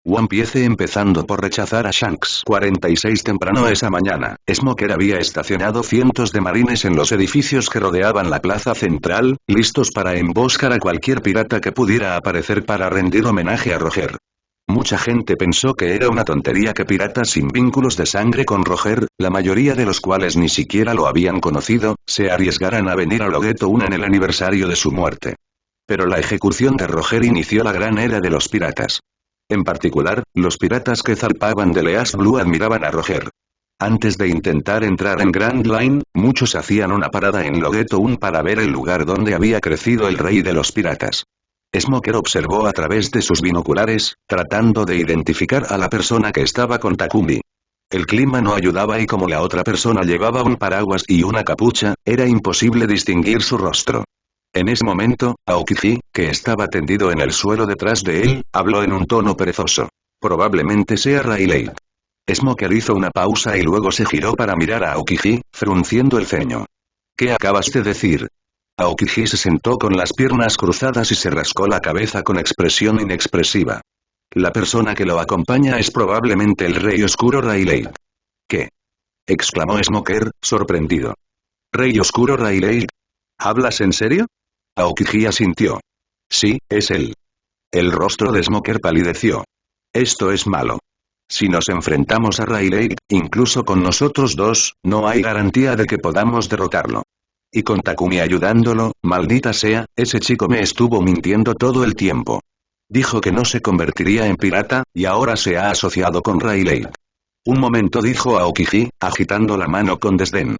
One Piece empezando por rechazar a Shanks. 46 temprano esa mañana, Smoker había estacionado cientos de marines en los edificios que rodeaban la plaza central, listos para emboscar a cualquier pirata que pudiera aparecer para rendir homenaje a Roger. Mucha gente pensó que era una tontería que piratas sin vínculos de sangre con Roger, la mayoría de los cuales ni siquiera lo habían conocido, se arriesgaran a venir a Logueto 1 en el aniversario de su muerte. Pero la ejecución de Roger inició la gran era de los piratas. En particular, los piratas que zarpaban de Leas Blue admiraban a Roger. Antes de intentar entrar en Grand Line, muchos hacían una parada en Logueto 1 para ver el lugar donde había crecido el rey de los piratas. Smoker observó a través de sus binoculares, tratando de identificar a la persona que estaba con Takumi. El clima no ayudaba y como la otra persona llevaba un paraguas y una capucha, era imposible distinguir su rostro. En ese momento, Aokiji, que estaba tendido en el suelo detrás de él, habló en un tono perezoso. Probablemente sea Rayleigh. Smoker hizo una pausa y luego se giró para mirar a Aokiji, frunciendo el ceño. ¿Qué acabas de decir? Aokiji se sentó con las piernas cruzadas y se rascó la cabeza con expresión inexpresiva. La persona que lo acompaña es probablemente el Rey Oscuro Rayleigh. ¿Qué? Exclamó Smoker, sorprendido. ¿Rey Oscuro Rayleigh? ¿Hablas en serio? Aokiji asintió. Sí, es él. El rostro de Smoker palideció. Esto es malo. Si nos enfrentamos a Rayleigh, incluso con nosotros dos, no hay garantía de que podamos derrotarlo. Y con Takumi ayudándolo, maldita sea, ese chico me estuvo mintiendo todo el tiempo. Dijo que no se convertiría en pirata, y ahora se ha asociado con Rayleigh. Un momento dijo Aokiji, agitando la mano con desdén.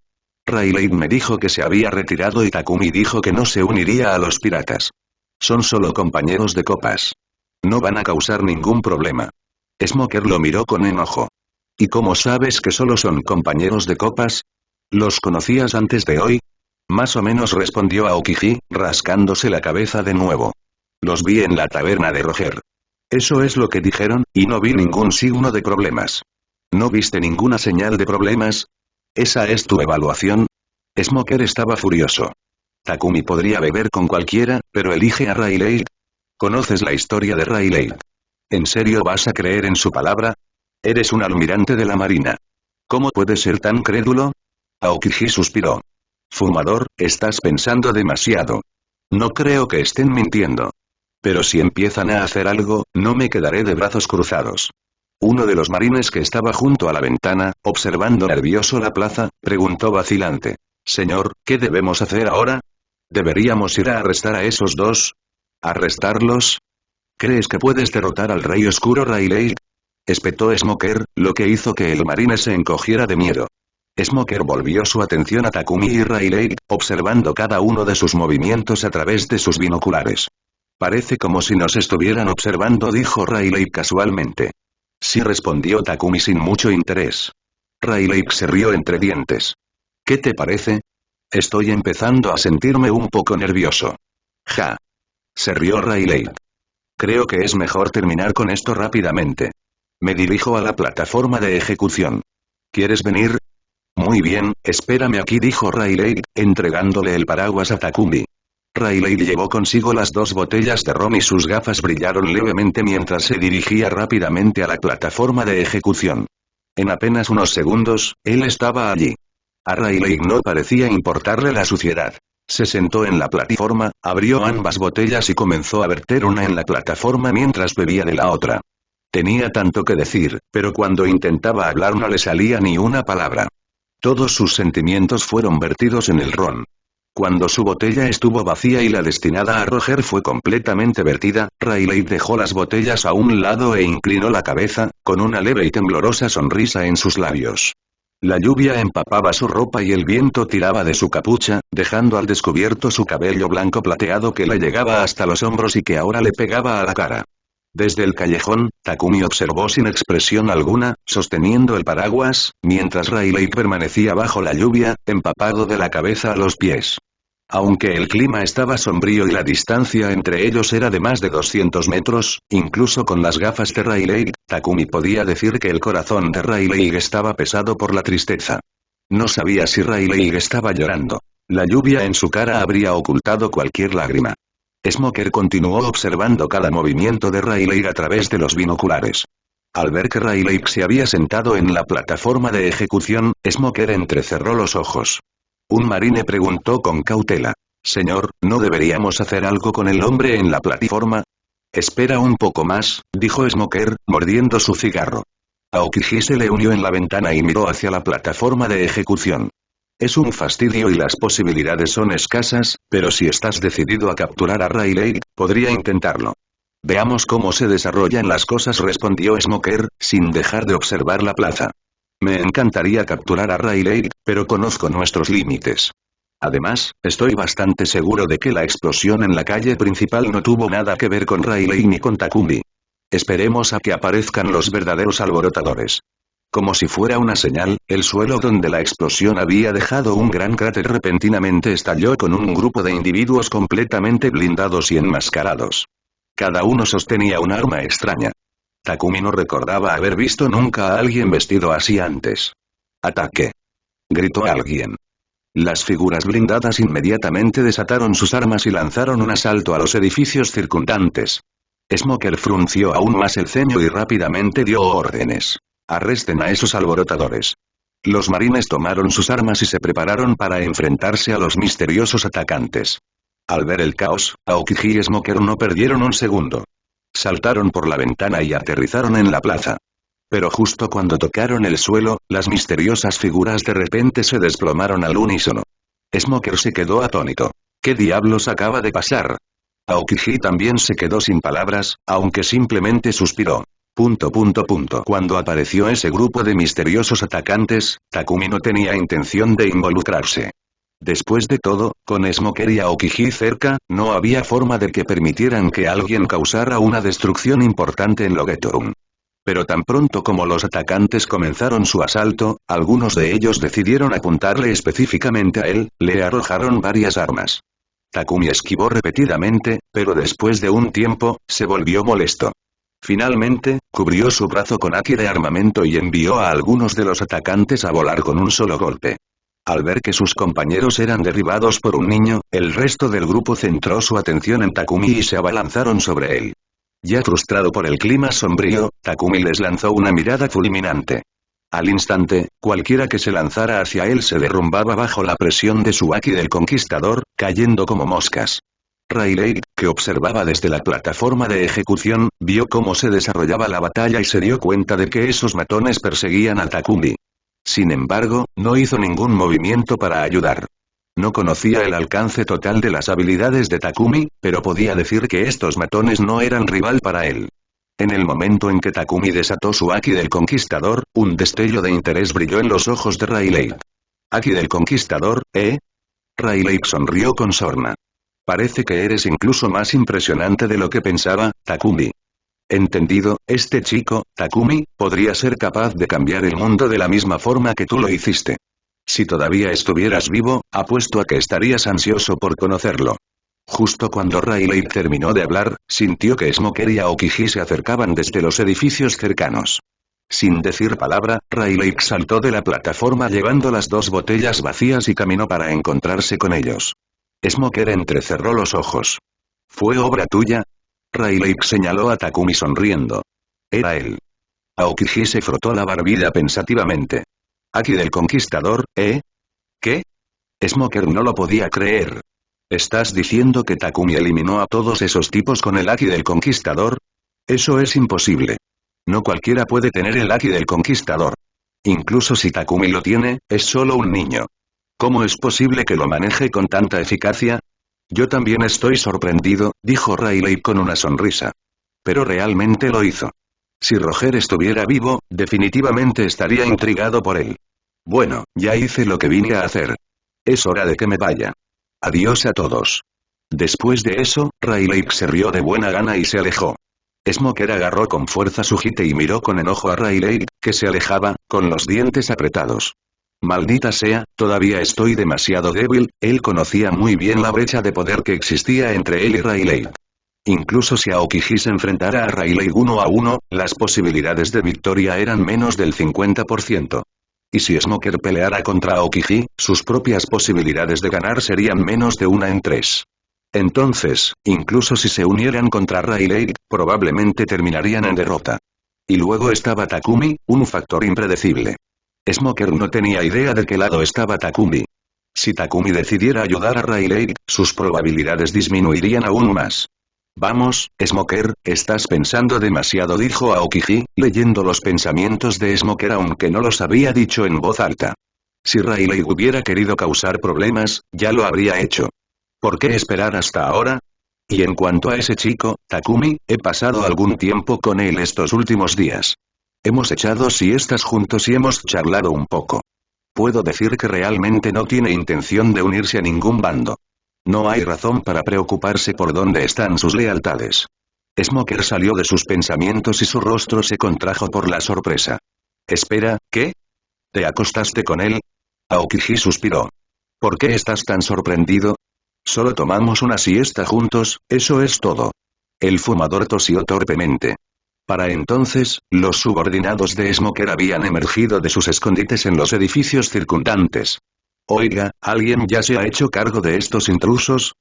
Rayleigh me dijo que se había retirado y Takumi dijo que no se uniría a los piratas. Son solo compañeros de copas. No van a causar ningún problema. Smoker lo miró con enojo. ¿Y cómo sabes que solo son compañeros de copas? ¿Los conocías antes de hoy? Más o menos respondió Aokiji, rascándose la cabeza de nuevo. Los vi en la taberna de Roger. Eso es lo que dijeron, y no vi ningún signo de problemas. ¿No viste ninguna señal de problemas? ¿Esa es tu evaluación? Smoker estaba furioso. Takumi podría beber con cualquiera, pero elige a Rayleigh. ¿Conoces la historia de Rayleigh? ¿En serio vas a creer en su palabra? Eres un almirante de la marina. ¿Cómo puedes ser tan crédulo? Aokiji suspiró. Fumador, estás pensando demasiado. No creo que estén mintiendo. Pero si empiezan a hacer algo, no me quedaré de brazos cruzados. Uno de los marines que estaba junto a la ventana, observando nervioso la plaza, preguntó vacilante. Señor, ¿qué debemos hacer ahora? ¿Deberíamos ir a arrestar a esos dos? ¿Arrestarlos? ¿Crees que puedes derrotar al Rey Oscuro Rayleigh? Espetó Smoker, lo que hizo que el marine se encogiera de miedo. Smoker volvió su atención a Takumi y Rayleigh, observando cada uno de sus movimientos a través de sus binoculares. Parece como si nos estuvieran observando, dijo Rayleigh casualmente. Sí, respondió Takumi sin mucho interés. Rayleigh se rió entre dientes. ¿Qué te parece? Estoy empezando a sentirme un poco nervioso. Ja. Se rió Rayleigh. Creo que es mejor terminar con esto rápidamente. Me dirijo a la plataforma de ejecución. ¿Quieres venir? Muy bien, espérame aquí, dijo Rayleigh, entregándole el paraguas a Takumi. Rayleigh llevó consigo las dos botellas de ron y sus gafas brillaron levemente mientras se dirigía rápidamente a la plataforma de ejecución. En apenas unos segundos, él estaba allí. A Rayleigh no parecía importarle la suciedad. Se sentó en la plataforma, abrió ambas botellas y comenzó a verter una en la plataforma mientras bebía de la otra. Tenía tanto que decir, pero cuando intentaba hablar no le salía ni una palabra. Todos sus sentimientos fueron vertidos en el ron. Cuando su botella estuvo vacía y la destinada a Roger fue completamente vertida, Rayleigh dejó las botellas a un lado e inclinó la cabeza, con una leve y temblorosa sonrisa en sus labios. La lluvia empapaba su ropa y el viento tiraba de su capucha, dejando al descubierto su cabello blanco plateado que le llegaba hasta los hombros y que ahora le pegaba a la cara. Desde el callejón, Takumi observó sin expresión alguna, sosteniendo el paraguas, mientras Rayleigh permanecía bajo la lluvia, empapado de la cabeza a los pies. Aunque el clima estaba sombrío y la distancia entre ellos era de más de 200 metros, incluso con las gafas de Rayleigh, Takumi podía decir que el corazón de Rayleigh estaba pesado por la tristeza. No sabía si Rayleigh estaba llorando. La lluvia en su cara habría ocultado cualquier lágrima. Smoker continuó observando cada movimiento de Rayleigh a través de los binoculares. Al ver que Rayleigh se había sentado en la plataforma de ejecución, Smoker entrecerró los ojos. Un marine preguntó con cautela. Señor, ¿no deberíamos hacer algo con el hombre en la plataforma? Espera un poco más, dijo Smoker, mordiendo su cigarro. Aokiji se le unió en la ventana y miró hacia la plataforma de ejecución. Es un fastidio y las posibilidades son escasas, pero si estás decidido a capturar a Rayleigh, podría intentarlo. Veamos cómo se desarrollan las cosas, respondió Smoker, sin dejar de observar la plaza. Me encantaría capturar a Rayleigh, pero conozco nuestros límites. Además, estoy bastante seguro de que la explosión en la calle principal no tuvo nada que ver con Rayleigh ni con Takumi. Esperemos a que aparezcan los verdaderos alborotadores. Como si fuera una señal, el suelo donde la explosión había dejado un gran cráter repentinamente estalló con un grupo de individuos completamente blindados y enmascarados. Cada uno sostenía un arma extraña. Takumi no recordaba haber visto nunca a alguien vestido así antes. ¡Ataque!, gritó alguien. Las figuras blindadas inmediatamente desataron sus armas y lanzaron un asalto a los edificios circundantes. Smoker frunció aún más el ceño y rápidamente dio órdenes. Arresten a esos alborotadores. Los marines tomaron sus armas y se prepararon para enfrentarse a los misteriosos atacantes. Al ver el caos, Aokiji y Smoker no perdieron un segundo. Saltaron por la ventana y aterrizaron en la plaza. Pero justo cuando tocaron el suelo, las misteriosas figuras de repente se desplomaron al unísono. Smoker se quedó atónito. ¿Qué diablos acaba de pasar? Aokiji también se quedó sin palabras, aunque simplemente suspiró. Cuando apareció ese grupo de misteriosos atacantes, Takumi no tenía intención de involucrarse. Después de todo, con Smoker y Aokiji cerca, no había forma de que permitieran que alguien causara una destrucción importante en Logetown. Pero tan pronto como los atacantes comenzaron su asalto, algunos de ellos decidieron apuntarle específicamente a él, le arrojaron varias armas. Takumi esquivó repetidamente, pero después de un tiempo, se volvió molesto. Finalmente, cubrió su brazo con haki de armamento y envió a algunos de los atacantes a volar con un solo golpe. Al ver que sus compañeros eran derribados por un niño, el resto del grupo centró su atención en Takumi y se abalanzaron sobre él. Ya frustrado por el clima sombrío, Takumi les lanzó una mirada fulminante. Al instante, cualquiera que se lanzara hacia él se derrumbaba bajo la presión de su haki del conquistador, cayendo como moscas. Rayleigh, que observaba desde la plataforma de ejecución, vio cómo se desarrollaba la batalla y se dio cuenta de que esos matones perseguían a Takumi. Sin embargo, no hizo ningún movimiento para ayudar. No conocía el alcance total de las habilidades de Takumi, pero podía decir que estos matones no eran rival para él. En el momento en que Takumi desató su haki del conquistador, un destello de interés brilló en los ojos de Rayleigh. ¿Haki del conquistador, eh? Rayleigh sonrió con sorna. Parece que eres incluso más impresionante de lo que pensaba, Takumi. Entendido, este chico, Takumi, podría ser capaz de cambiar el mundo de la misma forma que tú lo hiciste. Si todavía estuvieras vivo, apuesto a que estarías ansioso por conocerlo. Justo cuando Rayleigh terminó de hablar, sintió que Smoker y Aokiji se acercaban desde los edificios cercanos. Sin decir palabra, Rayleigh saltó de la plataforma llevando las dos botellas vacías y caminó para encontrarse con ellos. Smoker entrecerró los ojos. ¿Fue obra tuya? Rayleigh señaló a Takumi sonriendo. Era él. Aokiji se frotó la barbilla pensativamente. ¿Haki del conquistador, eh? ¿Qué? Smoker no lo podía creer. ¿Estás diciendo que Takumi eliminó a todos esos tipos con el haki del conquistador? Eso es imposible. No cualquiera puede tener el haki del conquistador. Incluso si Takumi lo tiene, es solo un niño. ¿Cómo es posible que lo maneje con tanta eficacia? Yo también estoy sorprendido, dijo Rayleigh con una sonrisa. Pero realmente lo hizo. Si Roger estuviera vivo, definitivamente estaría intrigado por él. Bueno, ya hice lo que vine a hacer. Es hora de que me vaya. Adiós a todos. Después de eso, Rayleigh se rió de buena gana y se alejó. Smoker agarró con fuerza su jite y miró con enojo a Rayleigh, que se alejaba, con los dientes apretados. Maldita sea, todavía estoy demasiado débil. Él conocía muy bien la brecha de poder que existía entre él y Rayleigh. Incluso si Aokiji se enfrentara a Rayleigh 1 a 1, las posibilidades de victoria eran menos del 50%. Y si Smoker peleara contra Aokiji, sus propias posibilidades de ganar serían menos de 1 en 3. Entonces, incluso si se unieran contra Rayleigh, probablemente terminarían en derrota. Y luego estaba Takumi, un factor impredecible. Smoker no tenía idea de qué lado estaba Takumi. Si Takumi decidiera ayudar a Rayleigh, sus probabilidades disminuirían aún más. Vamos, Smoker, estás pensando demasiado, dijo Aokiji, leyendo los pensamientos de Smoker aunque no los había dicho en voz alta. Si Rayleigh hubiera querido causar problemas, ya lo habría hecho. ¿Por qué esperar hasta ahora? Y en cuanto a ese chico, Takumi, he pasado algún tiempo con él estos últimos días. Hemos echado siestas juntos y hemos charlado un poco. Puedo decir que realmente no tiene intención de unirse a ningún bando. No hay razón para preocuparse por dónde están sus lealtades. Smoker salió de sus pensamientos y su rostro se contrajo por la sorpresa. Espera, ¿qué? ¿Te acostaste con él? Aokiji suspiró. ¿Por qué estás tan sorprendido? Solo tomamos una siesta juntos, eso es todo. El fumador tosió torpemente. Para entonces, los subordinados de Smoker habían emergido de sus escondites en los edificios circundantes. Oiga, ¿alguien ya se ha hecho cargo de estos intrusos?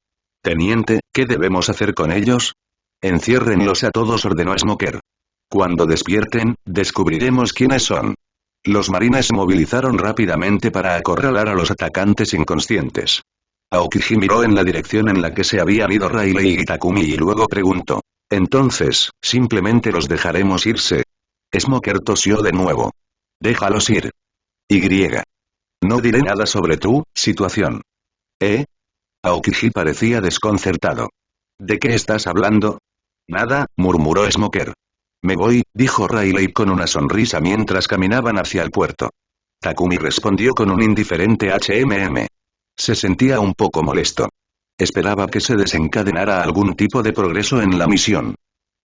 Teniente, ¿qué debemos hacer con ellos? Enciérrenlos a todos, ordenó Smoker. Cuando despierten, descubriremos quiénes son. Los marines se movilizaron rápidamente para acorralar a los atacantes inconscientes. Aokiji miró en la dirección en la que se habían ido Rayleigh y Takumi y luego preguntó. Entonces, simplemente los dejaremos irse. Smoker tosió de nuevo. Déjalos ir. Y. No diré nada sobre tu situación. ¿Eh? Aokiji parecía desconcertado. ¿De qué estás hablando? Nada, murmuró Smoker. Me voy, dijo Rayleigh con una sonrisa mientras caminaban hacia el puerto. Takumi respondió con un indiferente Se sentía un poco molesto. Esperaba que se desencadenara algún tipo de progreso en la misión.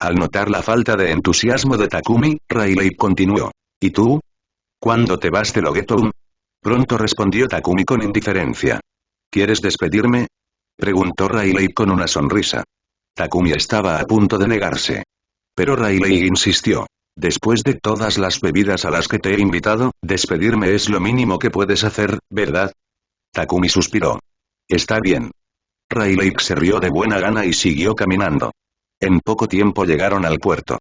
Al notar la falta de entusiasmo de Takumi, Rayleigh continuó. ¿Y tú? ¿Cuándo te vas de Logeton? Pronto, respondió Takumi con indiferencia. ¿Quieres despedirme? Preguntó Rayleigh con una sonrisa. Takumi estaba a punto de negarse. Pero Rayleigh insistió. Después de todas las bebidas a las que te he invitado, despedirme es lo mínimo que puedes hacer, ¿verdad? Takumi suspiró. Está bien. Rayleigh se rió de buena gana y siguió caminando. En poco tiempo llegaron al puerto.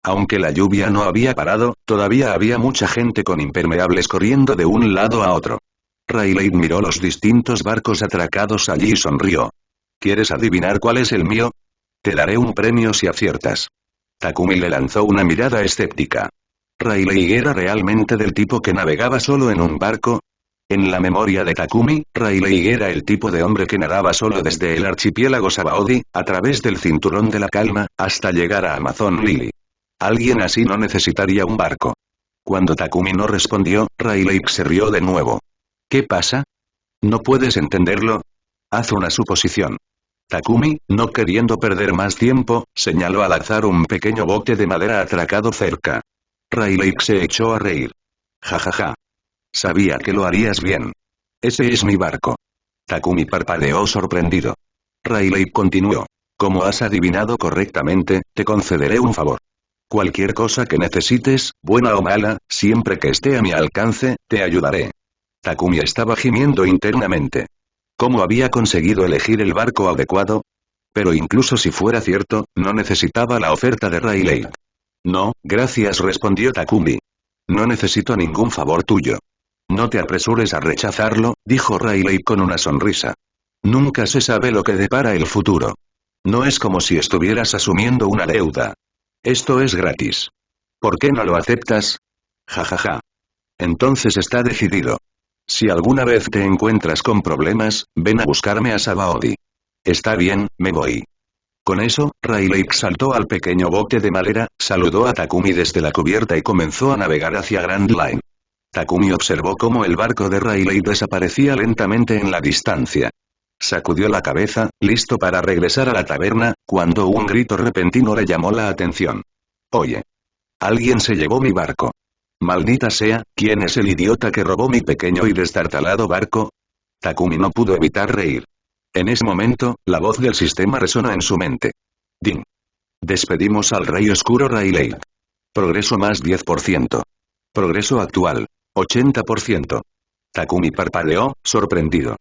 Aunque la lluvia no había parado, todavía había mucha gente con impermeables corriendo de un lado a otro. Rayleigh miró los distintos barcos atracados allí y sonrió. ¿Quieres adivinar cuál es el mío? Te daré un premio si aciertas. Takumi le lanzó una mirada escéptica. ¿Rayleigh era realmente del tipo que navegaba solo en un barco? En la memoria de Takumi, Rayleigh era el tipo de hombre que nadaba solo desde el archipiélago Sabaody, a través del cinturón de la calma, hasta llegar a Amazon Lily. Alguien así no necesitaría un barco. Cuando Takumi no respondió, Rayleigh se rió de nuevo. ¿Qué pasa? ¿No puedes entenderlo? Haz una suposición. Takumi, no queriendo perder más tiempo, señaló al azar un pequeño bote de madera atracado cerca. Rayleigh se echó a reír. Jajaja. Sabía que lo harías bien. Ese es mi barco. Takumi parpadeó sorprendido. Rayleigh continuó. Como has adivinado correctamente, te concederé un favor. Cualquier cosa que necesites, buena o mala, siempre que esté a mi alcance, te ayudaré. Takumi estaba gimiendo internamente. ¿Cómo había conseguido elegir el barco adecuado? Pero incluso si fuera cierto, no necesitaba la oferta de Rayleigh. No, gracias, respondió Takumi. No necesito ningún favor tuyo. No te apresures a rechazarlo, dijo Rayleigh con una sonrisa. Nunca se sabe lo que depara el futuro. No es como si estuvieras asumiendo una deuda. Esto es gratis. ¿Por qué no lo aceptas? Jajaja. Entonces está decidido. Si alguna vez te encuentras con problemas, ven a buscarme a Sabaody. Está bien, me voy. Con eso, Rayleigh saltó al pequeño bote de madera, saludó a Takumi desde la cubierta y comenzó a navegar hacia Grand Line. Takumi observó cómo el barco de Rayleigh desaparecía lentamente en la distancia. Sacudió la cabeza, listo para regresar a la taberna, cuando un grito repentino le llamó la atención. Oye. Alguien se llevó mi barco. Maldita sea, ¿quién es el idiota que robó mi pequeño y destartalado barco? Takumi no pudo evitar reír. En ese momento, la voz del sistema resonó en su mente. Ding. Despedimos al Rey Oscuro Rayleigh. Progreso más 10%. Progreso actual. 80%. Takumi parpadeó, sorprendido.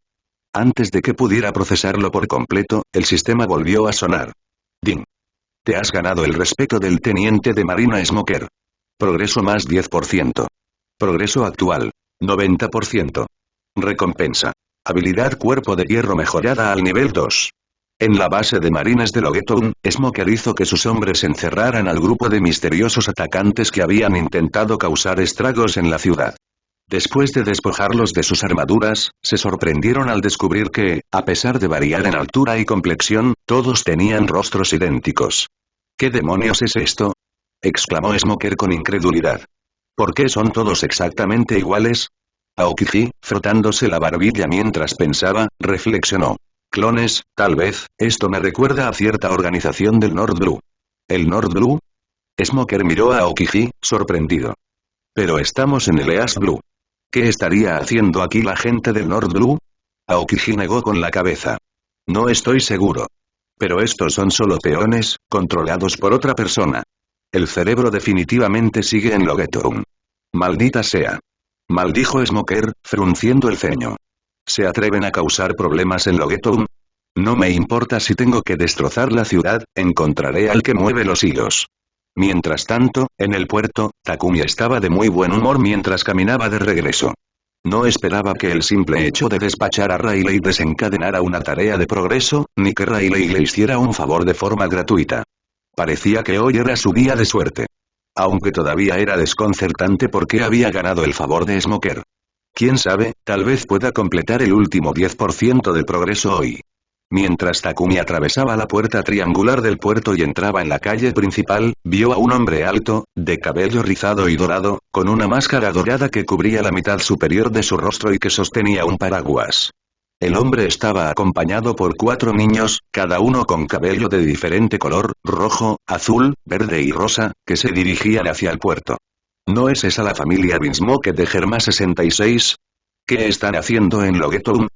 Antes de que pudiera procesarlo por completo, el sistema volvió a sonar. Ding. Te has ganado el respeto del teniente de marina Smoker. Progreso más 10%. Progreso actual. 90%. Recompensa. Habilidad cuerpo de hierro mejorada al nivel 2. En la base de marines de Loguetown, Smoker hizo que sus hombres encerraran al grupo de misteriosos atacantes que habían intentado causar estragos en la ciudad. Después de despojarlos de sus armaduras, se sorprendieron al descubrir que, a pesar de variar en altura y complexión, todos tenían rostros idénticos. ¿Qué demonios es esto?, exclamó Smoker con incredulidad. ¿Por qué son todos exactamente iguales? Aokiji, frotándose la barbilla mientras pensaba, reflexionó. Clones, tal vez, esto me recuerda a cierta organización del North Blue. ¿El North Blue? Smoker miró a Aokiji, sorprendido. Pero estamos en el East Blue. ¿Qué estaría haciendo aquí la gente del North Blue? Aokiji negó con la cabeza. No estoy seguro. Pero estos son solo peones, controlados por otra persona. El cerebro definitivamente sigue en Loguetown. Maldita sea. Maldijo Smoker, frunciendo el ceño. ¿Se atreven a causar problemas en Loguetown? No me importa si tengo que destrozar la ciudad, encontraré al que mueve los hilos. Mientras tanto, en el puerto, Takumi estaba de muy buen humor mientras caminaba de regreso. No esperaba que el simple hecho de despachar a Riley desencadenara una tarea de progreso, ni que Riley le hiciera un favor de forma gratuita. Parecía que hoy era su día de suerte. Aunque todavía era desconcertante porque había ganado el favor de Smoker. Quién sabe, tal vez pueda completar el último 10% del progreso hoy. Mientras Takumi atravesaba la puerta triangular del puerto y entraba en la calle principal, vio a un hombre alto, de cabello rizado y dorado, con una máscara dorada que cubría la mitad superior de su rostro y que sostenía un paraguas. El hombre estaba acompañado por 4 niños, cada uno con cabello de diferente color, rojo, azul, verde y rosa, que se dirigían hacia el puerto. ¿No es esa la familia Binsmoke de Germa 66? ¿Qué están haciendo en Loguetown?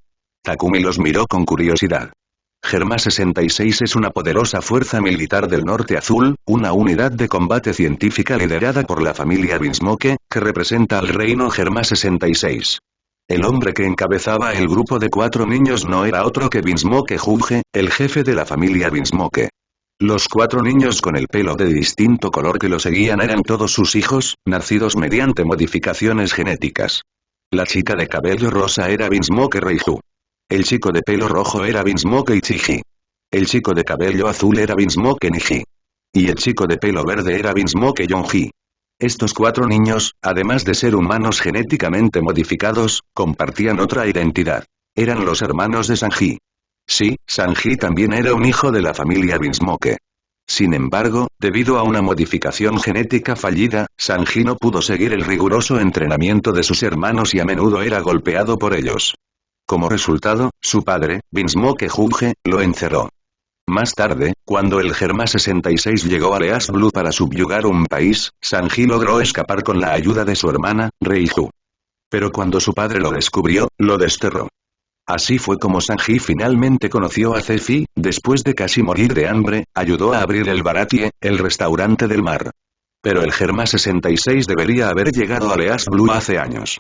Takumi los miró con curiosidad. Germa 66 es una poderosa fuerza militar del Norte Azul, una unidad de combate científica liderada por la familia Binsmoke, que representa al reino Germa 66. El hombre que encabezaba el grupo de 4 niños no era otro que Binsmoke Juge, el jefe de la familia Binsmoke. Los 4 niños con el pelo de distinto color que lo seguían eran todos sus hijos, nacidos mediante modificaciones genéticas. La chica de cabello rosa era Binsmoke Reiju. El chico de pelo rojo era Binsmoke Ichiji. El chico de cabello azul era Binsmoke Niji. Y el chico de pelo verde era Binsmoke Yonji. Estos 4 niños, además de ser humanos genéticamente modificados, compartían otra identidad. Eran los hermanos de Sanji. Sí, Sanji también era un hijo de la familia Binsmoke. Sin embargo, debido a una modificación genética fallida, Sanji no pudo seguir el riguroso entrenamiento de sus hermanos y a menudo era golpeado por ellos. Como resultado, su padre, Binsmoke Juge, lo encerró. Más tarde, cuando el Germa 66 llegó a East Blue para subyugar un país, Sanji logró escapar con la ayuda de su hermana, Reiju. Pero cuando su padre lo descubrió, lo desterró. Así fue como Sanji finalmente conoció a Zefi, después de casi morir de hambre, ayudó a abrir el Baratie, el restaurante del mar. Pero el Germa 66 debería haber llegado a East Blue hace años.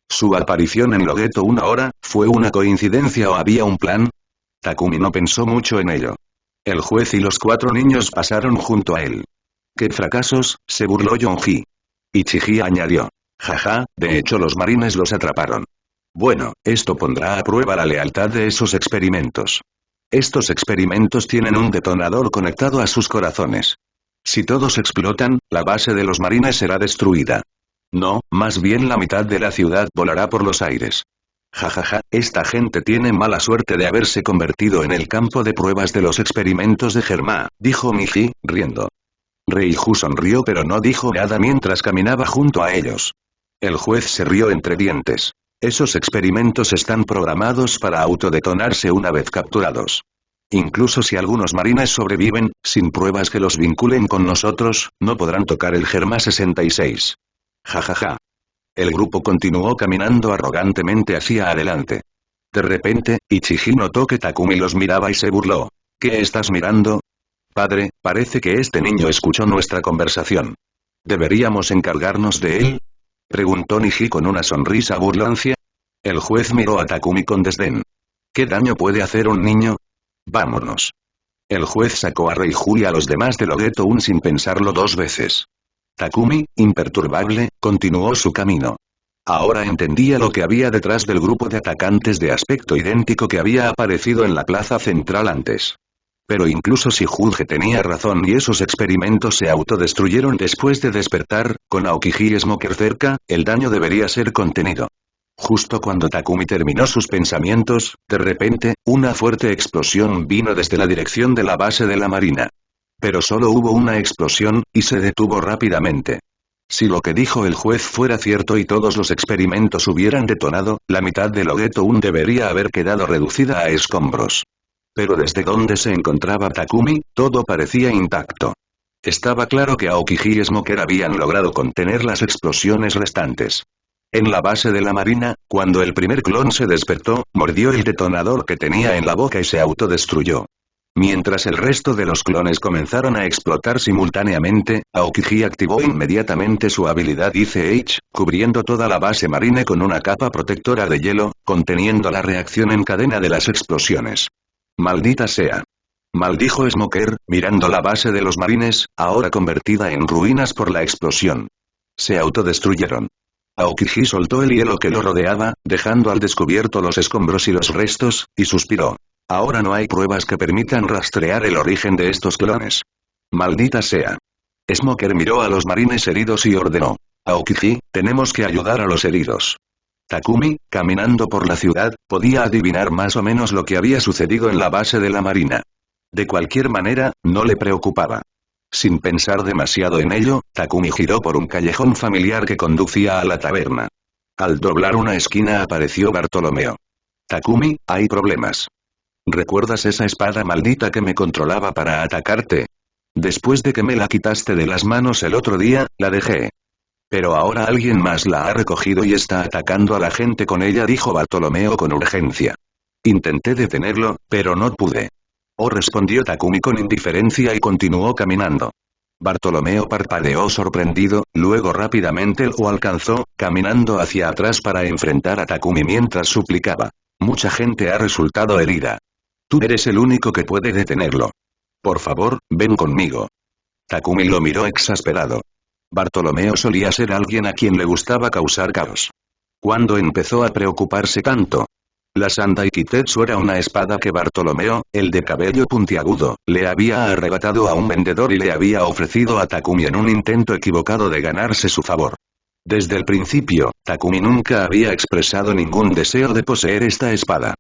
¿Su aparición en Loguetown ahora, fue una coincidencia o había un plan? Takumi no pensó mucho en ello. El juez y los 4 niños pasaron junto a él. ¡Qué fracasos!, se burló Yonji. Ichiji añadió. Jaja, de hecho los marines los atraparon. Bueno, esto pondrá a prueba la lealtad de esos experimentos. Estos experimentos tienen un detonador conectado a sus corazones. Si todos explotan, la base de los marines será destruida. No, más bien la mitad de la ciudad volará por los aires. Jajaja, esta gente tiene mala suerte de haberse convertido en el campo de pruebas de los experimentos de Germa, dijo Miji, riendo. Reiju sonrió pero no dijo nada mientras caminaba junto a ellos. El juez se rió entre dientes. Esos experimentos están programados para autodetonarse una vez capturados. Incluso si algunos marines sobreviven, sin pruebas que los vinculen con nosotros, no podrán tocar el Germa 66. Jajaja. El grupo continuó caminando arrogantemente hacia adelante. De repente, Ichiji notó que Takumi los miraba y se burló. ¿Qué estás mirando? Padre, parece que este niño escuchó nuestra conversación. ¿Deberíamos encargarnos de él?, preguntó Niji con una sonrisa burlancia. El juez miró a Takumi con desdén. ¿Qué daño puede hacer un niño? Vámonos. El juez sacó a Reiju y a los demás de Loguetown sin pensarlo 2 veces. Takumi, imperturbable, continuó su camino. Ahora entendía lo que había detrás del grupo de atacantes de aspecto idéntico que había aparecido en la plaza central antes. Pero incluso si Julge tenía razón y esos experimentos se autodestruyeron después de despertar, con Aokiji y Smoker cerca, el daño debería ser contenido. Justo cuando Takumi terminó sus pensamientos, de repente, una fuerte explosión vino desde la dirección de la base de la marina. Pero solo hubo una explosión, y se detuvo rápidamente. Si lo que dijo el juez fuera cierto y todos los experimentos hubieran detonado, la mitad del Ogeto Un debería haber quedado reducida a escombros. Pero desde donde se encontraba Takumi, todo parecía intacto. Estaba claro que Aokiji y Smoker habían logrado contener las explosiones restantes. En la base de la marina, cuando el primer clon se despertó, mordió el detonador que tenía en la boca y se autodestruyó. Mientras el resto de los clones comenzaron a explotar simultáneamente, Aokiji activó inmediatamente su habilidad Ice Age, cubriendo toda la base marina con una capa protectora de hielo, conteniendo la reacción en cadena de las explosiones. «Maldita sea», maldijo Smoker, mirando la base de los marines, ahora convertida en ruinas por la explosión. Se autodestruyeron. Aokiji soltó el hielo que lo rodeaba, dejando al descubierto los escombros y los restos, y suspiró. Ahora no hay pruebas que permitan rastrear el origen de estos clones. Maldita sea. Smoker miró a los marines heridos y ordenó. Aokiji, tenemos que ayudar a los heridos. Takumi, caminando por la ciudad, podía adivinar más o menos lo que había sucedido en la base de la marina. De cualquier manera, no le preocupaba. Sin pensar demasiado en ello, Takumi giró por un callejón familiar que conducía a la taberna. Al doblar una esquina apareció Bartolomeo. Takumi, hay problemas. ¿Recuerdas esa espada maldita que me controlaba para atacarte? Después de que me la quitaste de las manos el otro día, la dejé. Pero ahora alguien más la ha recogido y está atacando a la gente con ella, dijo Bartolomeo con urgencia. Intenté detenerlo, pero no pude. Oh, respondió Takumi con indiferencia y continuó caminando. Bartolomeo parpadeó sorprendido, luego rápidamente lo alcanzó, caminando hacia atrás para enfrentar a Takumi mientras suplicaba. Mucha gente ha resultado herida. Tú eres el único que puede detenerlo. Por favor, ven conmigo. Takumi lo miró exasperado. Bartolomeo solía ser alguien a quien le gustaba causar caos. ¿Cuándo empezó a preocuparse tanto? La Sandai Kitetsu era una espada que Bartolomeo, el de cabello puntiagudo, le había arrebatado a un vendedor y le había ofrecido a Takumi en un intento equivocado de ganarse su favor. Desde el principio, Takumi nunca había expresado ningún deseo de poseer esta espada.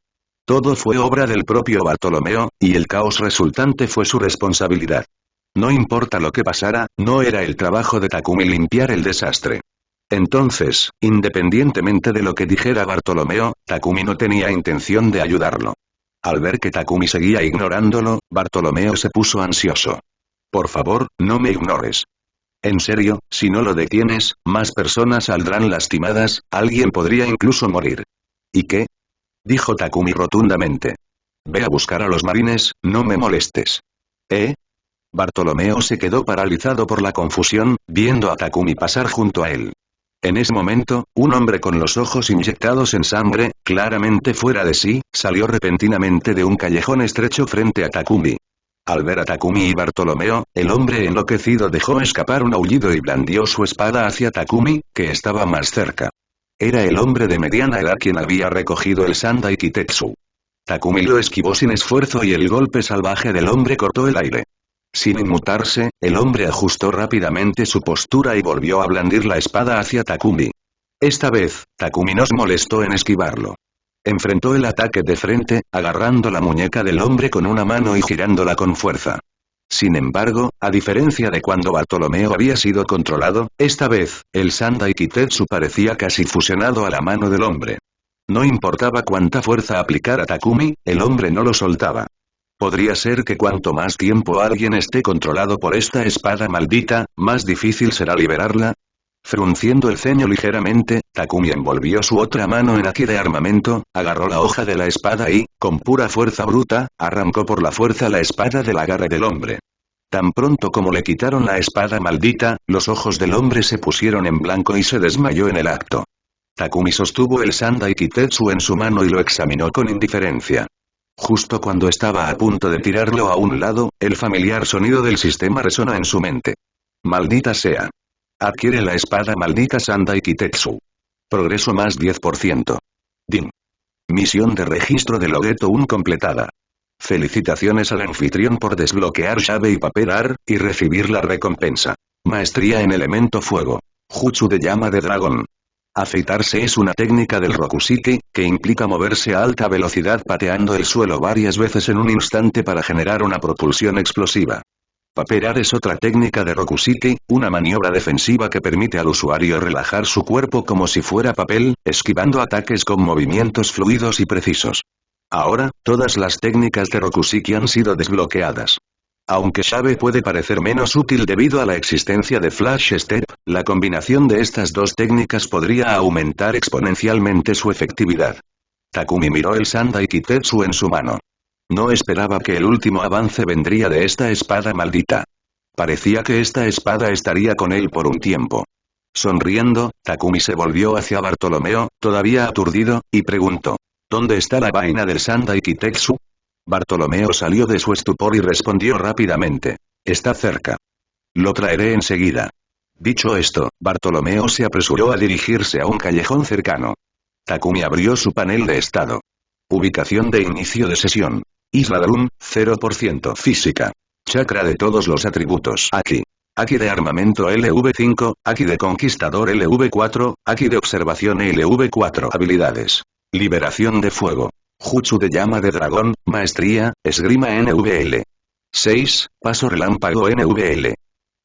Todo fue obra del propio Bartolomeo, y el caos resultante fue su responsabilidad. No importa lo que pasara, no era el trabajo de Takumi limpiar el desastre. Entonces, independientemente de lo que dijera Bartolomeo, Takumi no tenía intención de ayudarlo. Al ver que Takumi seguía ignorándolo, Bartolomeo se puso ansioso. Por favor, no me ignores. En serio, si no lo detienes, más personas saldrán lastimadas, alguien podría incluso morir. ¿Y qué? Dijo Takumi rotundamente. Ve a buscar a los marines, no me molestes. ¿Eh? Bartolomeo se quedó paralizado por la confusión, viendo a Takumi pasar junto a él. En ese momento, un hombre con los ojos inyectados en sangre, claramente fuera de sí, salió repentinamente de un callejón estrecho frente a Takumi. Al ver a Takumi y Bartolomeo, el hombre enloquecido dejó escapar un aullido y blandió su espada hacia Takumi, que estaba más cerca. Era el hombre de mediana edad quien había recogido el Sandai Kitetsu. Takumi lo esquivó sin esfuerzo y el golpe salvaje del hombre cortó el aire. Sin inmutarse, el hombre ajustó rápidamente su postura y volvió a blandir la espada hacia Takumi. Esta vez, Takumi no se molestó en esquivarlo. Enfrentó el ataque de frente, agarrando la muñeca del hombre con una mano y girándola con fuerza. Sin embargo, a diferencia de cuando Bartolomeo había sido controlado, esta vez, el Sandai Kitetsu parecía casi fusionado a la mano del hombre. No importaba cuánta fuerza aplicara Takumi, el hombre no lo soltaba. Podría ser que cuanto más tiempo alguien esté controlado por esta espada maldita, más difícil será liberarla. Frunciendo el ceño ligeramente, Takumi envolvió su otra mano en haki de armamento, agarró la hoja de la espada y, con pura fuerza bruta, arrancó por la fuerza la espada del agarre del hombre. Tan pronto como le quitaron la espada maldita, los ojos del hombre se pusieron en blanco y se desmayó en el acto. Takumi sostuvo el Sandai Kitetsu en su mano y lo examinó con indiferencia. Justo cuando estaba a punto de tirarlo a un lado, el familiar sonido del sistema resonó en su mente. Maldita sea. Adquiere la espada maldita Sandai Kitetsu. Progreso más 10%. Din. Misión de registro de Logeto 1 completada. Felicitaciones al anfitrión por desbloquear llave y papelar, y recibir la recompensa. Maestría en elemento fuego. Jutsu de llama de dragón. Afeitarse es una técnica del Rokushiki, que implica moverse a alta velocidad pateando el suelo varias veces en un instante para generar una propulsión explosiva. Papelar es otra técnica de Rokushiki, una maniobra defensiva que permite al usuario relajar su cuerpo como si fuera papel, esquivando ataques con movimientos fluidos y precisos. Ahora, todas las técnicas de Rokushiki han sido desbloqueadas. Aunque llave puede parecer menos útil debido a la existencia de Flash Step, la combinación de estas dos técnicas podría aumentar exponencialmente su efectividad. Takumi miró el Sandai Kitetsu en su mano. No esperaba que el último avance vendría de esta espada maldita. Parecía que esta espada estaría con él por un tiempo. Sonriendo, Takumi se volvió hacia Bartolomeo, todavía aturdido, y preguntó: ¿Dónde está la vaina del Sandai Kitetsu? Bartolomeo salió de su estupor y respondió rápidamente: está cerca. Lo traeré enseguida. Dicho esto, Bartolomeo se apresuró a dirigirse a un callejón cercano. Takumi abrió su panel de estado. Ubicación de inicio de sesión. Isla Darum, 0% física. Chakra de todos los atributos. Aki. Aki de armamento LV5, Aki de conquistador LV4, Aki de observación LV4. Habilidades. Liberación de fuego. Jutsu de llama de dragón, maestría, esgrima NVL. 6, paso relámpago NVL.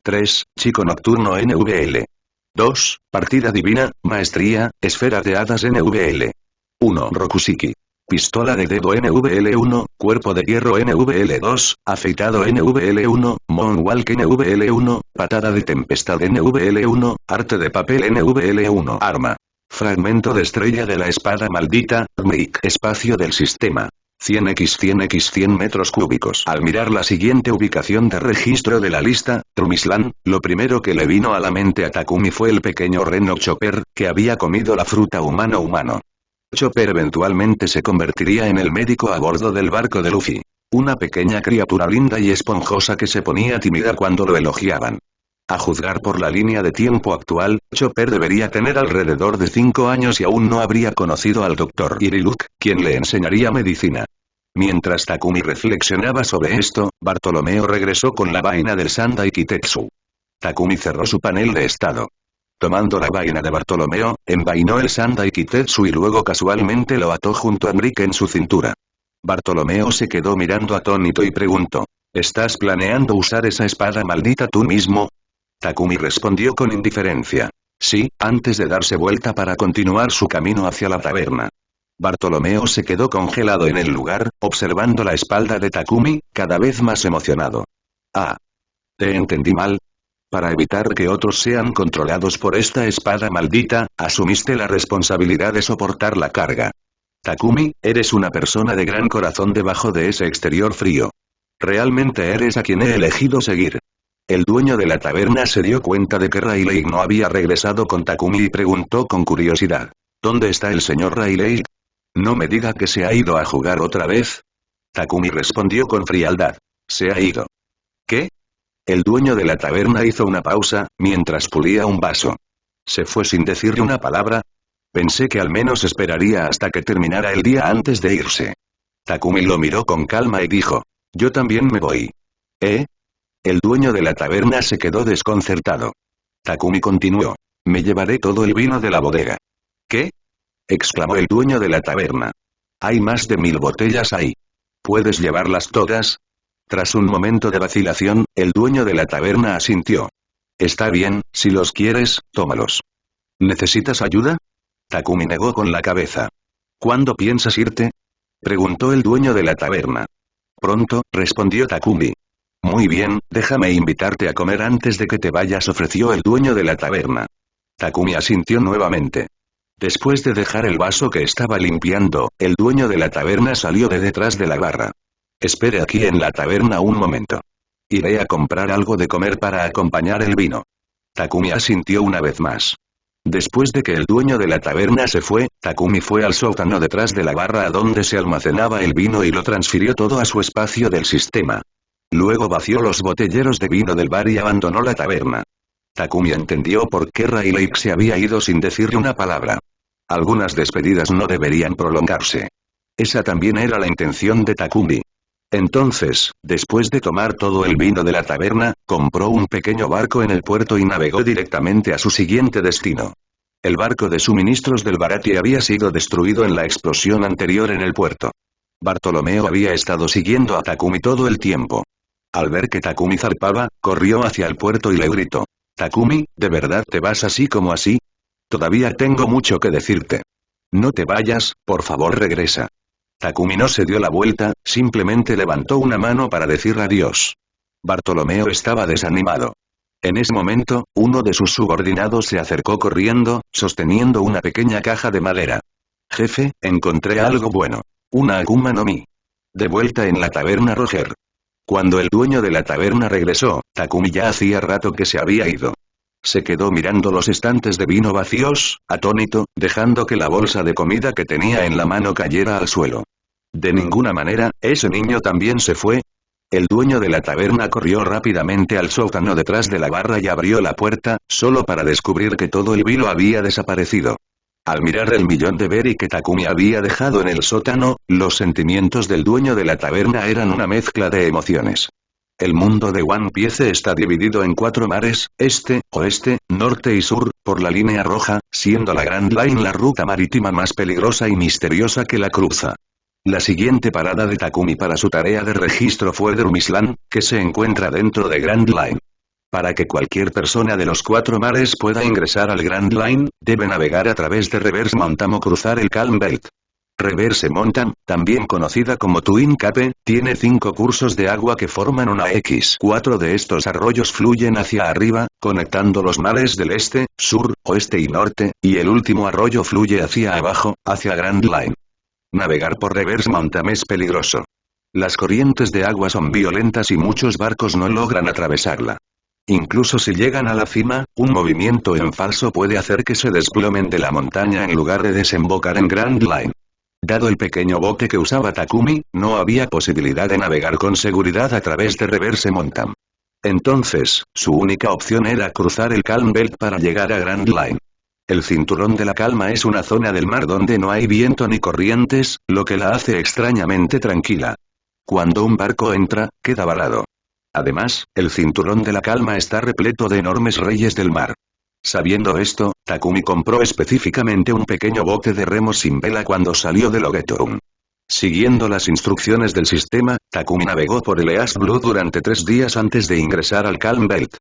3, chico nocturno NVL. 2, partida divina, maestría, esfera de hadas NVL. 1, Rokushiki. Pistola de dedo NVL1, cuerpo de hierro NVL2, afeitado NVL1, Moonwalk NVL1, patada de tempestad NVL1, arte de papel NVL1. Arma. Fragmento de estrella de la espada maldita, Make. Espacio del sistema. 100x100x100 metros cúbicos. Al mirar la siguiente ubicación de registro de la lista, Trumislan, lo primero que le vino a la mente a Takumi fue el pequeño reno Chopper, que había comido la fruta humano. Chopper eventualmente se convertiría en el médico a bordo del barco de Luffy. Una pequeña criatura linda y esponjosa que se ponía tímida cuando lo elogiaban. A juzgar por la línea de tiempo actual, Chopper debería tener alrededor de 5 años y aún no habría conocido al Dr. Iriluk, quien le enseñaría medicina. Mientras Takumi reflexionaba sobre esto, Bartolomeo regresó con la vaina del Sandai Kitetsu. Takumi cerró su panel de estado. Tomando la vaina de Bartolomeo, envainó el Sandai Kitetsu y luego casualmente lo ató junto a Enrique en su cintura. Bartolomeo se quedó mirando atónito y preguntó: ¿estás planeando usar esa espada maldita tú mismo? Takumi respondió con indiferencia: sí, antes de darse vuelta para continuar su camino hacia la taberna. Bartolomeo se quedó congelado en el lugar, observando la espalda de Takumi, cada vez más emocionado. Ah. ¿Te entendí mal? Para evitar que otros sean controlados por esta espada maldita, asumiste la responsabilidad de soportar la carga. Takumi, eres una persona de gran corazón debajo de ese exterior frío. Realmente eres a quien he elegido seguir. El dueño de la taberna se dio cuenta de que Rayleigh no había regresado con Takumi y preguntó con curiosidad: ¿dónde está el señor Rayleigh? No me diga que se ha ido a jugar otra vez. Takumi respondió con frialdad: se ha ido. ¿Qué? El dueño de la taberna hizo una pausa, mientras pulía un vaso. ¿Se fue sin decirle una palabra? Pensé que al menos esperaría hasta que terminara el día antes de irse. Takumi lo miró con calma y dijo: yo también me voy. ¿Eh? El dueño de la taberna se quedó desconcertado. Takumi continuó: me llevaré todo el vino de la bodega. ¿Qué? Exclamó el dueño de la taberna. Hay más de 1000 botellas ahí. ¿Puedes llevarlas todas? Tras un momento de vacilación, el dueño de la taberna asintió. Está bien, si los quieres, tómalos. ¿Necesitas ayuda? Takumi negó con la cabeza. ¿Cuándo piensas irte? Preguntó el dueño de la taberna. Pronto, respondió Takumi. Muy bien, déjame invitarte a comer antes de que te vayas, ofreció el dueño de la taberna. Takumi asintió nuevamente. Después de dejar el vaso que estaba limpiando, el dueño de la taberna salió de detrás de la barra. Espere aquí en la taberna un momento. Iré a comprar algo de comer para acompañar el vino. Takumi asintió una vez más. Después de que el dueño de la taberna se fue, Takumi fue al sótano detrás de la barra a donde se almacenaba el vino y lo transfirió todo a su espacio del sistema. Luego vació los botelleros de vino del bar y abandonó la taberna. Takumi entendió por qué Rayleigh se había ido sin decirle una palabra. Algunas despedidas no deberían prolongarse. Esa también era la intención de Takumi. Entonces, después de tomar todo el vino de la taberna, compró un pequeño barco en el puerto y navegó directamente a su siguiente destino. El barco de suministros del Bharati había sido destruido en la explosión anterior en el puerto. Bartolomeo había estado siguiendo a Takumi todo el tiempo. Al ver que Takumi zarpaba, corrió hacia el puerto y le gritó: «Takumi, ¿de verdad te vas así como así? Todavía tengo mucho que decirte. No te vayas, por favor regresa». Takumi no se dio la vuelta, simplemente levantó una mano para decir adiós. Bartolomeo estaba desanimado. En ese momento, uno de sus subordinados se acercó corriendo, sosteniendo una pequeña caja de madera. «Jefe, encontré algo bueno. Una Akuma no Mi». De vuelta en la taberna Roger. Cuando el dueño de la taberna regresó, Takumi ya hacía rato que se había ido. Se quedó mirando los estantes de vino vacíos, atónito, dejando que la bolsa de comida que tenía en la mano cayera al suelo. De ninguna manera, ¿ese niño también se fue? El dueño de la taberna corrió rápidamente al sótano detrás de la barra y abrió la puerta, solo para descubrir que todo el vino había desaparecido. Al mirar el millón de berry que Takumi había dejado en el sótano, los sentimientos del dueño de la taberna eran una mezcla de emociones. El mundo de One Piece está dividido en 4 mares, este, oeste, norte y sur, por la línea roja, siendo la Grand Line la ruta marítima más peligrosa y misteriosa que la cruza. La siguiente parada de Takumi para su tarea de registro fue Drum Island, que se encuentra dentro de Grand Line. Para que cualquier persona de los 4 mares pueda ingresar al Grand Line, debe navegar a través de Reverse Mountain o cruzar el Calm Belt. Reverse Mountain, también conocida como Twin Cape, tiene 5 cursos de agua que forman una X. 4 de estos arroyos fluyen hacia arriba, conectando los mares del este, sur, oeste y norte, y el último arroyo fluye hacia abajo, hacia Grand Line. Navegar por Reverse Mountain es peligroso. Las corrientes de agua son violentas y muchos barcos no logran atravesarla. Incluso si llegan a la cima, un movimiento en falso puede hacer que se desplomen de la montaña en lugar de desembocar en Grand Line. Dado el pequeño bote que usaba Takumi, no había posibilidad de navegar con seguridad a través de Reverse Mountain. Entonces, su única opción era cruzar el Calm Belt para llegar a Grand Line. El cinturón de la calma es una zona del mar donde no hay viento ni corrientes, lo que la hace extrañamente tranquila. Cuando un barco entra, queda varado. Además, el cinturón de la calma está repleto de enormes reyes del mar. Sabiendo esto, Takumi compró específicamente un pequeño bote de remos sin vela cuando salió de Logetown. Siguiendo las instrucciones del sistema, Takumi navegó por el East Blue durante 3 días antes de ingresar al Calm Belt.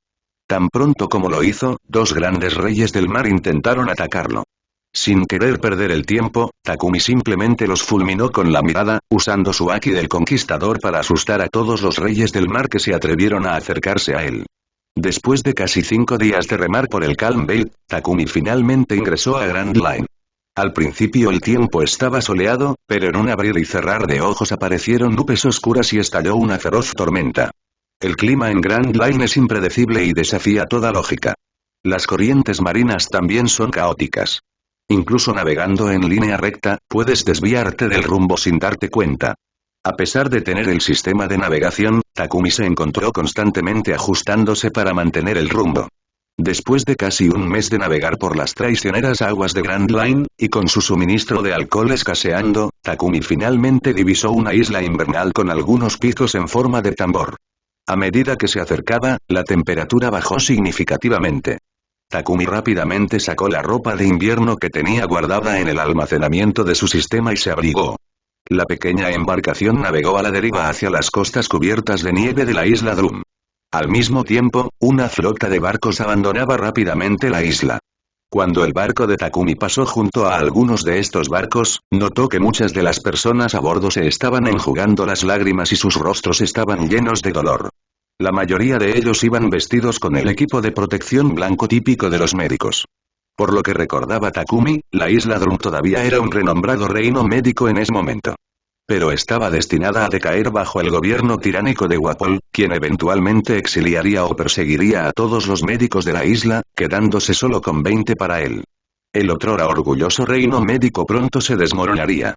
Tan pronto como lo hizo, 2 grandes reyes del mar intentaron atacarlo. Sin querer perder el tiempo, Takumi simplemente los fulminó con la mirada, usando su Haki del Conquistador para asustar a todos los reyes del mar que se atrevieron a acercarse a él. Después de casi 5 días de remar por el Calm Belt, Takumi finalmente ingresó a Grand Line. Al principio el tiempo estaba soleado, pero en un abrir y cerrar de ojos aparecieron nubes oscuras y estalló una feroz tormenta. El clima en Grand Line es impredecible y desafía toda lógica. Las corrientes marinas también son caóticas. Incluso navegando en línea recta, puedes desviarte del rumbo sin darte cuenta. A pesar de tener el sistema de navegación, Takumi se encontró constantemente ajustándose para mantener el rumbo. Después de casi un mes de navegar por las traicioneras aguas de Grand Line, y con su suministro de alcohol escaseando, Takumi finalmente divisó una isla invernal con algunos picos en forma de tambor. A medida que se acercaba, la temperatura bajó significativamente. Takumi rápidamente sacó la ropa de invierno que tenía guardada en el almacenamiento de su sistema y se abrigó. La pequeña embarcación navegó a la deriva hacia las costas cubiertas de nieve de la isla Drum. Al mismo tiempo, una flota de barcos abandonaba rápidamente la isla. Cuando el barco de Takumi pasó junto a algunos de estos barcos, notó que muchas de las personas a bordo se estaban enjugando las lágrimas y sus rostros estaban llenos de dolor. La mayoría de ellos iban vestidos con el equipo de protección blanco típico de los médicos. Por lo que recordaba Takumi, la isla Drum todavía era un renombrado reino médico en ese momento. Pero estaba destinada a decaer bajo el gobierno tiránico de Wapol, quien eventualmente exiliaría o perseguiría a todos los médicos de la isla, quedándose solo con 20 para él. El otrora orgulloso reino médico pronto se desmoronaría.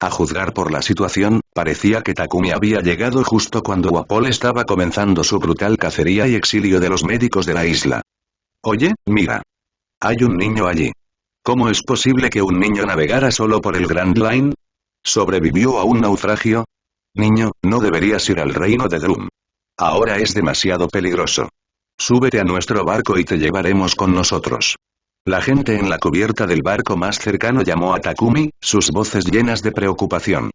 A juzgar por la situación, parecía que Takumi había llegado justo cuando Wapol estaba comenzando su brutal cacería y exilio de los médicos de la isla. Oye, mira. Hay un niño allí. ¿Cómo es posible que un niño navegara solo por el Grand Line? ¿Sobrevivió a un naufragio? Niño, no deberías ir al reino de Drum. Ahora es demasiado peligroso. Súbete a nuestro barco y te llevaremos con nosotros. La gente en la cubierta del barco más cercano llamó a Takumi, sus voces llenas de preocupación.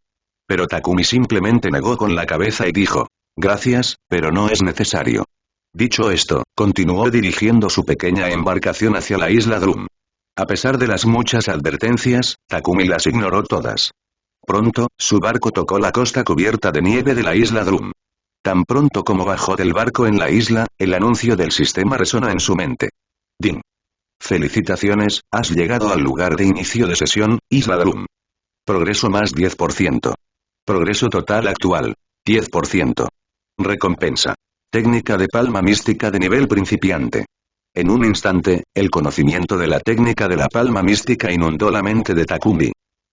Pero Takumi simplemente negó con la cabeza y dijo, gracias, pero no es necesario. Dicho esto, continuó dirigiendo su pequeña embarcación hacia la isla Drum. A pesar de las muchas advertencias, Takumi las ignoró todas. Pronto, su barco tocó la costa cubierta de nieve de la isla Drum. Tan pronto como bajó del barco en la isla, el anuncio del sistema resonó en su mente. Ding. Felicitaciones, has llegado al lugar de inicio de sesión, Isla Drum. Progreso más 10%. Progreso total actual. 10%. Recompensa. Técnica de palma mística de nivel principiante. En un instante, el conocimiento de la técnica de la palma mística inundó la mente de Takumi.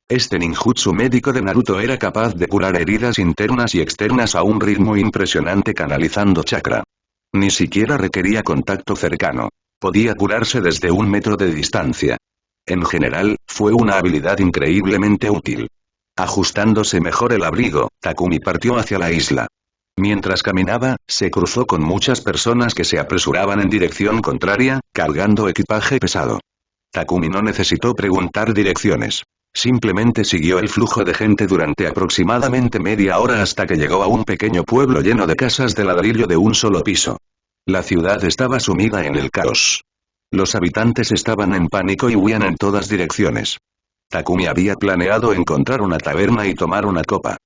Este ninjutsu médico de Naruto era capaz de curar heridas internas y externas a un ritmo impresionante canalizando chakra. Ni siquiera requería contacto cercano. Podía curarse desde 1 metro de distancia. En general, fue una habilidad increíblemente útil. Ajustándose mejor el abrigo, Takumi partió hacia la isla. Mientras caminaba, se cruzó con muchas personas que se apresuraban en dirección contraria, cargando equipaje pesado. Takumi no necesitó preguntar direcciones. Simplemente siguió el flujo de gente durante aproximadamente media hora hasta que llegó a un pequeño pueblo lleno de casas de ladrillo de un solo piso. La ciudad estaba sumida en el caos. Los habitantes estaban en pánico y huían en todas direcciones. Takumi había planeado encontrar una taberna y tomar una copa.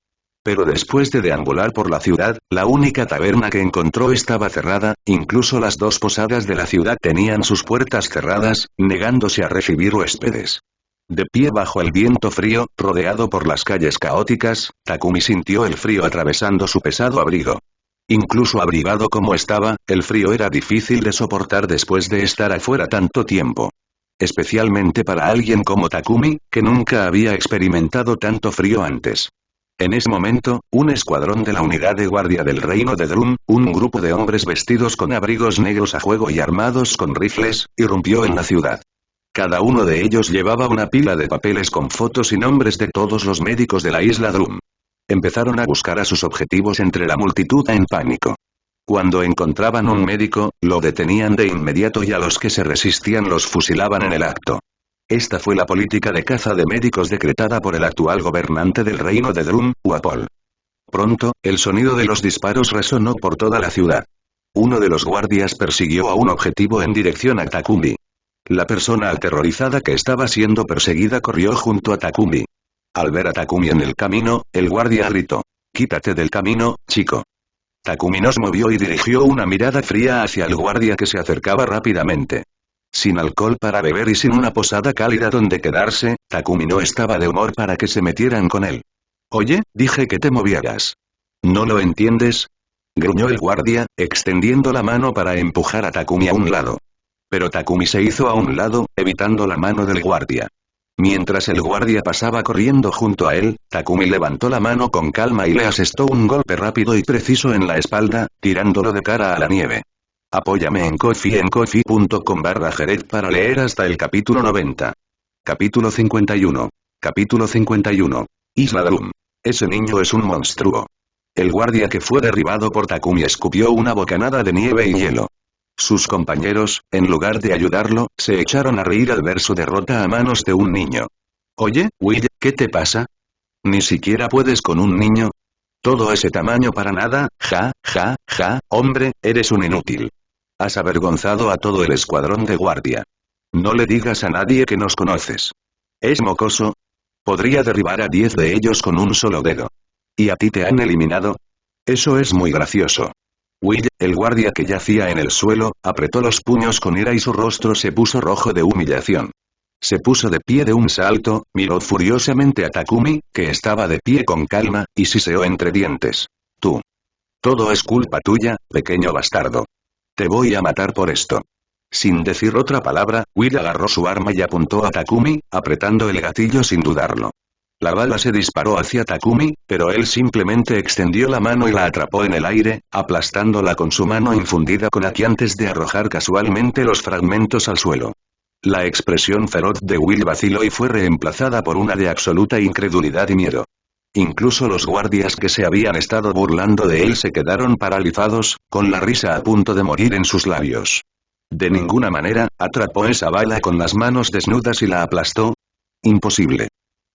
Pero después de deambular por la ciudad, la única taberna que encontró estaba cerrada, incluso las dos posadas de la ciudad tenían sus puertas cerradas, negándose a recibir huéspedes. De pie bajo el viento frío, rodeado por las calles caóticas, Takumi sintió el frío atravesando su pesado abrigo. Incluso abrigado como estaba, el frío era difícil de soportar después de estar afuera tanto tiempo. Especialmente para alguien como Takumi, que nunca había experimentado tanto frío antes. En ese momento, un escuadrón de la unidad de guardia del reino de Drum, un grupo de hombres vestidos con abrigos negros a juego y armados con rifles, irrumpió en la ciudad. Cada uno de ellos llevaba una pila de papeles con fotos y nombres de todos los médicos de la isla Drum. Empezaron a buscar a sus objetivos entre la multitud en pánico. Cuando encontraban un médico, lo detenían de inmediato y a los que se resistían los fusilaban en el acto. Esta fue la política de caza de médicos decretada por el actual gobernante del reino de Drum, Uapol. Pronto, el sonido de los disparos resonó por toda la ciudad. Uno de los guardias persiguió a un objetivo en dirección a Takumi. La persona aterrorizada que estaba siendo perseguida corrió junto a Takumi. Al ver a Takumi en el camino, el guardia gritó: «Quítate del camino, chico». Takumi nos movió y dirigió una mirada fría hacia el guardia que se acercaba rápidamente. Sin alcohol para beber y sin una posada cálida donde quedarse, Takumi no estaba de humor para que se metieran con él. «Oye, dije que te movieras. ¿No lo entiendes?», gruñó el guardia, extendiendo la mano para empujar a Takumi a un lado. Pero Takumi se hizo a un lado, evitando la mano del guardia. Mientras el guardia pasaba corriendo junto a él, Takumi levantó la mano con calma y le asestó un golpe rápido y preciso en la espalda, tirándolo de cara a la nieve. Apóyame en Ko-fi en ko-fi.com/Jerez para leer hasta el capítulo 90. Capítulo 51. Capítulo 51. Isla Drum. Ese niño es un monstruo. El guardia que fue derribado por Takumi escupió una bocanada de nieve y hielo. Sus compañeros, en lugar de ayudarlo, se echaron a reír al ver su derrota a manos de un niño. «Oye, Will, ¿qué te pasa? ¿Ni siquiera puedes con un niño? Todo ese tamaño para nada, ja, ja, ja, hombre, eres un inútil. Has avergonzado a todo el escuadrón de guardia. No le digas a nadie que nos conoces. ¿Es mocoso? Podría derribar a 10 de ellos con un solo dedo. ¿Y a ti te han eliminado? Eso es muy gracioso». Will, el guardia que yacía en el suelo, apretó los puños con ira y su rostro se puso rojo de humillación. Se puso de pie de un salto, miró furiosamente a Takumi, que estaba de pie con calma, y siseó entre dientes. «Tú. Todo es culpa tuya, pequeño bastardo. Te voy a matar por esto». Sin decir otra palabra, Will agarró su arma y apuntó a Takumi, apretando el gatillo sin dudarlo. La bala se disparó hacia Takumi, pero él simplemente extendió la mano y la atrapó en el aire, aplastándola con su mano infundida con Aki antes de arrojar casualmente los fragmentos al suelo. La expresión feroz de Will vaciló y fue reemplazada por una de absoluta incredulidad y miedo. Incluso los guardias que se habían estado burlando de él se quedaron paralizados, con la risa a punto de morir en sus labios. De ninguna manera, atrapó esa bala con las manos desnudas y la aplastó. Imposible.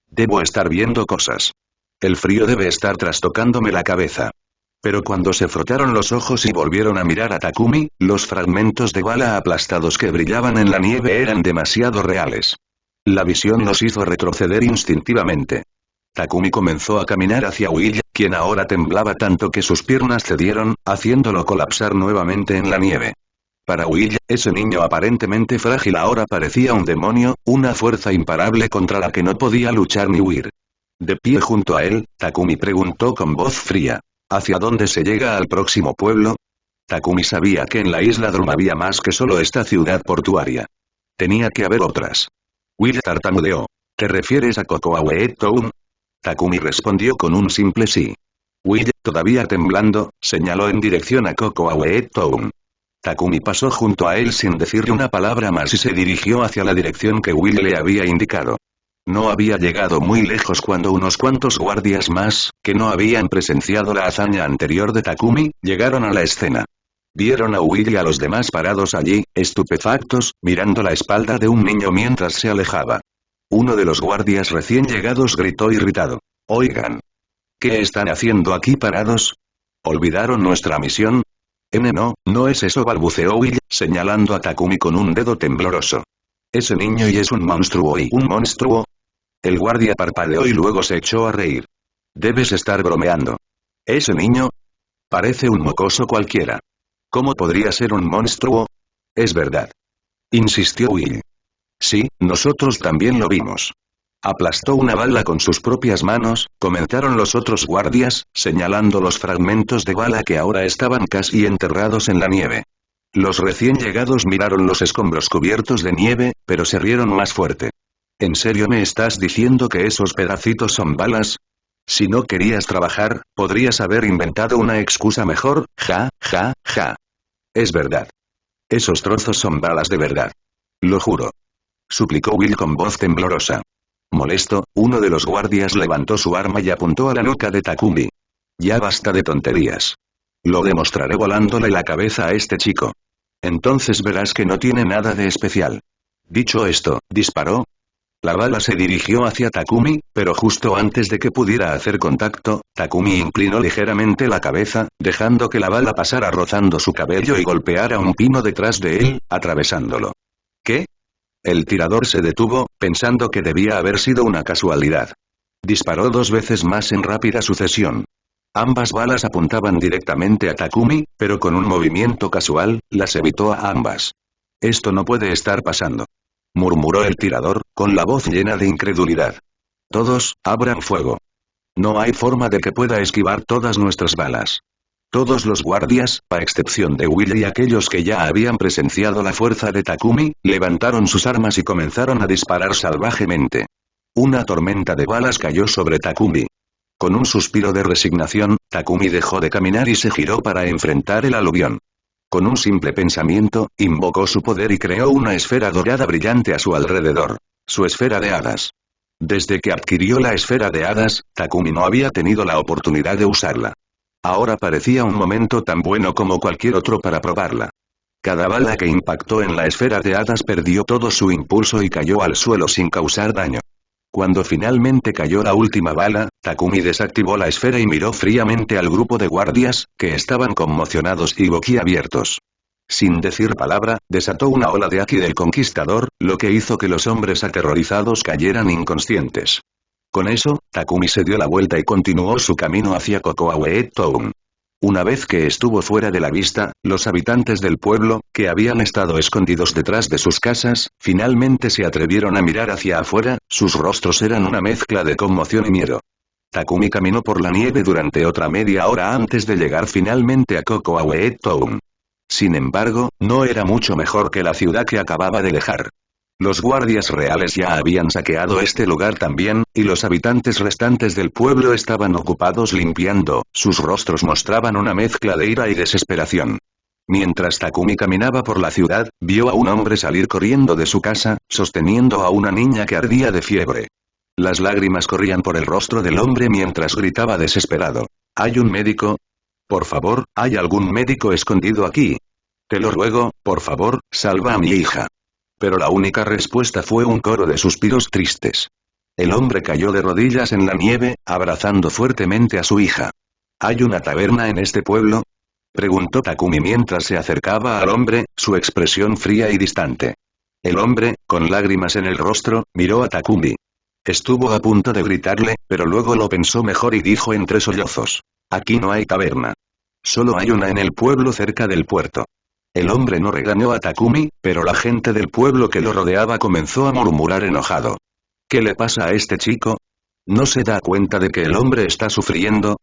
Debo estar viendo cosas. El frío debe estar trastocándome la cabeza. Pero cuando se frotaron los ojos y volvieron a mirar a Takumi, los fragmentos de bala aplastados que brillaban en la nieve eran demasiado reales. La visión los hizo retroceder instintivamente. Takumi comenzó a caminar hacia Will, quien ahora temblaba tanto que sus piernas cedieron, haciéndolo colapsar nuevamente en la nieve. Para Will, ese niño aparentemente frágil ahora parecía un demonio, una fuerza imparable contra la que no podía luchar ni huir. De pie junto a él, Takumi preguntó con voz fría. ¿Hacia dónde se llega al próximo pueblo? Takumi sabía que en la isla Drum había más que solo esta ciudad portuaria. Tenía que haber otras. Will tartamudeó. ¿Te refieres a Kokoawe Town? Takumi respondió con un simple sí. Will, todavía temblando, señaló en dirección a Kokoawe Town. Takumi pasó junto a él sin decirle una palabra más y se dirigió hacia la dirección que Will le había indicado. No había llegado muy lejos cuando unos cuantos guardias más, que no habían presenciado la hazaña anterior de Takumi, llegaron a la escena. Vieron a Will y a los demás parados allí, estupefactos, mirando la espalda de un niño mientras se alejaba. Uno de los guardias recién llegados gritó irritado. «Oigan. ¿Qué están haciendo aquí parados? ¿Olvidaron nuestra misión?» No es eso, balbuceó Will, señalando a Takumi con un dedo tembloroso. Ese niño y es un monstruo y un monstruo. El guardia parpadeó y luego se echó a reír. Debes estar bromeando. ¿Ese niño? Parece un mocoso cualquiera. ¿Cómo podría ser un monstruo? Es verdad. Insistió Will. Sí, nosotros también lo vimos. Aplastó una bala con sus propias manos, comentaron los otros guardias, señalando los fragmentos de bala que ahora estaban casi enterrados en la nieve. Los recién llegados miraron los escombros cubiertos de nieve, pero se rieron más fuerte. ¿En serio me estás diciendo que esos pedacitos son balas? Si no querías trabajar, podrías haber inventado una excusa mejor, ja. Es verdad. Esos trozos son balas de verdad. Lo juro. Suplicó Will con voz temblorosa. Molesto, uno de los guardias levantó su arma y apuntó a la nuca de Takumi. Ya basta de tonterías. Lo demostraré volándole la cabeza a este chico. Entonces verás que no tiene nada de especial. Dicho esto, disparó. La bala se dirigió hacia Takumi, pero justo antes de que pudiera hacer contacto, Takumi inclinó ligeramente la cabeza, dejando que la bala pasara rozando su cabello y golpeara un pino detrás de él, atravesándolo. ¿Qué? El tirador se detuvo, pensando que debía haber sido una casualidad. Disparó 2 veces más en rápida sucesión. Ambas balas apuntaban directamente a Takumi, pero con un movimiento casual, las evitó a ambas. Esto no puede estar pasando. Murmuró el tirador, con la voz llena de incredulidad. Todos, abran fuego. No hay forma de que pueda esquivar todas nuestras balas. Todos los guardias, a excepción de Will y aquellos que ya habían presenciado la fuerza de Takumi, levantaron sus armas y comenzaron a disparar salvajemente. Una tormenta de balas cayó sobre Takumi. Con un suspiro de resignación, Takumi dejó de caminar y se giró para enfrentar el aluvión. Con un simple pensamiento, invocó su poder y creó una esfera dorada brillante a su alrededor. Su esfera de hadas. Desde que adquirió la esfera de hadas, Takumi no había tenido la oportunidad de usarla. Ahora parecía un momento tan bueno como cualquier otro para probarla. Cada bala que impactó en la esfera de hadas perdió todo su impulso y cayó al suelo sin causar daño. Cuando finalmente cayó la última bala, Takumi desactivó la esfera y miró fríamente al grupo de guardias, que estaban conmocionados y boquiabiertos. Sin decir palabra, desató una ola de Aki del Conquistador, lo que hizo que los hombres aterrorizados cayeran inconscientes. Con eso, Takumi se dio la vuelta y continuó su camino hacia Kokoawe Town. Una vez que estuvo fuera de la vista, los habitantes del pueblo, que habían estado escondidos detrás de sus casas, finalmente se atrevieron a mirar hacia afuera, sus rostros eran una mezcla de conmoción y miedo. Takumi caminó por la nieve durante otra media hora antes de llegar finalmente a Kokoawe Town. Sin embargo, no era mucho mejor que la ciudad que acababa de dejar. Los guardias reales ya habían saqueado este lugar también, y los habitantes restantes del pueblo estaban ocupados limpiando, sus rostros mostraban una mezcla de ira y desesperación. Mientras Takumi caminaba por la ciudad, vio a un hombre salir corriendo de su casa, sosteniendo a una niña que ardía de fiebre. Las lágrimas corrían por el rostro del hombre mientras gritaba desesperado. ¿Hay un médico? Por favor, ¿hay algún médico escondido aquí? Te lo ruego, por favor, salva a mi hija. Pero la única respuesta fue un coro de suspiros tristes. El hombre cayó de rodillas en la nieve, abrazando fuertemente a su hija. ¿Hay una taberna en este pueblo? Preguntó Takumi mientras se acercaba al hombre, su expresión fría y distante. El hombre, con lágrimas en el rostro, miró a Takumi. Estuvo a punto de gritarle, pero luego lo pensó mejor y dijo entre sollozos. Aquí no hay taberna. Solo hay una en el pueblo cerca del puerto. El hombre no regañó a Takumi, pero la gente del pueblo que lo rodeaba comenzó a murmurar enojado. ¿Qué le pasa a este chico? ¿No se da cuenta de que el hombre está sufriendo?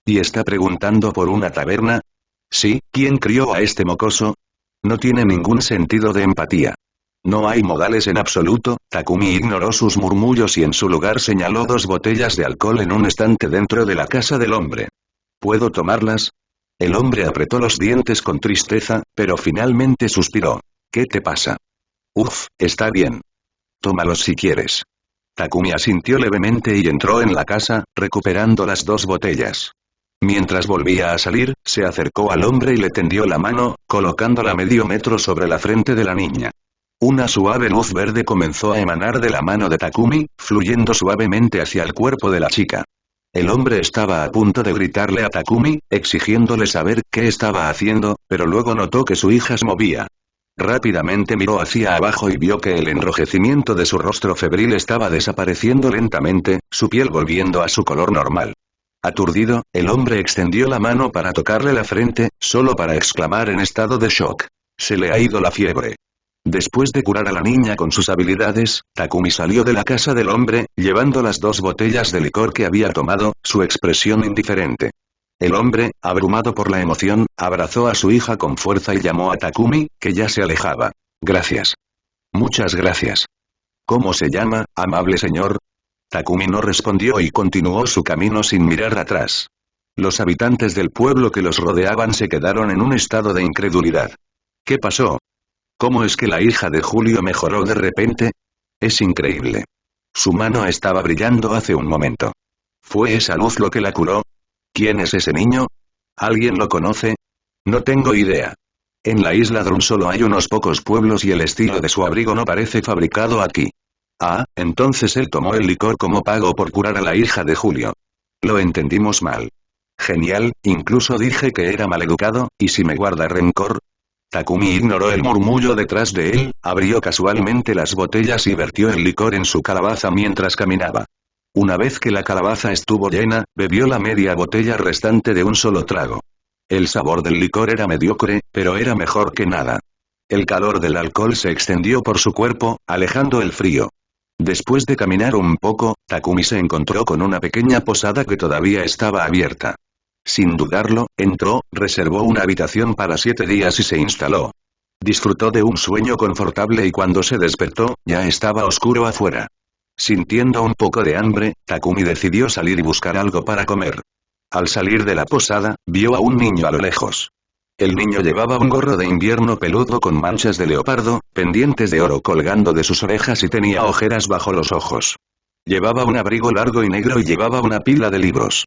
¿Y está preguntando por una taberna? Sí, ¿quién crió a este mocoso? No tiene ningún sentido de empatía. No hay modales en absoluto. Takumi ignoró sus murmullos y en su lugar señaló 2 botellas de alcohol en un estante dentro de la casa del hombre. ¿Puedo tomarlas? El hombre apretó los dientes con tristeza, pero finalmente suspiró. ¿Qué te pasa? Uf, está bien. Tómalos si quieres. Takumi asintió levemente y entró en la casa, recuperando las 2 botellas. Mientras volvía a salir, se acercó al hombre y le tendió la mano, colocándola medio metro sobre la frente de la niña. Una suave luz verde comenzó a emanar de la mano de Takumi, fluyendo suavemente hacia el cuerpo de la chica. El hombre estaba a punto de gritarle a Takumi, exigiéndole saber qué estaba haciendo, pero luego notó que su hija se movía. Rápidamente miró hacia abajo y vio que el enrojecimiento de su rostro febril estaba desapareciendo lentamente, su piel volviendo a su color normal. Aturdido, el hombre extendió la mano para tocarle la frente, solo para exclamar en estado de shock. Se le ha ido la fiebre. Después de curar a la niña con sus habilidades, Takumi salió de la casa del hombre, llevando las 2 botellas de licor que había tomado, su expresión indiferente. El hombre, abrumado por la emoción, abrazó a su hija con fuerza y llamó a Takumi, que ya se alejaba. Gracias. Muchas gracias. ¿Cómo se llama, amable señor? Takumi no respondió y continuó su camino sin mirar atrás. Los habitantes del pueblo que los rodeaban se quedaron en un estado de incredulidad. ¿Qué pasó? ¿Cómo es que la hija de Julio mejoró de repente? Es increíble. Su mano estaba brillando hace un momento. ¿Fue esa luz lo que la curó? ¿Quién es ese niño? ¿Alguien lo conoce? No tengo idea. En la isla Drum solo hay unos pocos pueblos y el estilo de su abrigo no parece fabricado aquí. Ah, entonces él tomó el licor como pago por curar a la hija de Julio. Lo entendimos mal. Genial, incluso dije que era maleducado, ¿y si me guarda rencor? Takumi ignoró el murmullo detrás de él, abrió casualmente las botellas y vertió el licor en su calabaza mientras caminaba. Una vez que la calabaza estuvo llena, bebió la media botella restante de un solo trago. El sabor del licor era mediocre, pero era mejor que nada. El calor del alcohol se extendió por su cuerpo, alejando el frío. Después de caminar un poco, Takumi se encontró con una pequeña posada que todavía estaba abierta. Sin dudarlo, entró, reservó una habitación para 7 días y se instaló. Disfrutó de un sueño confortable y cuando se despertó, ya estaba oscuro afuera. Sintiendo un poco de hambre, Takumi decidió salir y buscar algo para comer. Al salir de la posada, vio a un niño a lo lejos. El niño llevaba un gorro de invierno peludo con manchas de leopardo, pendientes de oro colgando de sus orejas y tenía ojeras bajo los ojos. Llevaba un abrigo largo y negro y llevaba una pila de libros.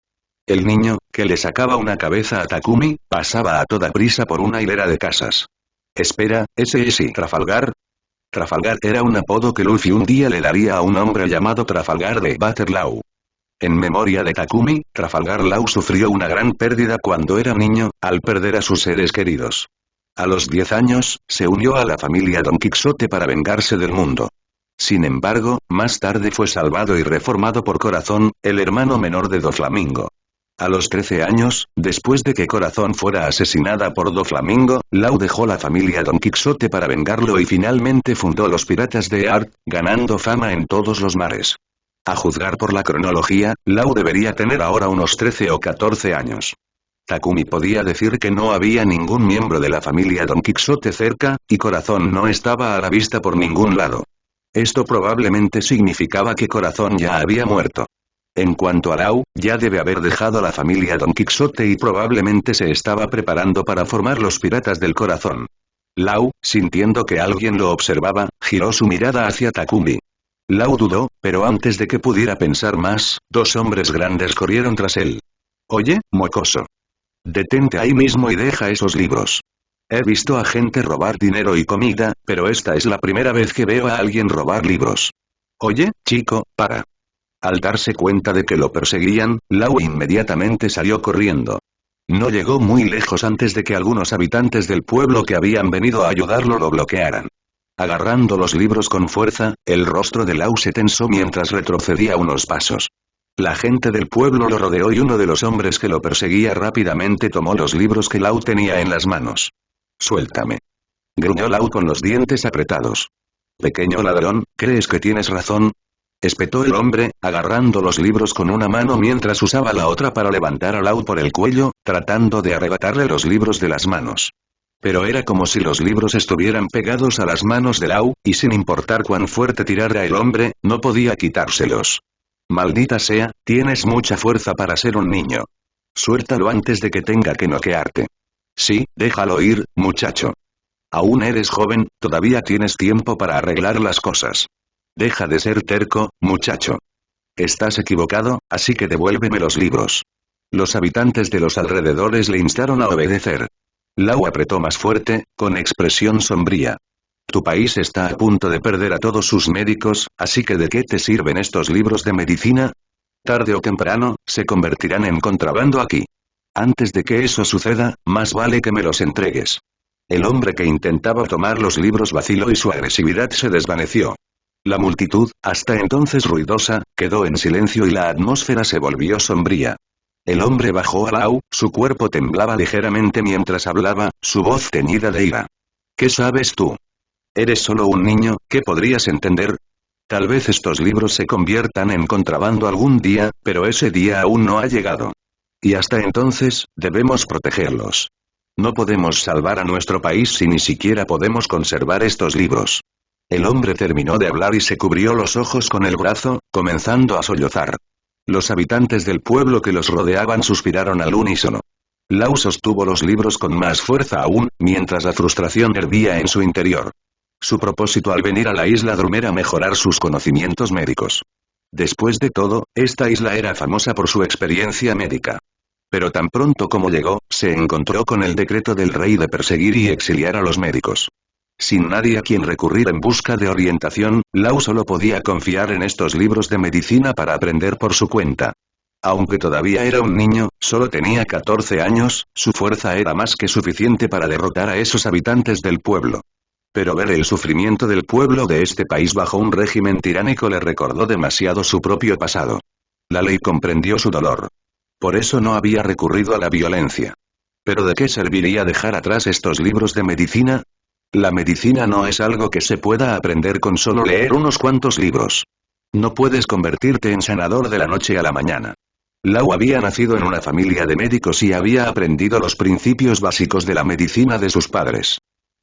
El niño, que le sacaba una cabeza a Takumi, pasaba a toda prisa por una hilera de casas. Espera, ¿ese es Trafalgar? Trafalgar era un apodo que Luffy un día le daría a un hombre llamado Trafalgar de Waterloo. En memoria de Takumi, Trafalgar Law sufrió una gran pérdida cuando era niño, al perder a sus seres queridos. A los 10 años, se unió a la familia Don Quixote para vengarse del mundo. Sin embargo, más tarde fue salvado y reformado por Corazón, el hermano menor de Doflamingo. A los 13 años, después de que Corazón fuera asesinada por Doflamingo, Law dejó la familia Don Quixote para vengarlo y finalmente fundó los Piratas de Ark, ganando fama en todos los mares. A juzgar por la cronología, Law debería tener ahora unos 13 o 14 años. Takumi podía decir que no había ningún miembro de la familia Don Quixote cerca, y Corazón no estaba a la vista por ningún lado. Esto probablemente significaba que Corazón ya había muerto. En cuanto a Lau, ya debe haber dejado la familia Don Quijote y probablemente se estaba preparando para formar los Piratas del Corazón. Lau, sintiendo que alguien lo observaba, giró su mirada hacia Takumi. Lau dudó, pero antes de que pudiera pensar más, dos hombres grandes corrieron tras él. Oye, mocoso. Detente ahí mismo y deja esos libros. He visto a gente robar dinero y comida, pero esta es la primera vez que veo a alguien robar libros. Oye, chico, para. Al darse cuenta de que lo perseguían, Lau inmediatamente salió corriendo. No llegó muy lejos antes de que algunos habitantes del pueblo que habían venido a ayudarlo lo bloquearan. Agarrando los libros con fuerza, el rostro de Lau se tensó mientras retrocedía unos pasos. La gente del pueblo lo rodeó y uno de los hombres que lo perseguía rápidamente tomó los libros que Lau tenía en las manos. Suéltame. Gruñó Lau con los dientes apretados. Pequeño ladrón, ¿crees que tienes razón? Espetó el hombre, agarrando los libros con una mano mientras usaba la otra para levantar a Lau por el cuello, tratando de arrebatarle los libros de las manos. Pero era como si los libros estuvieran pegados a las manos de Lau, y sin importar cuán fuerte tirara el hombre, no podía quitárselos. Maldita sea, tienes mucha fuerza para ser un niño. Suéltalo antes de que tenga que noquearte. Sí, déjalo ir, muchacho. Aún eres joven, todavía tienes tiempo para arreglar las cosas. Deja de ser terco, muchacho. Estás equivocado, así que devuélveme los libros. Los habitantes de los alrededores le instaron a obedecer. Lau apretó más fuerte, con expresión sombría. Tu país está a punto de perder a todos sus médicos, así que ¿de qué te sirven estos libros de medicina? Tarde o temprano, se convertirán en contrabando aquí. Antes de que eso suceda, más vale que me los entregues. El hombre que intentaba tomar los libros vaciló y su agresividad se desvaneció. La multitud, hasta entonces ruidosa, quedó en silencio y la atmósfera se volvió sombría. El hombre bajó a Lau, su cuerpo temblaba ligeramente mientras hablaba, su voz teñida de ira. ¿Qué sabes tú? Eres solo un niño, ¿qué podrías entender? Tal vez estos libros se conviertan en contrabando algún día, pero ese día aún no ha llegado. Y hasta entonces, debemos protegerlos. No podemos salvar a nuestro país si ni siquiera podemos conservar estos libros. El hombre terminó de hablar y se cubrió los ojos con el brazo, comenzando a sollozar. Los habitantes del pueblo que los rodeaban suspiraron al unísono. Lau sostuvo los libros con más fuerza aún, mientras la frustración hervía en su interior. Su propósito al venir a la isla Drum era mejorar sus conocimientos médicos. Después de todo, esta isla era famosa por su experiencia médica. Pero tan pronto como llegó, se encontró con el decreto del rey de perseguir y exiliar a los médicos. Sin nadie a quien recurrir en busca de orientación, Lau solo podía confiar en estos libros de medicina para aprender por su cuenta. Aunque todavía era un niño, solo tenía 14 años, su fuerza era más que suficiente para derrotar a esos habitantes del pueblo. Pero ver el sufrimiento del pueblo de este país bajo un régimen tiránico le recordó demasiado su propio pasado. La ley comprendió su dolor. Por eso no había recurrido a la violencia. ¿Pero de qué serviría dejar atrás estos libros de medicina? La medicina no es algo que se pueda aprender con solo leer unos cuantos libros. No puedes convertirte en sanador de la noche a la mañana. Lau había nacido en una familia de médicos y había aprendido los principios básicos de la medicina de sus padres.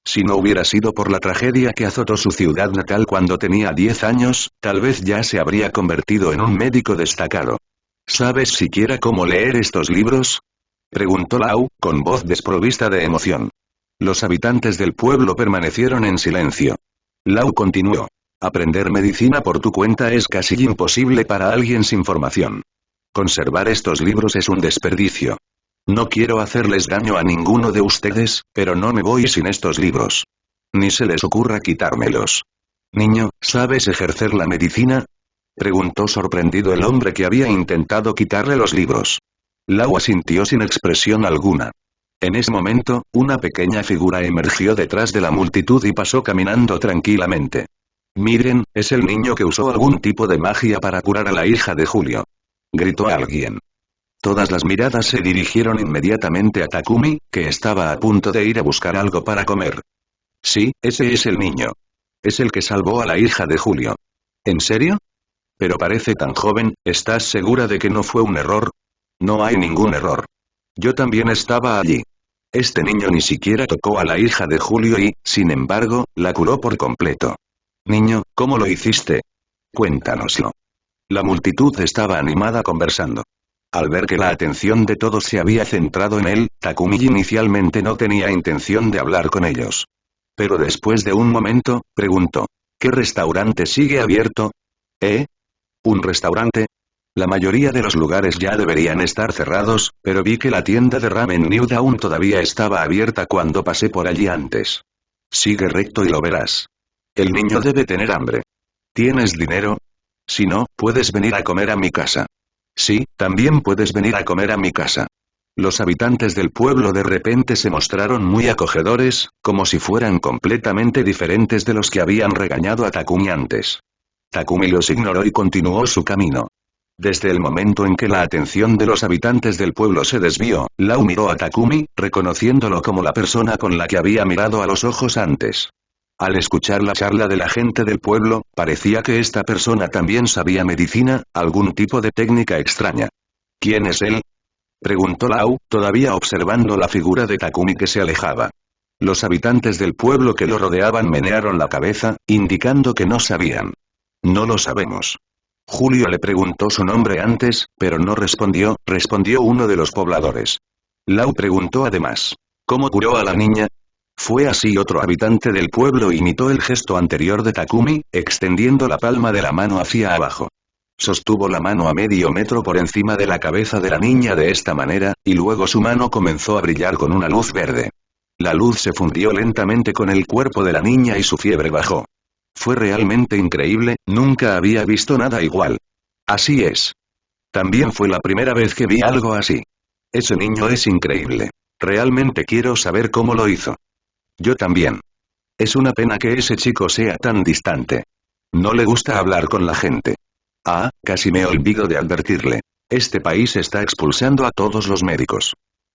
Si no hubiera sido por la tragedia que azotó su ciudad natal cuando tenía 10 años, tal vez ya se habría convertido en un médico destacado. ¿Sabes siquiera cómo leer estos libros? Preguntó Lau, con voz desprovista de emoción. Los habitantes del pueblo permanecieron en silencio. Lau continuó. Aprender medicina por tu cuenta es casi imposible para alguien sin formación. Conservar estos libros es un desperdicio. No quiero hacerles daño a ninguno de ustedes, pero no me voy sin estos libros. Ni se les ocurra quitármelos. Niño, ¿sabes ejercer la medicina? Preguntó sorprendido el hombre que había intentado quitarle los libros. Lau asintió sin expresión alguna. En ese momento, una pequeña figura emergió detrás de la multitud y pasó caminando tranquilamente. Miren, es el niño que usó algún tipo de magia para curar a la hija de Julio. Gritó alguien. Todas las miradas se dirigieron inmediatamente a Takumi, que estaba a punto de ir a buscar algo para comer. Sí, ese es el niño. Es el que salvó a la hija de Julio. ¿En serio? Pero parece tan joven, ¿estás segura de que no fue un error? No hay ningún error. Yo también estaba allí. Este niño ni siquiera tocó a la hija de Julio y, sin embargo, la curó por completo. Niño, ¿cómo lo hiciste? Cuéntanoslo. La multitud estaba animada conversando. Al ver que la atención de todos se había centrado en él, Takumi inicialmente no tenía intención de hablar con ellos. Pero después de un momento, preguntó. ¿Qué restaurante sigue abierto? ¿Eh? ¿Un restaurante? La mayoría de los lugares ya deberían estar cerrados, pero vi que la tienda de Ramen Nude aún todavía estaba abierta cuando pasé por allí antes. Sigue recto y lo verás. El niño debe tener hambre. ¿Tienes dinero? Si no, puedes venir a comer a mi casa. Sí, también puedes venir a comer a mi casa. Los habitantes del pueblo de repente se mostraron muy acogedores, como si fueran completamente diferentes de los que habían regañado a Takumi antes. Takumi los ignoró y continuó su camino. Desde el momento en que la atención de los habitantes del pueblo se desvió, Lau miró a Takumi, reconociéndolo como la persona con la que había mirado a los ojos antes. Al escuchar la charla de la gente del pueblo, parecía que esta persona también sabía medicina, algún tipo de técnica extraña. ¿Quién es él? Preguntó Lau, todavía observando la figura de Takumi que se alejaba. Los habitantes del pueblo que lo rodeaban menearon la cabeza, indicando que no sabían. No lo sabemos. Julio le preguntó su nombre antes, pero no respondió, respondió uno de los pobladores. Lau preguntó además. ¿Cómo curó a la niña? Fue así otro habitante del pueblo imitó el gesto anterior de Takumi, extendiendo la palma de la mano hacia abajo. Sostuvo la mano a medio metro por encima de la cabeza de la niña de esta manera, y luego su mano comenzó a brillar con una luz verde. La luz se fundió lentamente con el cuerpo de la niña y su fiebre bajó. Fue realmente increíble, nunca había visto nada igual. Así es. También fue la primera vez que vi algo así. Ese niño es increíble. Realmente quiero saber cómo lo hizo. Yo también. Es una pena que ese chico sea tan distante. No le gusta hablar con la gente. Ah, casi me olvido de advertirle. Este país está expulsando a todos los médicos.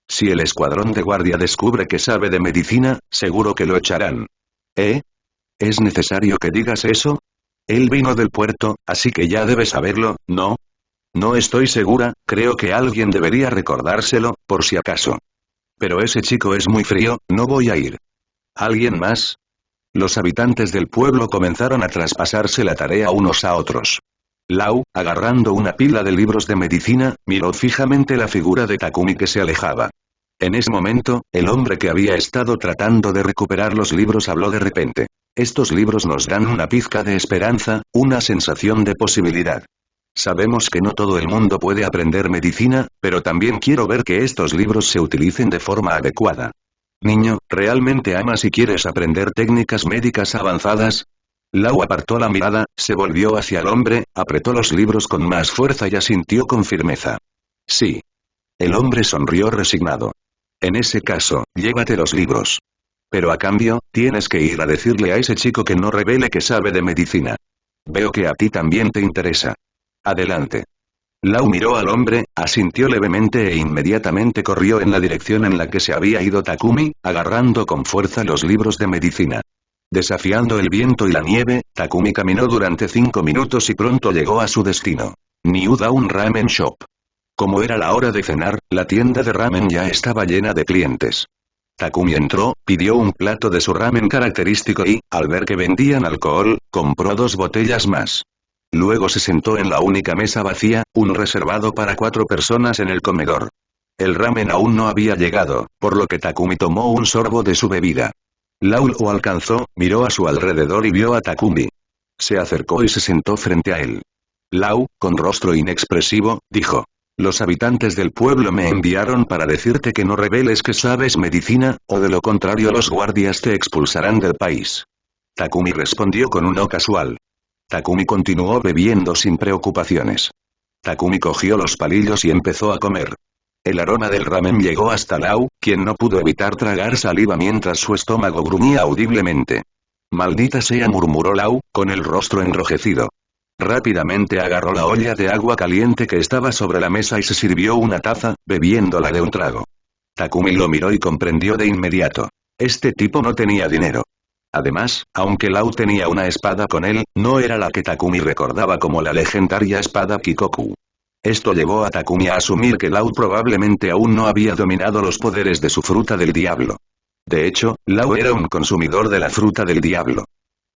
Si el escuadrón de guardia descubre que sabe de medicina, seguro que lo echarán. ¿Eh? ¿Es necesario que digas eso? Él vino del puerto, así que ya debes saberlo, ¿no? No estoy segura, creo que alguien debería recordárselo, por si acaso. Pero ese chico es muy frío, no voy a ir. ¿Alguien más? Los habitantes del pueblo comenzaron a traspasarse la tarea unos a otros. Lau, agarrando una pila de libros de medicina, miró fijamente la figura de Takumi que se alejaba. En ese momento, el hombre que había estado tratando de recuperar los libros habló de repente. Estos libros nos dan una pizca de esperanza, una sensación de posibilidad. Sabemos que no todo el mundo puede aprender medicina, pero también quiero ver que estos libros se utilicen de forma adecuada. Niño, ¿realmente amas y quieres aprender técnicas médicas avanzadas? Lau apartó la mirada, se volvió hacia el hombre, apretó los libros con más fuerza y asintió con firmeza. Sí. El hombre sonrió resignado. En ese caso, llévate los libros. Pero a cambio, tienes que ir a decirle a ese chico que no revele que sabe de medicina. Veo que a ti también te interesa. Adelante. Lau miró al hombre, asintió levemente e inmediatamente corrió en la dirección en la que se había ido Takumi, agarrando con fuerza los libros de medicina. Desafiando el viento y la nieve, Takumi caminó durante 5 minutos y pronto llegó a su destino. New Dawn Ramen Shop. Como era la hora de cenar, la tienda de ramen ya estaba llena de clientes. Takumi entró, pidió un plato de su ramen característico y, al ver que vendían alcohol, compró 2 botellas más. Luego se sentó en la única mesa vacía, un reservado para 4 personas en el comedor. El ramen aún no había llegado, por lo que Takumi tomó un sorbo de su bebida. Lau lo alcanzó, miró a su alrededor y vio a Takumi. Se acercó y se sentó frente a él. Lau, con rostro inexpresivo, dijo. Los habitantes del pueblo me enviaron para decirte que no reveles que sabes medicina, o de lo contrario los guardias te expulsarán del país. Takumi respondió con un no casual. Takumi continuó bebiendo sin preocupaciones. Takumi cogió los palillos y empezó a comer. El aroma del ramen llegó hasta Lau, quien no pudo evitar tragar saliva mientras su estómago gruñía audiblemente. Maldita sea, murmuró Lau, con el rostro enrojecido. Rápidamente agarró la olla de agua caliente que estaba sobre la mesa y se sirvió una taza, bebiéndola de un trago. Takumi lo miró y comprendió de inmediato. Este tipo no tenía dinero. Además, aunque Lau tenía una espada con él, no era la que Takumi recordaba como la legendaria espada Kikoku. Esto llevó a Takumi a asumir que Lau probablemente aún no había dominado los poderes de su fruta del diablo. De hecho, Lau era un consumidor de la fruta del diablo.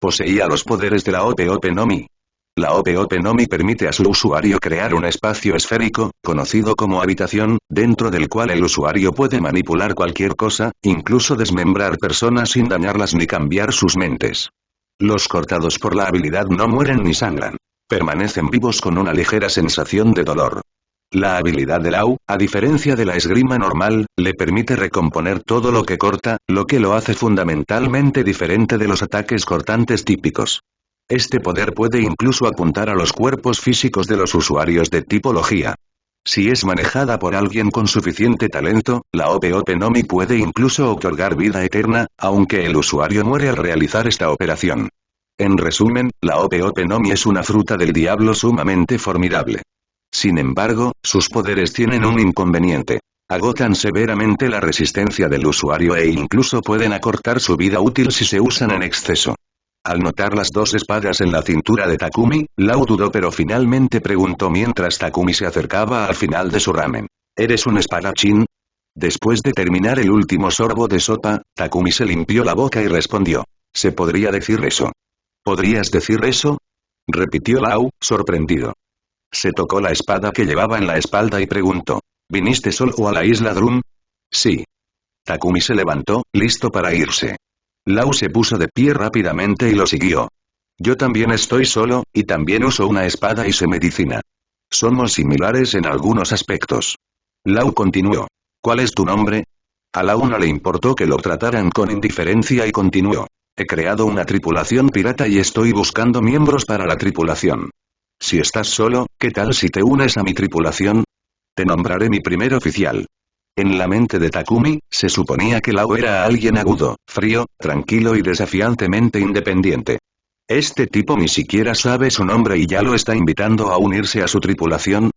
Poseía los poderes de la Ope no Mi. La Ope no Mi permite a su usuario crear un espacio esférico, conocido como habitación, dentro del cual el usuario puede manipular cualquier cosa, incluso desmembrar personas sin dañarlas ni cambiar sus mentes. Los cortados por la habilidad no mueren ni sangran. Permanecen vivos con una ligera sensación de dolor. La habilidad de Lau, a diferencia de la esgrima normal, le permite recomponer todo lo que corta, lo que lo hace fundamentalmente diferente de los ataques cortantes típicos. Este poder puede incluso apuntar a los cuerpos físicos de los usuarios de tipología. Si es manejada por alguien con suficiente talento, la Ope no Mi puede incluso otorgar vida eterna, aunque el usuario muere al realizar esta operación. En resumen, la Ope no Mi es una fruta del diablo sumamente formidable. Sin embargo, sus poderes tienen un inconveniente. Agotan severamente la resistencia del usuario e incluso pueden acortar su vida útil si se usan en exceso. Al notar las dos espadas en la cintura de Takumi, Lau dudó pero finalmente preguntó mientras Takumi se acercaba al final de su ramen. ¿Eres un espadachín? Después de terminar el último sorbo de sopa, Takumi se limpió la boca y respondió. ¿Se podría decir eso? ¿Podrías decir eso? Repitió Lau, sorprendido. Se tocó la espada que llevaba en la espalda y preguntó. ¿Viniste solo a la isla Drum? Sí. Takumi se levantó, listo para irse. Lau se puso de pie rápidamente y lo siguió. Yo también estoy solo, y también uso una espada y sé medicina. Somos similares en algunos aspectos. Lau continuó. ¿Cuál es tu nombre? A Lau no le importó que lo trataran con indiferencia y continuó. He creado una tripulación pirata y estoy buscando miembros para la tripulación. Si estás solo, ¿qué tal si te unes a mi tripulación? Te nombraré mi primer oficial. En la mente de Takumi, se suponía que Lau era alguien agudo, frío, tranquilo y desafiantemente independiente. Este tipo ni siquiera sabe su nombre y ya lo está invitando a unirse a su tripulación.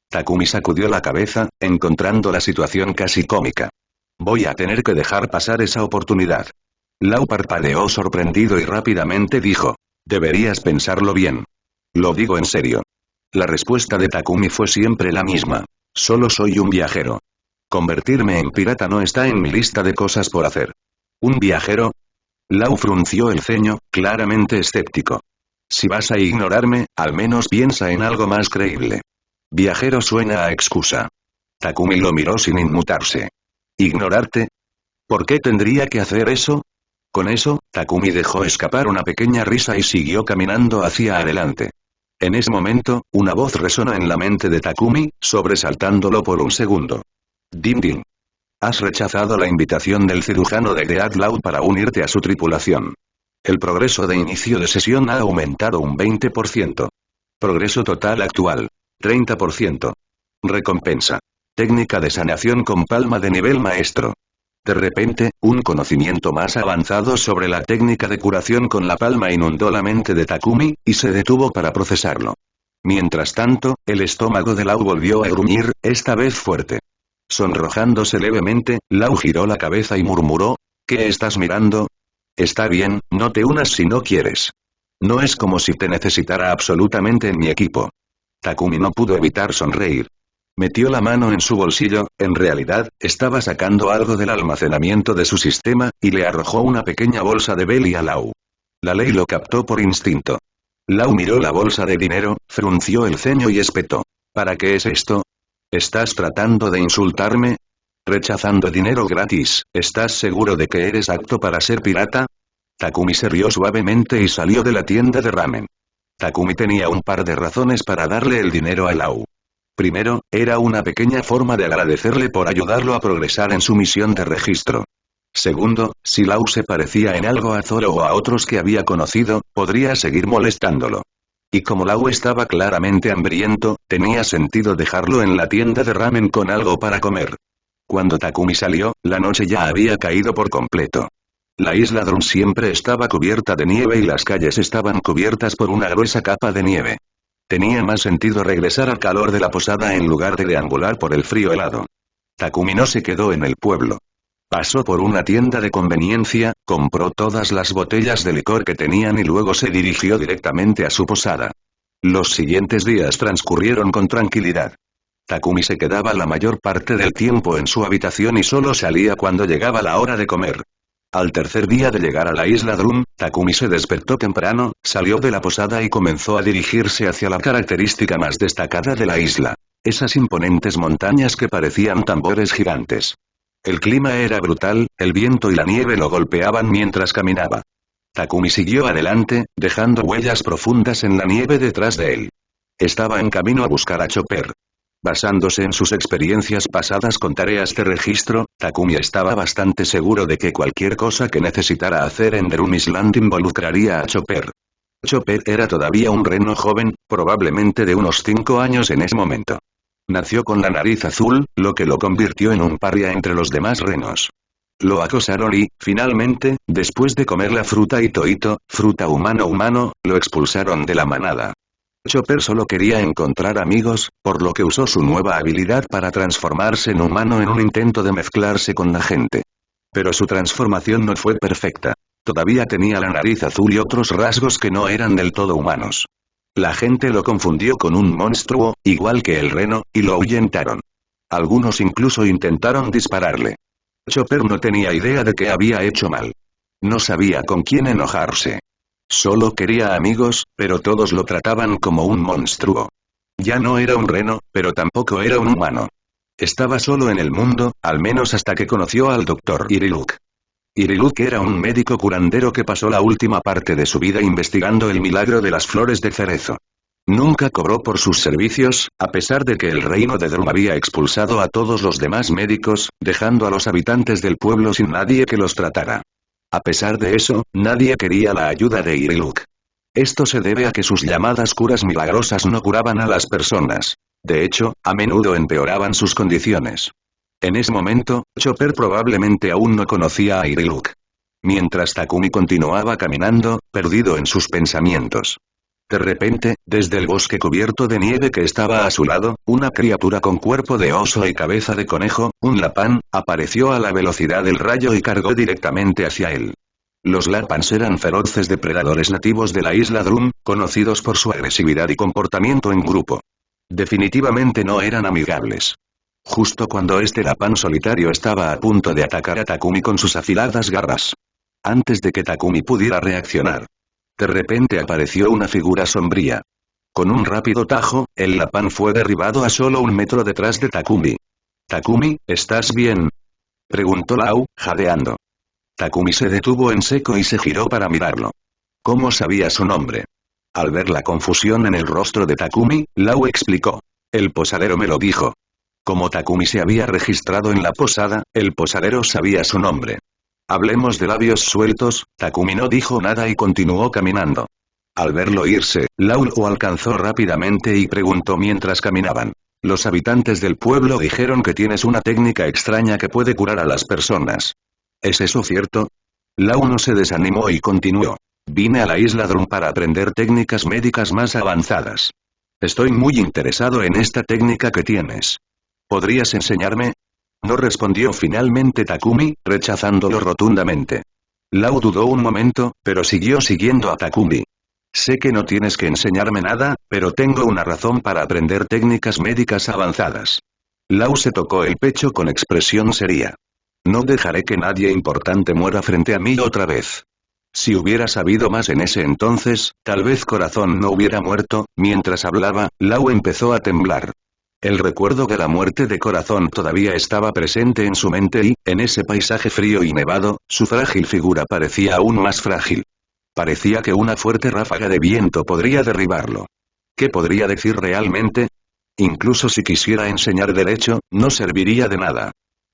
Takumi sacudió la cabeza, encontrando la situación casi cómica. Voy a tener que dejar pasar esa oportunidad. Lau parpadeó sorprendido y rápidamente dijo. Deberías pensarlo bien. Lo digo en serio. La respuesta de Takumi fue siempre la misma. Solo soy un viajero. Convertirme en pirata no está en mi lista de cosas por hacer. ¿Un viajero? Lau frunció el ceño, claramente escéptico. Si vas a ignorarme, al menos piensa en algo más creíble. Viajero suena a excusa. Takumi lo miró sin inmutarse. ¿Ignorarte? ¿Por qué tendría que hacer eso? Con eso, Takumi dejó escapar una pequeña risa y siguió caminando hacia adelante. En ese momento, una voz resonó en la mente de Takumi, sobresaltándolo por un segundo. Din din. Has rechazado la invitación del cirujano de Great Cloud para unirte a su tripulación. El progreso de inicio de sesión ha aumentado un 20%. Progreso total actual. 30%. Recompensa. Técnica de sanación con palma de nivel maestro. De repente, un conocimiento más avanzado sobre la técnica de curación con la palma inundó la mente de Takumi, y se detuvo para procesarlo. Mientras tanto, el estómago de Lau volvió a gruñir, esta vez fuerte. Sonrojándose levemente, Lau giró la cabeza y murmuró, ¿qué estás mirando? Está bien, no te unas si no quieres. No es como si te necesitara absolutamente en mi equipo. Takumi no pudo evitar sonreír. Metió la mano en su bolsillo, en realidad, estaba sacando algo del almacenamiento de su sistema, y le arrojó una pequeña bolsa de Belly a Lau. La ley lo captó por instinto. Lau miró la bolsa de dinero, frunció el ceño y espetó. ¿Para qué es esto? ¿Estás tratando de insultarme? ¿Rechazando dinero gratis? ¿Estás seguro de que eres apto para ser pirata? Takumi se rió suavemente y salió de la tienda de ramen. Takumi tenía un par de razones para darle el dinero a Lau. Primero, era una pequeña forma de agradecerle por ayudarlo a progresar en su misión de registro. Segundo, si Lau se parecía en algo a Zoro o a otros que había conocido, podría seguir molestándolo. Y como Lau estaba claramente hambriento, tenía sentido dejarlo en la tienda de ramen con algo para comer. Cuando Takumi salió, la noche ya había caído por completo. La isla Drum siempre estaba cubierta de nieve y las calles estaban cubiertas por una gruesa capa de nieve. Tenía más sentido regresar al calor de la posada en lugar de deambular por el frío helado. Takumi no se quedó en el pueblo. Pasó por una tienda de conveniencia, compró todas las botellas de licor que tenían y luego se dirigió directamente a su posada. Los siguientes días transcurrieron con tranquilidad. Takumi se quedaba la mayor parte del tiempo en su habitación y solo salía cuando llegaba la hora de comer. Al tercer día de llegar a la isla Drum, Takumi se despertó temprano, salió de la posada y comenzó a dirigirse hacia la característica más destacada de la isla. Esas imponentes montañas que parecían tambores gigantes. El clima era brutal, el viento y la nieve lo golpeaban mientras caminaba. Takumi siguió adelante, dejando huellas profundas en la nieve detrás de él. Estaba en camino a buscar a Chopper. Basándose en sus experiencias pasadas con tareas de registro, Takumi estaba bastante seguro de que cualquier cosa que necesitara hacer en Drum Island involucraría a Chopper. Chopper era todavía un reno joven, probablemente de unos 5 años en ese momento. Nació con la nariz azul, lo que lo convirtió en un paria entre los demás renos. Lo acosaron y, finalmente, después de comer la fruta Ito-Ito, fruta humano-humano, lo expulsaron de la manada. Chopper solo quería encontrar amigos, por lo que usó su nueva habilidad para transformarse en humano en un intento de mezclarse con la gente. Pero su transformación no fue perfecta. Todavía tenía la nariz azul y otros rasgos que no eran del todo humanos. La gente lo confundió con un monstruo, igual que el reno, y lo ahuyentaron. Algunos incluso intentaron dispararle. Chopper no tenía idea de qué había hecho mal. No sabía con quién enojarse. Solo quería amigos, pero todos lo trataban como un monstruo. Ya no era un reno, pero tampoco era un humano. Estaba solo en el mundo, al menos hasta que conoció al Dr. Iriluk. Iriluk era un médico curandero que pasó la última parte de su vida investigando el milagro de las flores de cerezo. Nunca cobró por sus servicios, a pesar de que el reino de Drum había expulsado a todos los demás médicos, dejando a los habitantes del pueblo sin nadie que los tratara. A pesar de eso, nadie quería la ayuda de Iriluk. Esto se debe a que sus llamadas curas milagrosas no curaban a las personas. De hecho, a menudo empeoraban sus condiciones. En ese momento, Chopper probablemente aún no conocía a Iriluk. Mientras Takumi continuaba caminando, perdido en sus pensamientos. De repente, desde el bosque cubierto de nieve que estaba a su lado, una criatura con cuerpo de oso y cabeza de conejo, un lapán, apareció a la velocidad del rayo y cargó directamente hacia él. Los lapans eran feroces depredadores nativos de la isla Drum, conocidos por su agresividad y comportamiento en grupo. Definitivamente no eran amigables. Justo cuando este lapán solitario estaba a punto de atacar a Takumi con sus afiladas garras. Antes de que Takumi pudiera reaccionar. De repente apareció una figura sombría. Con un rápido tajo, el lapán fue derribado a solo 1 metro detrás de Takumi. «Takumi, ¿estás bien?», preguntó Lau, jadeando. Takumi se detuvo en seco y se giró para mirarlo. ¿Cómo sabía su nombre? Al ver la confusión en el rostro de Takumi, Lau explicó. «El posadero me lo dijo». Como Takumi se había registrado en la posada, el posadero sabía su nombre. Hablemos de labios sueltos, Takumi no dijo nada y continuó caminando. Al verlo irse, Lau lo alcanzó rápidamente y preguntó mientras caminaban. Los habitantes del pueblo dijeron que tienes una técnica extraña que puede curar a las personas. ¿Es eso cierto? Lau no se desanimó y continuó. Vine a la isla Drum para aprender técnicas médicas más avanzadas. Estoy muy interesado en esta técnica que tienes. ¿Podrías enseñarme? No respondió finalmente Takumi, rechazándolo rotundamente. Lau dudó un momento, pero siguió siguiendo a Takumi. Sé que no tienes que enseñarme nada, pero tengo una razón para aprender técnicas médicas avanzadas. Lau se tocó el pecho con expresión seria. No dejaré que nadie importante muera frente a mí otra vez. Si hubiera sabido más en ese entonces, tal vez Corazón no hubiera muerto. Mientras hablaba, Lau empezó a temblar. El recuerdo de la muerte de Corazón todavía estaba presente en su mente y, en ese paisaje frío y nevado, su frágil figura parecía aún más frágil. Parecía que una fuerte ráfaga de viento podría derribarlo. ¿Qué podría decir realmente? Incluso si quisiera enseñar derecho, no serviría de nada.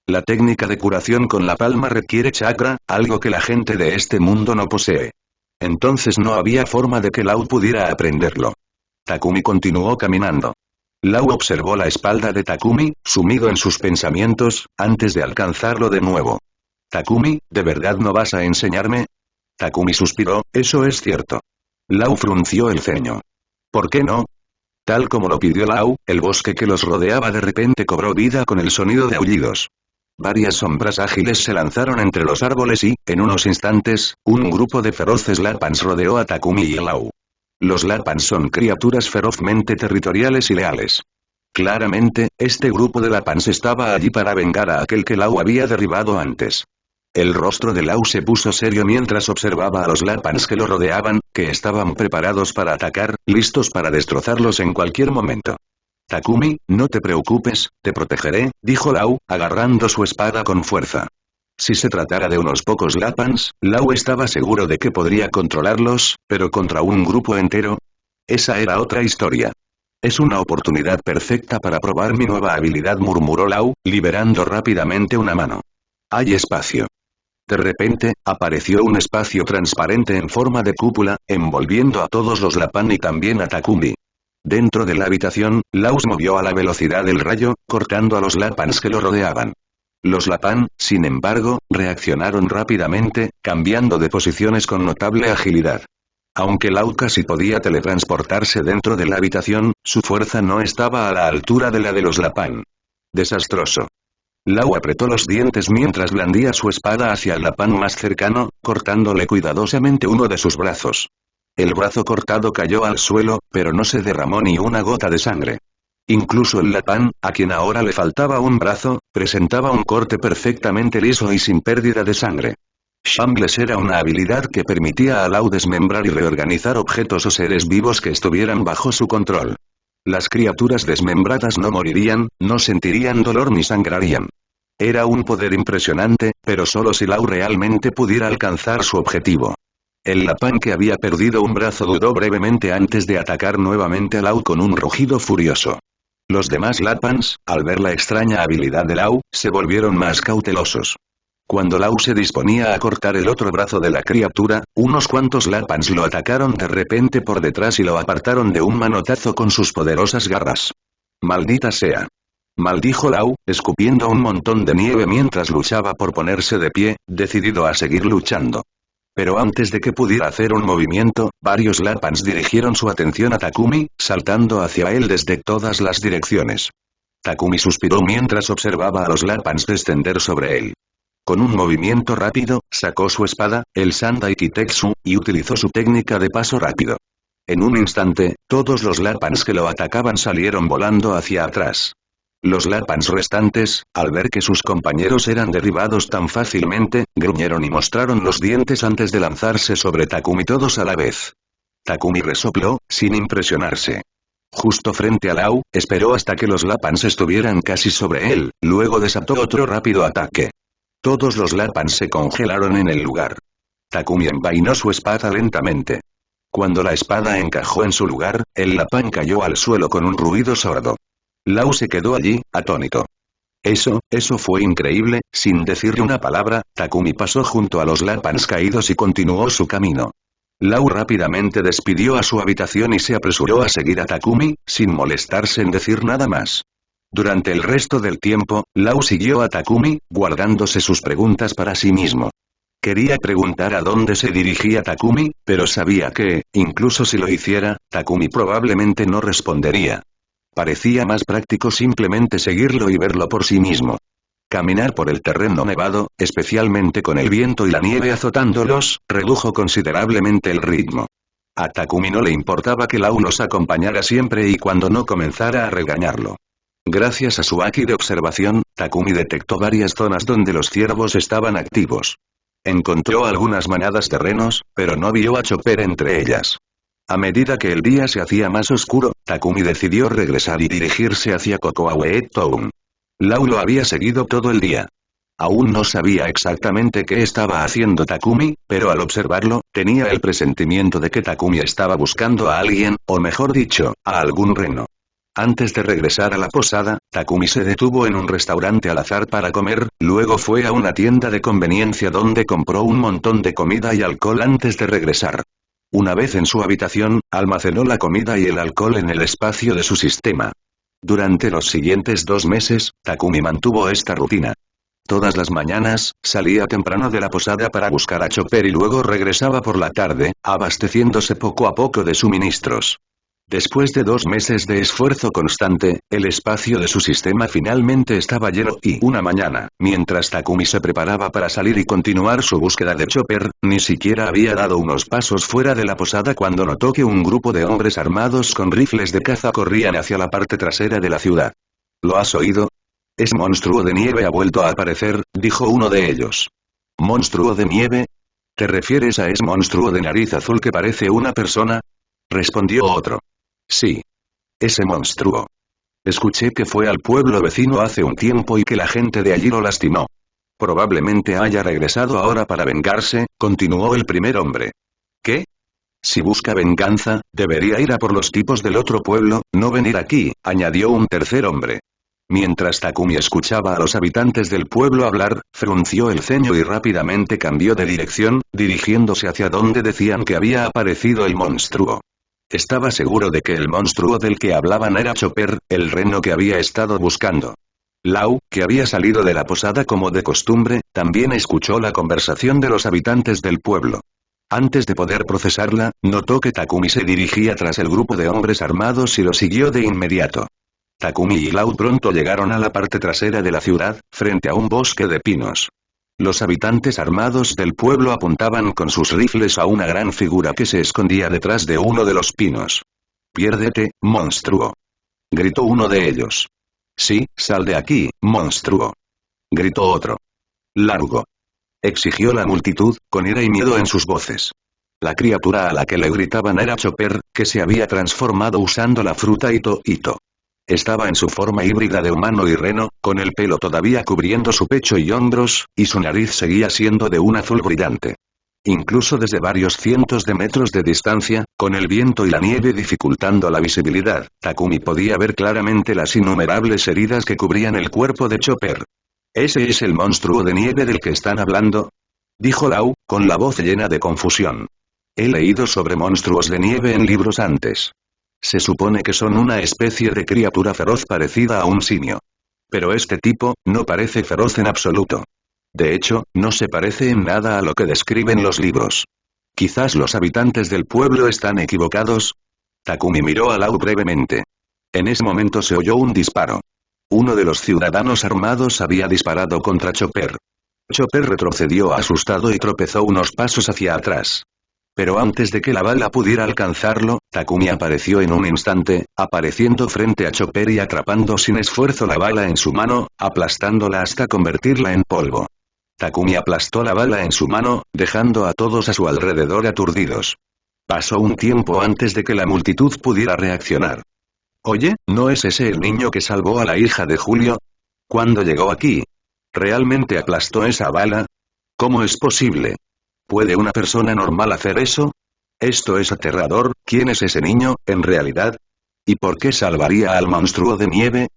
La técnica de curación con la palma requiere chakra, algo que la gente de este mundo no posee. Entonces no había forma de que Lau pudiera aprenderlo. Takumi continuó caminando. Lau observó la espalda de Takumi, sumido en sus pensamientos, antes de alcanzarlo de nuevo. «Takumi, ¿de verdad no vas a enseñarme?» Takumi suspiró, «Eso es cierto». Lau frunció el ceño. «¿Por qué no?» Tal como lo pidió Lau, el bosque que los rodeaba de repente cobró vida con el sonido de aullidos. Varias sombras ágiles se lanzaron entre los árboles y, en unos instantes, un grupo de feroces lapans rodeó a Takumi y Lau. Los lapans son criaturas ferozmente territoriales y leales. Claramente, este grupo de lapans estaba allí para vengar a aquel que Lau había derribado antes. El rostro de Lau se puso serio mientras observaba a los Lapans que lo rodeaban, que estaban preparados para atacar, listos para destrozarlos en cualquier momento. Takumi, no te preocupes, te protegeré, dijo Lau, agarrando su espada con fuerza. Si se tratara de unos pocos Lapans, Lau estaba seguro de que podría controlarlos, pero contra un grupo entero. Esa era otra historia. Es una oportunidad perfecta para probar mi nueva habilidad, murmuró Lau, liberando rápidamente una mano. Hay espacio. De repente, apareció un espacio transparente en forma de cúpula, envolviendo a todos los Lapan y también a Takumi. Dentro de la habitación, Lau se movió a la velocidad del rayo, cortando a los Lapans que lo rodeaban. Los Lapan, sin embargo, reaccionaron rápidamente, cambiando de posiciones con notable agilidad. Aunque Lau casi podía teletransportarse dentro de la habitación, su fuerza no estaba a la altura de la de los Lapan. Desastroso. Lau apretó los dientes mientras blandía su espada hacia el Lapan más cercano, cortándole cuidadosamente uno de sus brazos. El brazo cortado cayó al suelo, pero no se derramó ni una gota de sangre. Incluso el Lapan, a quien ahora le faltaba un brazo, presentaba un corte perfectamente liso y sin pérdida de sangre. Shambles era una habilidad que permitía a Lau desmembrar y reorganizar objetos o seres vivos que estuvieran bajo su control. Las criaturas desmembradas no morirían, no sentirían dolor ni sangrarían. Era un poder impresionante, pero solo si Lau realmente pudiera alcanzar su objetivo. El Lapan que había perdido un brazo dudó brevemente antes de atacar nuevamente a Lau con un rugido furioso. Los demás Lapans, al ver la extraña habilidad de Lau, se volvieron más cautelosos. Cuando Lau se disponía a cortar el otro brazo de la criatura, unos cuantos Lapans lo atacaron de repente por detrás y lo apartaron de un manotazo con sus poderosas garras. «Maldita sea», maldijo Lau, escupiendo un montón de nieve mientras luchaba por ponerse de pie, decidido a seguir luchando. Pero antes de que pudiera hacer un movimiento, varios Lapans dirigieron su atención a Takumi, saltando hacia él desde todas las direcciones. Takumi suspiró mientras observaba a los Lapans descender sobre él. Con un movimiento rápido, sacó su espada, el Sandai Kitetsu, y utilizó su técnica de paso rápido. En un instante, todos los Lapans que lo atacaban salieron volando hacia atrás. Los Lapans restantes, al ver que sus compañeros eran derribados tan fácilmente, gruñeron y mostraron los dientes antes de lanzarse sobre Takumi todos a la vez. Takumi resopló, sin impresionarse. Justo frente a Lau, esperó hasta que los Lapans estuvieran casi sobre él, luego desató otro rápido ataque. Todos los Lapans se congelaron en el lugar. Takumi envainó su espada lentamente. Cuando la espada encajó en su lugar, el Lapan cayó al suelo con un ruido sordo. Lau se quedó allí, atónito. Eso fue increíble, sin decirle una palabra, Takumi pasó junto a los Lapans caídos y continuó su camino. Lau rápidamente despidió a su habitación y se apresuró a seguir a Takumi, sin molestarse en decir nada más. Durante el resto del tiempo, Lau siguió a Takumi, guardándose sus preguntas para sí mismo. Quería preguntar a dónde se dirigía Takumi, pero sabía que, incluso si lo hiciera, Takumi probablemente no respondería. Parecía más práctico simplemente seguirlo y verlo por sí mismo. Caminar por el terreno nevado, especialmente con el viento y la nieve azotándolos, redujo considerablemente el ritmo. A Takumi no le importaba que Lau los acompañara siempre y cuando no comenzara a regañarlo. Gracias a su haki de observación, Takumi detectó varias zonas donde los ciervos estaban activos. Encontró algunas manadas de renos, pero no vio a Chopper entre ellas. A medida que el día se hacía más oscuro, Takumi decidió regresar y dirigirse hacia Kokoawe Town. Lau lo había seguido todo el día. Aún no sabía exactamente qué estaba haciendo Takumi, pero al observarlo, tenía el presentimiento de que Takumi estaba buscando a alguien, o mejor dicho, a algún reno. Antes de regresar a la posada, Takumi se detuvo en un restaurante al azar para comer, luego fue a una tienda de conveniencia donde compró un montón de comida y alcohol antes de regresar. Una vez en su habitación, almacenó la comida y el alcohol en el espacio de su sistema. Durante los siguientes 2 meses, Takumi mantuvo esta rutina. Todas las mañanas, salía temprano de la posada para buscar a Chopper y luego regresaba por la tarde, abasteciéndose poco a poco de suministros. Después de 2 meses de esfuerzo constante, el espacio de su sistema finalmente estaba lleno y una mañana, mientras Takumi se preparaba para salir y continuar su búsqueda de Chopper, ni siquiera había dado unos pasos fuera de la posada cuando notó que un grupo de hombres armados con rifles de caza corrían hacia la parte trasera de la ciudad. ¿Lo has oído? Ese monstruo de nieve ha vuelto a aparecer, dijo uno de ellos. ¿Monstruo de nieve? ¿Te refieres a ese monstruo de nariz azul que parece una persona? Respondió otro. Sí. Ese monstruo. Escuché que fue al pueblo vecino hace un tiempo y que la gente de allí lo lastimó. Probablemente haya regresado ahora para vengarse, continuó el primer hombre. ¿Qué? Si busca venganza, debería ir a por los tipos del otro pueblo, no venir aquí, añadió un tercer hombre. Mientras Takumi escuchaba a los habitantes del pueblo hablar, frunció el ceño y rápidamente cambió de dirección, dirigiéndose hacia donde decían que había aparecido el monstruo. Estaba seguro de que el monstruo del que hablaban era Chopper, el reno que había estado buscando. Lau, que había salido de la posada como de costumbre, también escuchó la conversación de los habitantes del pueblo. Antes de poder procesarla, notó que Takumi se dirigía tras el grupo de hombres armados y lo siguió de inmediato. Takumi y Lau pronto llegaron a la parte trasera de la ciudad, frente a un bosque de pinos. Los habitantes armados del pueblo apuntaban con sus rifles a una gran figura que se escondía detrás de uno de los pinos. «Piérdete, monstruo», gritó uno de ellos. «Sí, sal de aquí, monstruo», gritó otro. «Largo», exigió la multitud, con ira y miedo en sus voces. La criatura a la que le gritaban era Chopper, que se había transformado usando la fruta Ito Ito. Estaba en su forma híbrida de humano y reno, con el pelo todavía cubriendo su pecho y hombros, y su nariz seguía siendo de un azul brillante. Incluso desde varios cientos de metros de distancia, con el viento y la nieve dificultando la visibilidad, Takumi podía ver claramente las innumerables heridas que cubrían el cuerpo de Chopper. «¿Ese es el monstruo de nieve del que están hablando?», dijo Lau, con la voz llena de confusión. «He leído sobre monstruos de nieve en libros antes. Se supone que son una especie de criatura feroz parecida a un simio. Pero este tipo, no parece feroz en absoluto. De hecho, no se parece en nada a lo que describen los libros. Quizás los habitantes del pueblo están equivocados». Takumi miró a Lau brevemente. En ese momento se oyó un disparo. Uno de los ciudadanos armados había disparado contra Chopper. Chopper retrocedió asustado y tropezó unos pasos hacia atrás. Pero antes de que la bala pudiera alcanzarlo, Takumi apareció en un instante, apareciendo frente a Chopper y atrapando sin esfuerzo la bala en su mano, aplastándola hasta convertirla en polvo. Takumi aplastó la bala en su mano, dejando a todos a su alrededor aturdidos. Pasó un tiempo antes de que la multitud pudiera reaccionar. «Oye, ¿no es ese el niño que salvó a la hija de Julio? ¿Cuándo llegó aquí? ¿Realmente aplastó esa bala? ¿Cómo es posible? ¿Puede una persona normal hacer eso? Esto es aterrador. ¿Quién es ese niño, en realidad? ¿Y por qué salvaría al monstruo de nieve?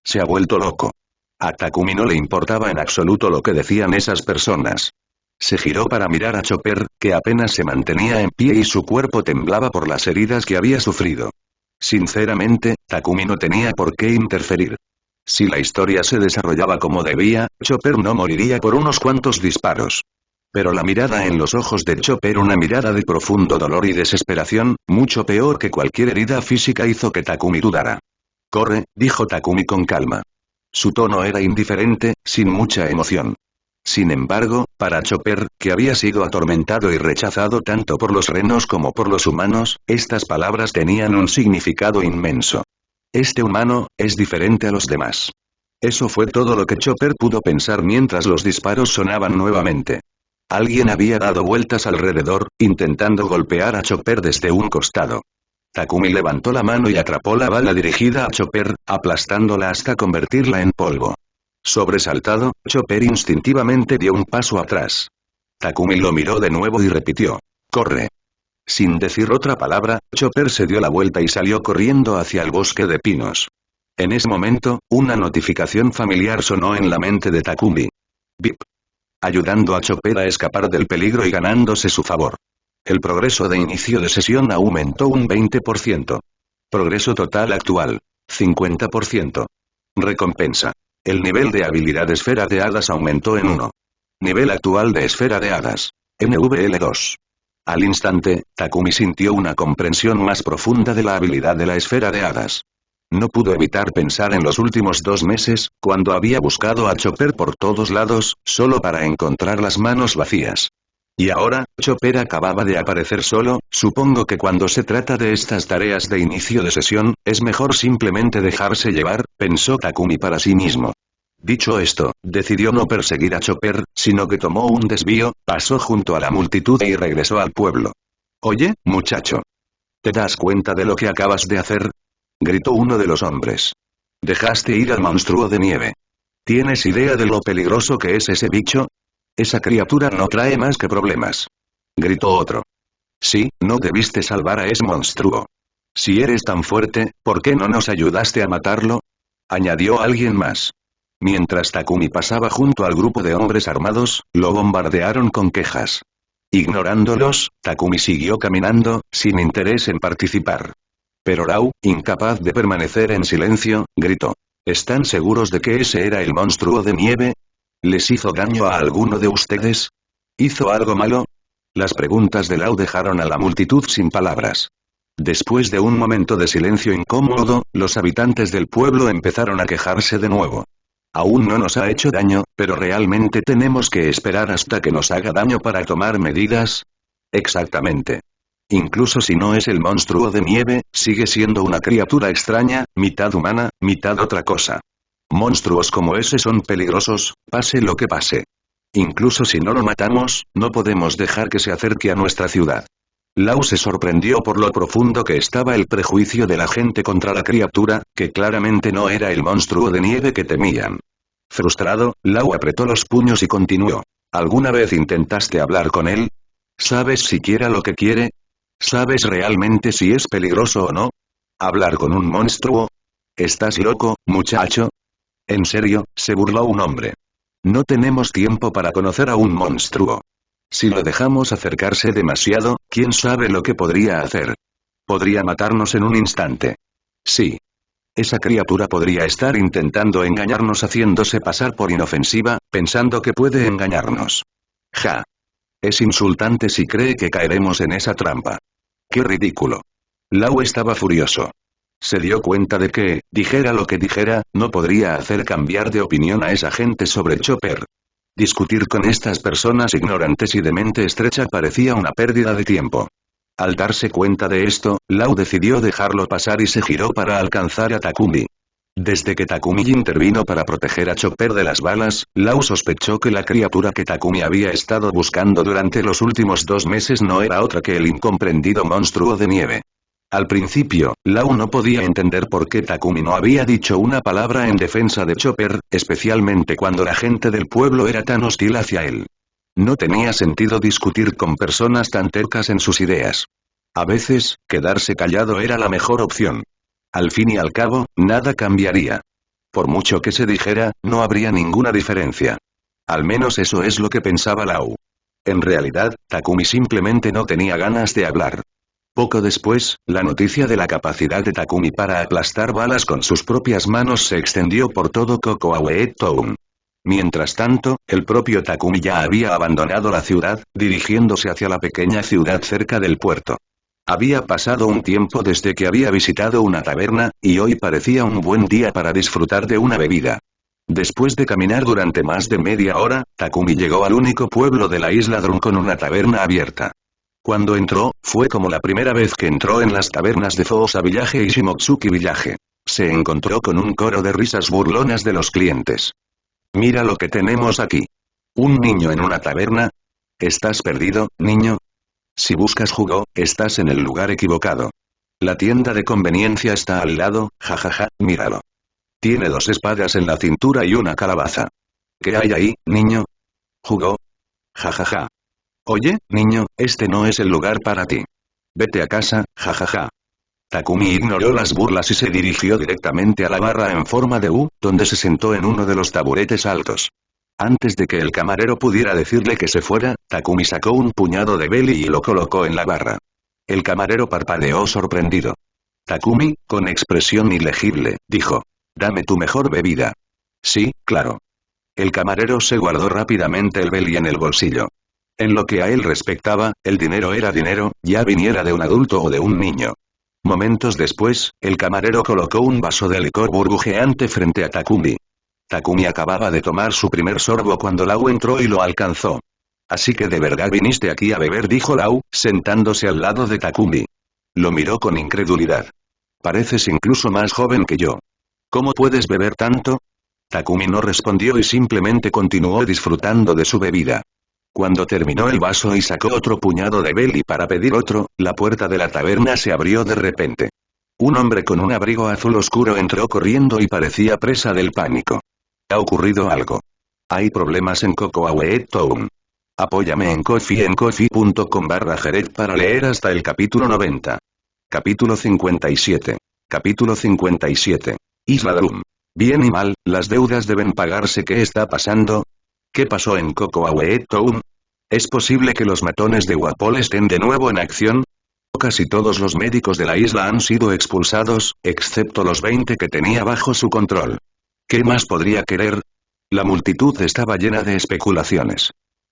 Se ha vuelto loco». A Takumi no le importaba en absoluto lo que decían esas personas. Se giró para mirar a Chopper, que apenas se mantenía en pie y su cuerpo temblaba por las heridas que había sufrido. Sinceramente, Takumi no tenía por qué interferir. Si la historia se desarrollaba como debía, Chopper no moriría por unos cuantos disparos. Pero la mirada en los ojos de Chopper, una mirada de profundo dolor y desesperación, mucho peor que cualquier herida física, hizo que Takumi dudara. «Corre», dijo Takumi con calma. Su tono era indiferente, sin mucha emoción. Sin embargo, para Chopper, que había sido atormentado y rechazado tanto por los renos como por los humanos, estas palabras tenían un significado inmenso. Este humano, es diferente a los demás. Eso fue todo lo que Chopper pudo pensar mientras los disparos sonaban nuevamente. Alguien había dado vueltas alrededor, intentando golpear a Chopper desde un costado. Takumi levantó la mano y atrapó la bala dirigida a Chopper, aplastándola hasta convertirla en polvo. Sobresaltado, Chopper instintivamente dio un paso atrás. Takumi lo miró de nuevo y repitió: «Corre». Sin decir otra palabra, Chopper se dio la vuelta y salió corriendo hacia el bosque de pinos. En ese momento, una notificación familiar sonó en la mente de Takumi. Bip. Ayudando a Chopper a escapar del peligro y ganándose su favor. El progreso de inicio de sesión aumentó un 20%. Progreso total actual: 50%. Recompensa: el nivel de habilidad Esfera de Hadas aumentó en 1. Nivel actual de Esfera de Hadas: NVL2. Al instante, Takumi sintió una comprensión más profunda de la habilidad de la Esfera de Hadas. No pudo evitar pensar en los últimos 2 meses, cuando había buscado a Chopper por todos lados, solo para encontrar las manos vacías. Y ahora, Chopper acababa de aparecer solo. Supongo que cuando se trata de estas tareas de inicio de sesión, es mejor simplemente dejarse llevar, pensó Takumi para sí mismo. Dicho esto, decidió no perseguir a Chopper, sino que tomó un desvío, pasó junto a la multitud y regresó al pueblo. Oye, muchacho. ¿Te das cuenta de lo que acabas de hacer? Gritó uno de los hombres. Dejaste ir al monstruo de nieve. ¿Tienes idea de lo peligroso que es ese bicho? Esa criatura no trae más que problemas. Gritó otro. Sí, no debiste salvar a ese monstruo. Si eres tan fuerte, ¿por qué no nos ayudaste a matarlo? Añadió alguien más. Mientras Takumi pasaba junto al grupo de hombres armados, lo bombardearon con quejas. Ignorándolos, Takumi siguió caminando, sin interés en participar. Pero Lau, incapaz de permanecer en silencio, gritó. ¿Están seguros de que ese era el monstruo de nieve? ¿Les hizo daño a alguno de ustedes? ¿Hizo algo malo? Las preguntas de Lau dejaron a la multitud sin palabras. Después de un momento de silencio incómodo, los habitantes del pueblo empezaron a quejarse de nuevo. Aún no nos ha hecho daño, pero ¿realmente tenemos que esperar hasta que nos haga daño para tomar medidas? Exactamente. Incluso si no es el monstruo de nieve, sigue siendo una criatura extraña, mitad humana, mitad otra cosa. Monstruos como ese son peligrosos, pase lo que pase. Incluso si no lo matamos, no podemos dejar que se acerque a nuestra ciudad. Lau se sorprendió por lo profundo que estaba el prejuicio de la gente contra la criatura, que claramente no era el monstruo de nieve que temían. Frustrado, Lau apretó los puños y continuó. ¿Alguna vez intentaste hablar con él? ¿Sabes siquiera lo que quiere? ¿Sabes realmente si es peligroso o no? ¿Hablar con un monstruo? ¿Estás loco, muchacho? En serio, se burló un hombre. No tenemos tiempo para conocer a un monstruo. Si lo dejamos acercarse demasiado, ¿quién sabe lo que podría hacer? Podría matarnos en un instante. Sí. Esa criatura podría estar intentando engañarnos haciéndose pasar por inofensiva, pensando que puede engañarnos. Ja. Es insultante si cree que caeremos en esa trampa. ¡Qué ridículo! Lau estaba furioso. Se dio cuenta de que, dijera lo que dijera, no podría hacer cambiar de opinión a esa gente sobre Chopper. Discutir con estas personas ignorantes y de mente estrecha parecía una pérdida de tiempo. Al darse cuenta de esto, Lau decidió dejarlo pasar y se giró para alcanzar a Takumi. Desde que Takumi intervino para proteger a Chopper de las balas, Lau sospechó que la criatura que Takumi había estado buscando durante los últimos 2 meses no era otra que el incomprendido monstruo de nieve. Al principio, Lau no podía entender por qué Takumi no había dicho una palabra en defensa de Chopper, especialmente cuando la gente del pueblo era tan hostil hacia él. No tenía sentido discutir con personas tan tercas en sus ideas. A veces, quedarse callado era la mejor opción. Al fin y al cabo, nada cambiaría. Por mucho que se dijera, no habría ninguna diferencia. Al menos eso es lo que pensaba Lau. En realidad, Takumi simplemente no tenía ganas de hablar. Poco después, la noticia de la capacidad de Takumi para aplastar balas con sus propias manos se extendió por todo Kokoawe Town. Mientras tanto, el propio Takumi ya había abandonado la ciudad, dirigiéndose hacia la pequeña ciudad cerca del puerto. Había pasado un tiempo desde que había visitado una taberna, y hoy parecía un buen día para disfrutar de una bebida. Después de caminar durante más de media hora, Takumi llegó al único pueblo de la isla Drum con una taberna abierta. Cuando entró, fue como la primera vez que entró en las tabernas de Foosa Village y Shimotsuki Village. Se encontró con un coro de risas burlonas de los clientes. Mira lo que tenemos aquí. ¿Un niño en una taberna? ¿Estás perdido, niño? Si buscas jugo, estás en el lugar equivocado. La tienda de conveniencia está al lado, jajaja, míralo. Tiene 2 espadas en la cintura y una calabaza. ¿Qué hay ahí, niño? ¿Jugo? Jajaja. Oye, niño, este no es el lugar para ti. Vete a casa, jajaja. Takumi ignoró las burlas y se dirigió directamente a la barra en forma de U, donde se sentó en uno de los taburetes altos. Antes de que el camarero pudiera decirle que se fuera, Takumi sacó un puñado de belly y lo colocó en la barra. El camarero parpadeó sorprendido. Takumi, con expresión ilegible, dijo. Dame tu mejor bebida. Sí, claro. El camarero se guardó rápidamente el belly en el bolsillo. En lo que a él respectaba, el dinero era dinero, ya viniera de un adulto o de un niño. Momentos después, el camarero colocó un vaso de licor burbujeante frente a Takumi. Takumi acababa de tomar su primer sorbo cuando Lau entró y lo alcanzó. Así que de verdad viniste aquí a beber, dijo Lau, sentándose al lado de Takumi. Lo miró con incredulidad. Pareces incluso más joven que yo. ¿Cómo puedes beber tanto? Takumi no respondió y simplemente continuó disfrutando de su bebida. Cuando terminó el vaso y sacó otro puñado de belly para pedir otro, la puerta de la taberna se abrió de repente. Un hombre con un abrigo azul oscuro entró corriendo y parecía presa del pánico. ¿Ha ocurrido algo? Hay problemas en Cocoa Town. Apóyame en coffee.com/Jared para leer hasta el capítulo 90. Capítulo 57. Capítulo 57. Isla Drum. Bien y mal, las deudas deben pagarse. ¿Qué está pasando? ¿Qué pasó en Cocoa Town? ¿Es posible que los matones de Wapol estén de nuevo en acción? Casi todos los médicos de la isla han sido expulsados, excepto los 20 que tenía bajo su control. ¿Qué más podría querer? La multitud estaba llena de especulaciones.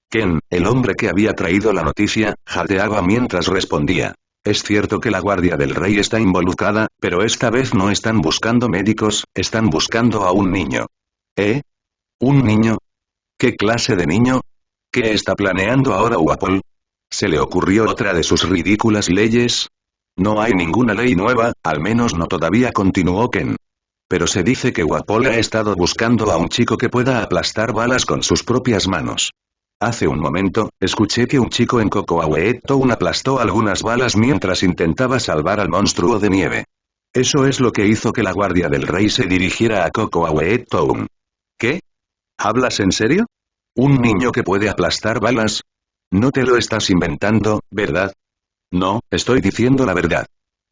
Ken, el hombre que había traído la noticia, jadeaba mientras respondía. Es cierto que la Guardia del Rey está involucrada, pero esta vez no están buscando médicos, están buscando a un niño. ¿Eh? ¿Un niño? ¿Qué clase de niño? ¿Qué está planeando ahora Wapol? ¿Se le ocurrió otra de sus ridículas leyes? No hay ninguna ley nueva, al menos no todavía, continuó Ken. Pero se dice que Wapol ha estado buscando a un chico que pueda aplastar balas con sus propias manos. Hace un momento, escuché que un chico en Cocoa Town aplastó algunas balas mientras intentaba salvar al monstruo de nieve. Eso es lo que hizo que la Guardia del Rey se dirigiera a Cocoa Town. ¿Qué? ¿Hablas en serio? ¿Un niño que puede aplastar balas? No te lo estás inventando, ¿verdad? No, estoy diciendo la verdad.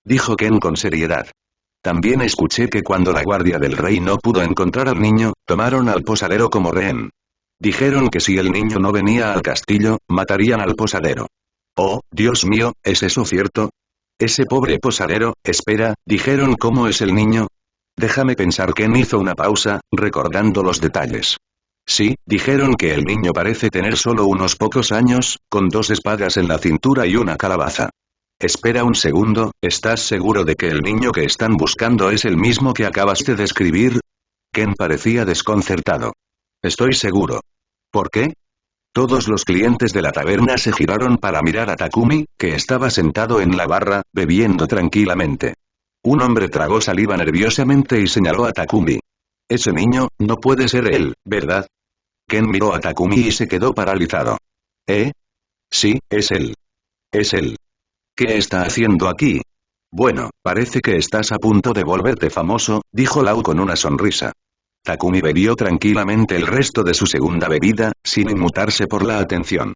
Dijo Ken con seriedad. También escuché que cuando la Guardia del Rey no pudo encontrar al niño, tomaron al posadero como rehén. Dijeron que si el niño no venía al castillo, matarían al posadero. Oh, Dios mío, ¿es eso cierto? Ese pobre posadero, espera, ¿dijeron cómo es el niño? Déjame pensar. Ken hizo una pausa, recordando los detalles. Sí, dijeron que el niño parece tener solo unos pocos años, con 2 espadas en la cintura y una calabaza. Espera un segundo, ¿estás seguro de que el niño que están buscando es el mismo que acabas de describir? Ken parecía desconcertado. Estoy seguro. ¿Por qué? Todos los clientes de la taberna se giraron para mirar a Takumi, que estaba sentado en la barra, bebiendo tranquilamente. Un hombre tragó saliva nerviosamente y señaló a Takumi. Ese niño, no puede ser él, ¿verdad? Ken miró a Takumi y se quedó paralizado. ¿Eh? Sí, es él. Es él. ¿Qué está haciendo aquí? Bueno, parece que estás a punto de volverte famoso, dijo Lau con una sonrisa. Takumi bebió tranquilamente el resto de su segunda bebida, sin inmutarse por la atención.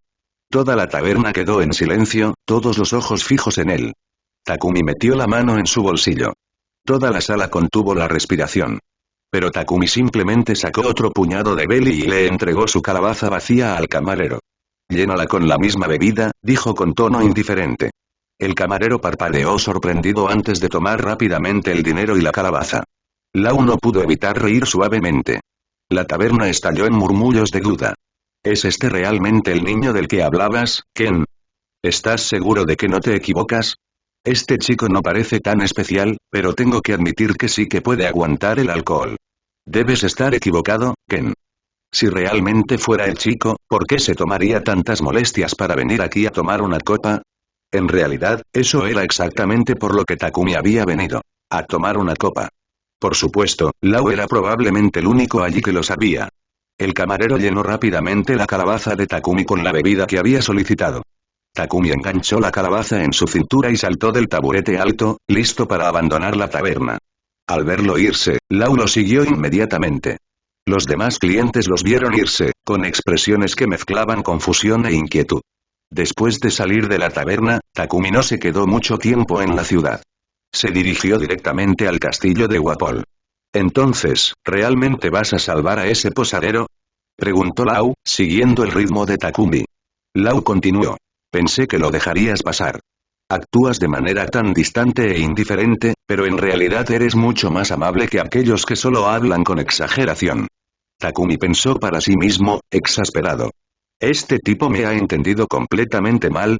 Toda la taberna quedó en silencio, todos los ojos fijos en él. Takumi metió la mano en su bolsillo. Toda la sala contuvo la respiración. Pero Takumi simplemente sacó otro puñado de belly y le entregó su calabaza vacía al camarero. Llénala con la misma bebida, dijo con tono indiferente. El camarero parpadeó sorprendido antes de tomar rápidamente el dinero y la calabaza. Lau no pudo evitar reír suavemente. La taberna estalló en murmullos de duda. ¿Es este realmente el niño del que hablabas, Ken? ¿Estás seguro de que no te equivocas? Este chico no parece tan especial, pero tengo que admitir que sí que puede aguantar el alcohol. Debes estar equivocado, Ken. Si realmente fuera el chico, ¿por qué se tomaría tantas molestias para venir aquí a tomar una copa? En realidad, eso era exactamente por lo que Takumi había venido. A tomar una copa. Por supuesto, Lau era probablemente el único allí que lo sabía. El camarero llenó rápidamente la calabaza de Takumi con la bebida que había solicitado. Takumi enganchó la calabaza en su cintura y saltó del taburete alto, listo para abandonar la taberna. Al verlo irse, Lau lo siguió inmediatamente. Los demás clientes los vieron irse, con expresiones que mezclaban confusión e inquietud. Después de salir de la taberna, Takumi no se quedó mucho tiempo en la ciudad. Se dirigió directamente al castillo de Wapol. Entonces, ¿realmente vas a salvar a ese posadero? Preguntó Lau, siguiendo el ritmo de Takumi. Lau continuó. Pensé que lo dejarías pasar. Actúas de manera tan distante e indiferente, pero en realidad eres mucho más amable que aquellos que solo hablan con exageración. Takumi pensó para sí mismo, exasperado. ¿Este tipo me ha entendido completamente mal?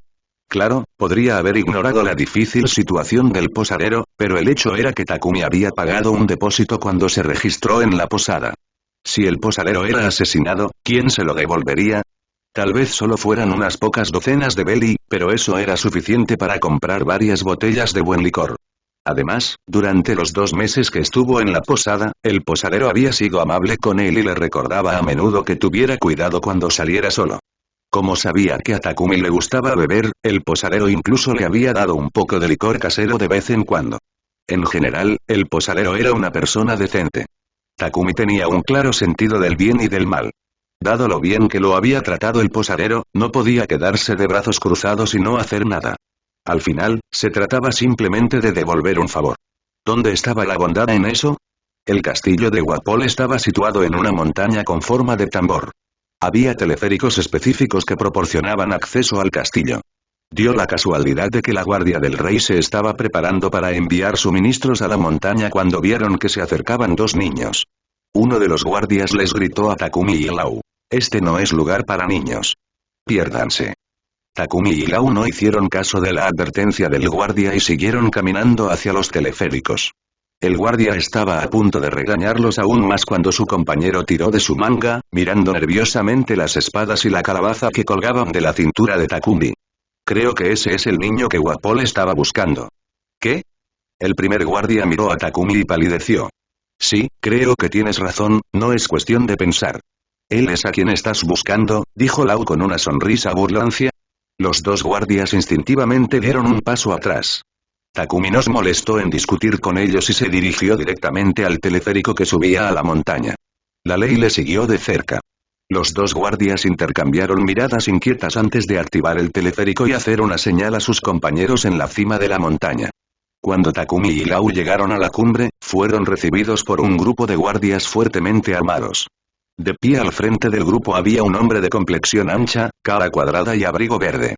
Claro, podría haber ignorado la difícil situación del posadero, pero el hecho era que Takumi había pagado un depósito cuando se registró en la posada. Si el posadero era asesinado, ¿quién se lo devolvería? Tal vez solo fueran unas pocas docenas de belly, pero eso era suficiente para comprar varias botellas de buen licor. Además, durante los 2 meses que estuvo en la posada, el posadero había sido amable con él y le recordaba a menudo que tuviera cuidado cuando saliera solo. Como sabía que a Takumi le gustaba beber, el posadero incluso le había dado un poco de licor casero de vez en cuando. En general, el posadero era una persona decente. Takumi tenía un claro sentido del bien y del mal. Dado lo bien que lo había tratado el posadero, no podía quedarse de brazos cruzados y no hacer nada. Al final, se trataba simplemente de devolver un favor. ¿Dónde estaba la bondad en eso? El castillo de Wapol estaba situado en una montaña con forma de tambor. Había teleféricos específicos que proporcionaban acceso al castillo. Dio la casualidad de que la guardia del rey se estaba preparando para enviar suministros a la montaña cuando vieron que se acercaban 2 niños. Uno de los guardias les gritó a Takumi y Lau: "Este no es lugar para niños. Piérdanse". Takumi y Lau no hicieron caso de la advertencia del guardia y siguieron caminando hacia los teleféricos. El guardia estaba a punto de regañarlos aún más cuando su compañero tiró de su manga, mirando nerviosamente las espadas y la calabaza que colgaban de la cintura de Takumi. Creo que ese es el niño que Wapol estaba buscando. ¿Qué? El primer guardia miró a Takumi y palideció. Sí, creo que tienes razón, no es cuestión de pensar. Él es a quien estás buscando, dijo Lau con una sonrisa burlancia. Los 2 guardias instintivamente dieron un paso atrás. Takumi no se molestó en discutir con ellos y se dirigió directamente al teleférico que subía a la montaña. La ley le siguió de cerca. Los 2 guardias intercambiaron miradas inquietas antes de activar el teleférico y hacer una señal a sus compañeros en la cima de la montaña. Cuando Takumi y Lau llegaron a la cumbre, fueron recibidos por un grupo de guardias fuertemente armados. De pie al frente del grupo había un hombre de complexión ancha, cara cuadrada y abrigo verde.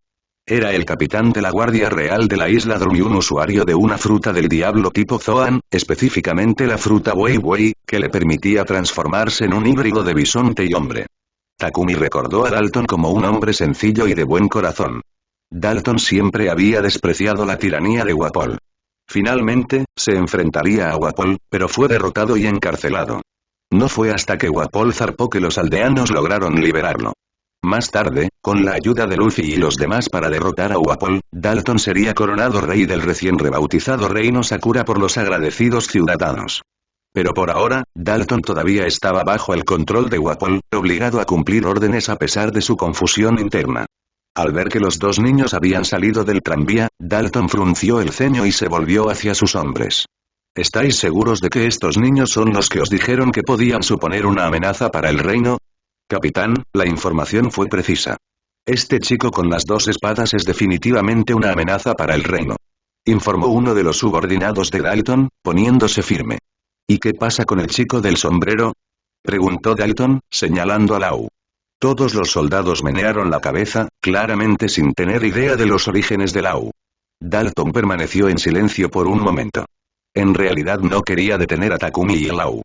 Era el capitán de la Guardia Real de la isla Drum y un usuario de una fruta del diablo tipo Zoan, específicamente la fruta Wei Wei, que le permitía transformarse en un híbrido de bisonte y hombre. Takumi recordó a Dalton como un hombre sencillo y de buen corazón. Dalton siempre había despreciado la tiranía de Wapol. Finalmente, se enfrentaría a Wapol, pero fue derrotado y encarcelado. No fue hasta que Wapol zarpó que los aldeanos lograron liberarlo. Más tarde, con la ayuda de Luffy y los demás para derrotar a Wapol, Dalton sería coronado rey del recién rebautizado reino Sakura por los agradecidos ciudadanos. Pero por ahora, Dalton todavía estaba bajo el control de Wapol, obligado a cumplir órdenes a pesar de su confusión interna. Al ver que los 2 niños habían salido del tranvía, Dalton frunció el ceño y se volvió hacia sus hombres. ¿Estáis seguros de que estos niños son los que os dijeron que podían suponer una amenaza para el reino? Capitán, la información fue precisa. Este chico con las 2 espadas es definitivamente una amenaza para el reino. Informó uno de los subordinados de Dalton, poniéndose firme. ¿Y qué pasa con el chico del sombrero? Preguntó Dalton, señalando a Lau. Todos los soldados menearon la cabeza, claramente sin tener idea de los orígenes de Lau. Dalton permaneció en silencio por un momento. En realidad no quería detener a Takumi y Lau.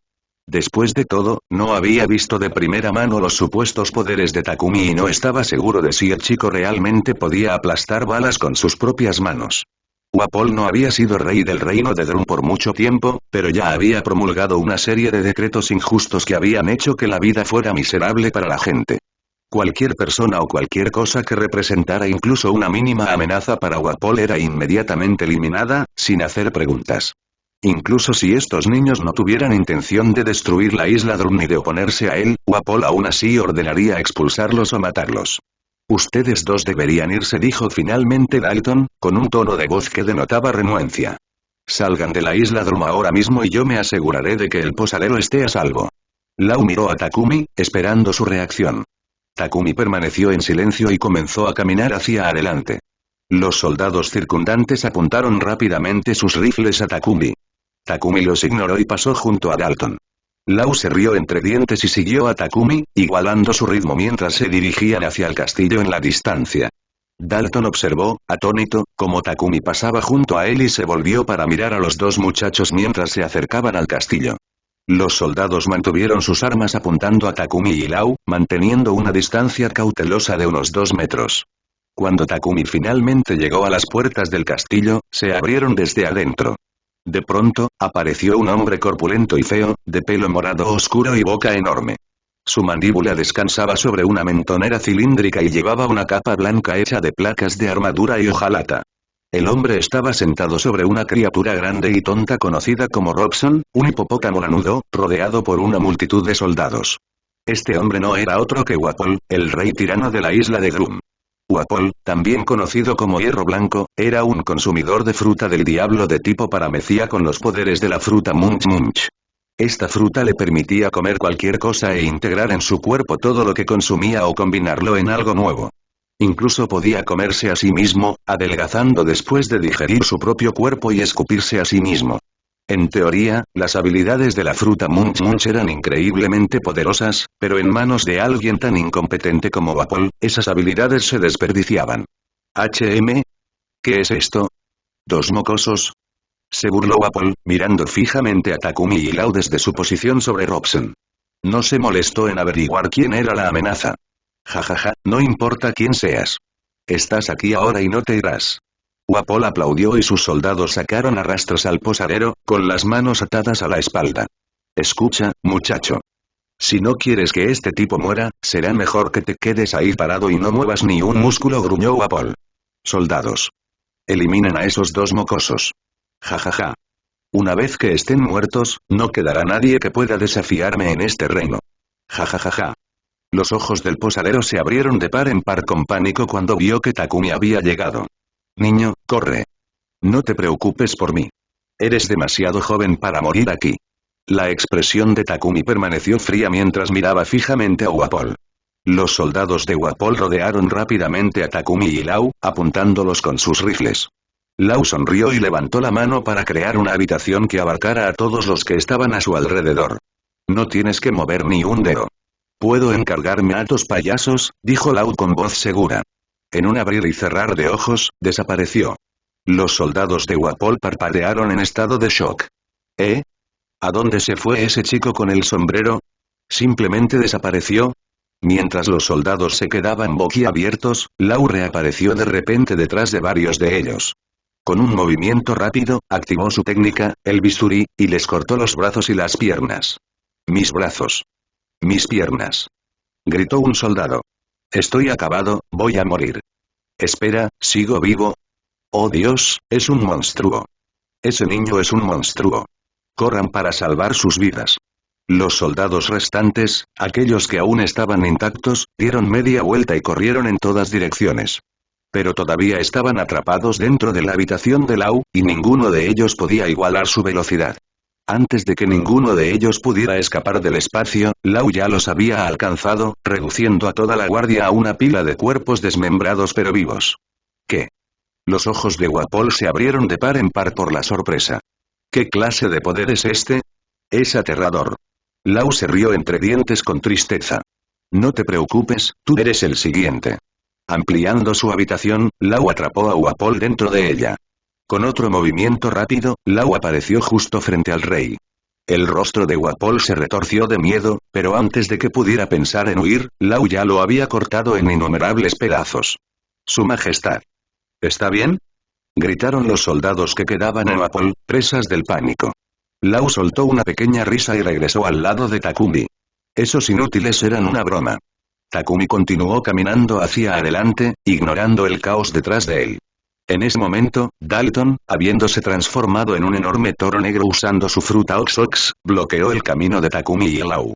Después de todo, no había visto de primera mano los supuestos poderes de Takumi y no estaba seguro de si el chico realmente podía aplastar balas con sus propias manos. Wapol no había sido rey del reino de Drum por mucho tiempo, pero ya había promulgado una serie de decretos injustos que habían hecho que la vida fuera miserable para la gente. Cualquier persona o cualquier cosa que representara incluso una mínima amenaza para Wapol era inmediatamente eliminada, sin hacer preguntas. Incluso si estos niños no tuvieran intención de destruir la isla Drum ni de oponerse a él, Wapol aún así ordenaría expulsarlos o matarlos. Ustedes 2 deberían irse, dijo finalmente Dalton, con un tono de voz que denotaba renuencia. Salgan de la isla Drum ahora mismo y yo me aseguraré de que el posadero esté a salvo. Lau miró a Takumi, esperando su reacción. Takumi permaneció en silencio y comenzó a caminar hacia adelante. Los soldados circundantes apuntaron rápidamente sus rifles a Takumi. Takumi los ignoró y pasó junto a Dalton. Lau se rió entre dientes y siguió a Takumi, igualando su ritmo mientras se dirigían hacia el castillo en la distancia. Dalton observó, atónito, cómo Takumi pasaba junto a él y se volvió para mirar a los 2 muchachos mientras se acercaban al castillo. Los soldados mantuvieron sus armas apuntando a Takumi y Lau, manteniendo una distancia cautelosa de unos 2 metros. Cuando Takumi finalmente llegó a las puertas del castillo, se abrieron desde adentro. De pronto, apareció un hombre corpulento y feo, de pelo morado oscuro y boca enorme. Su mandíbula descansaba sobre una mentonera cilíndrica y llevaba una capa blanca hecha de placas de armadura y hojalata. El hombre estaba sentado sobre una criatura grande y tonta conocida como Robson, un hipopótamo lanudo, rodeado por una multitud de soldados. Este hombre no era otro que Wapol, el rey tirano de la isla de Grum. Wapol, también conocido como Hierro Blanco, era un consumidor de fruta del diablo de tipo paramecía con los poderes de la fruta Munch Munch. Esta fruta le permitía comer cualquier cosa e integrar en su cuerpo todo lo que consumía o combinarlo en algo nuevo. Incluso podía comerse a sí mismo, adelgazando después de digerir su propio cuerpo y escupirse a sí mismo. En teoría, las habilidades de la fruta Munch Munch eran increíblemente poderosas, pero en manos de alguien tan incompetente como Wapol, esas habilidades se desperdiciaban. ¿HM? ¿Qué es esto? ¿Dos mocosos? Se burló Wapol, mirando fijamente a Takumi y Lau desde su posición sobre Robson. No se molestó en averiguar quién era la amenaza. Jajaja, no importa quién seas. Estás aquí ahora y no te irás. Wapol aplaudió y sus soldados sacaron a rastros al posadero, con las manos atadas a la espalda. Escucha, muchacho. Si no quieres que este tipo muera, será mejor que te quedes ahí parado y no muevas ni un músculo, gruñó Wapol. Soldados. Eliminen a esos dos mocosos. Jajaja. Una vez que estén muertos, no quedará nadie que pueda desafiarme en este reino. Jajajaja. Los ojos del posadero se abrieron de par en par con pánico cuando vio que Takumi había llegado. Niño, corre. No te preocupes por mí. Eres demasiado joven para morir aquí. La expresión de Takumi permaneció fría mientras miraba fijamente a Wapol. Los soldados de Wapol rodearon rápidamente a Takumi y Lau, apuntándolos con sus rifles. Lau sonrió y levantó la mano para crear una habitación que abarcara a todos los que estaban a su alrededor. No tienes que mover ni un dedo. Puedo encargarme a tus payasos, dijo Lau con voz segura. En un abrir y cerrar de ojos, desapareció. Los soldados de Wapol parpadearon en estado de shock. ¿Eh? ¿A dónde se fue ese chico con el sombrero? ¿Simplemente desapareció? Mientras los soldados se quedaban boquiabiertos, Lau reapareció de repente detrás de varios de ellos. Con un movimiento rápido, activó su técnica, el bisturí, y les cortó los brazos y las piernas. Mis brazos. Mis piernas. Gritó un soldado. Estoy acabado, voy a morir. Espera, ¿sigo vivo? Oh Dios, es un monstruo. Ese niño es un monstruo. Corran para salvar sus vidas. Los soldados restantes, aquellos que aún estaban intactos, dieron media vuelta y corrieron en todas direcciones. Pero todavía estaban atrapados dentro de la habitación de Lau, y ninguno de ellos podía igualar su velocidad. Antes de que ninguno de ellos pudiera escapar del espacio, Lau ya los había alcanzado, reduciendo a toda la guardia a una pila de cuerpos desmembrados pero vivos. ¿Qué? Los ojos de Wapol se abrieron de par en par por la sorpresa. ¿Qué clase de poder es este? Es aterrador. Lau se rió entre dientes con tristeza. No te preocupes, tú eres el siguiente. Ampliando su habitación, Lau atrapó a Wapol dentro de ella. Con otro movimiento rápido, Lau apareció justo frente al rey. El rostro de Wapol se retorció de miedo, pero antes de que pudiera pensar en huir, Lau ya lo había cortado en innumerables pedazos. Su Majestad. ¿Está bien? Gritaron los soldados que quedaban en Wapol, presas del pánico. Lau soltó una pequeña risa y regresó al lado de Takumi. Esos inútiles eran una broma. Takumi continuó caminando hacia adelante, ignorando el caos detrás de él. En ese momento, Dalton, habiéndose transformado en un enorme toro negro usando su fruta Ox, bloqueó el camino de Takumi y Lau.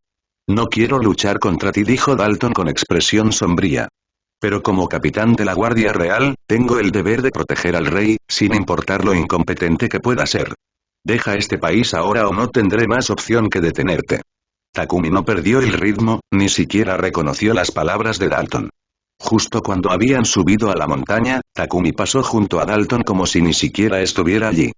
No quiero luchar contra ti, dijo Dalton con expresión sombría. Pero como capitán de la Guardia Real, tengo el deber de proteger al rey, sin importar lo incompetente que pueda ser. Deja este país ahora o no tendré más opción que detenerte. Takumi no perdió el ritmo, ni siquiera reconoció las palabras de Dalton. Justo cuando habían subido a la montaña, Takumi pasó junto a Dalton como si ni siquiera estuviera allí.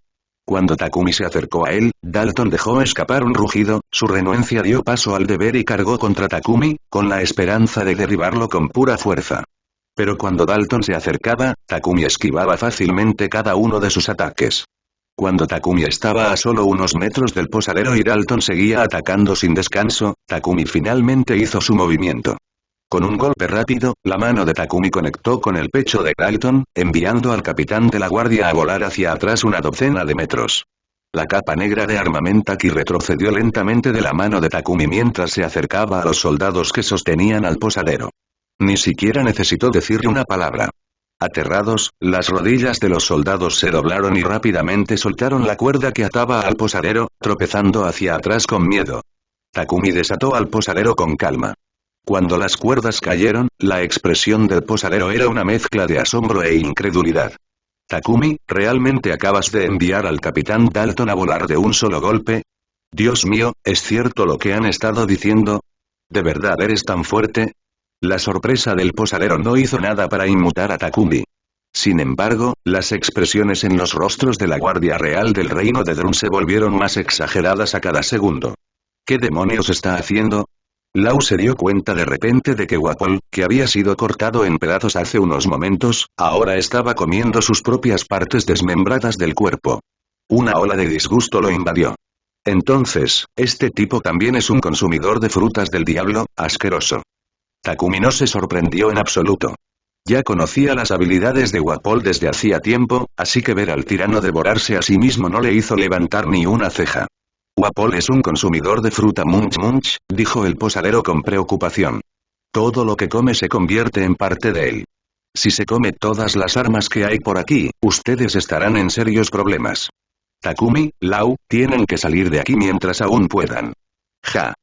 Cuando Takumi se acercó a él, Dalton dejó escapar un rugido, su renuencia dio paso al deber y cargó contra Takumi, con la esperanza de derribarlo con pura fuerza. Pero cuando Dalton se acercaba, Takumi esquivaba fácilmente cada uno de sus ataques. Cuando Takumi estaba a solo unos metros del posadero y Dalton seguía atacando sin descanso, Takumi finalmente hizo su movimiento. Con un golpe rápido, la mano de Takumi conectó con el pecho de Dalton, enviando al capitán de la guardia a volar hacia atrás una docena de metros. La capa negra de Armamentaki retrocedió lentamente de la mano de Takumi mientras se acercaba a los soldados que sostenían al posadero. Ni siquiera necesitó decirle una palabra. Aterrados, las rodillas de los soldados se doblaron y rápidamente soltaron la cuerda que ataba al posadero, tropezando hacia atrás con miedo. Takumi desató al posadero con calma. Cuando las cuerdas cayeron, la expresión del posadero era una mezcla de asombro e incredulidad. Takumi, ¿realmente acabas de enviar al capitán Dalton a volar de un solo golpe? Dios mío, ¿es cierto lo que han estado diciendo? ¿De verdad eres tan fuerte? La sorpresa del posadero no hizo nada para inmutar a Takumi. Sin embargo, las expresiones en los rostros de la Guardia Real del Reino de Drum se volvieron más exageradas a cada segundo. ¿Qué demonios está haciendo? Lau se dio cuenta de repente de que Wapol, que había sido cortado en pedazos hace unos momentos, ahora estaba comiendo sus propias partes desmembradas del cuerpo. Una ola de disgusto lo invadió. Entonces, este tipo también es un consumidor de frutas del diablo, asqueroso. Takumi no se sorprendió en absoluto. Ya conocía las habilidades de Wapol desde hacía tiempo, así que ver al tirano devorarse a sí mismo no le hizo levantar ni una ceja. Wapol es un consumidor de fruta munch munch, dijo el posadero con preocupación. Todo lo que come se convierte en parte de él. Si se come todas las armas que hay por aquí, ustedes estarán en serios problemas. Takumi, Lau, tienen que salir de aquí mientras aún puedan. Ja.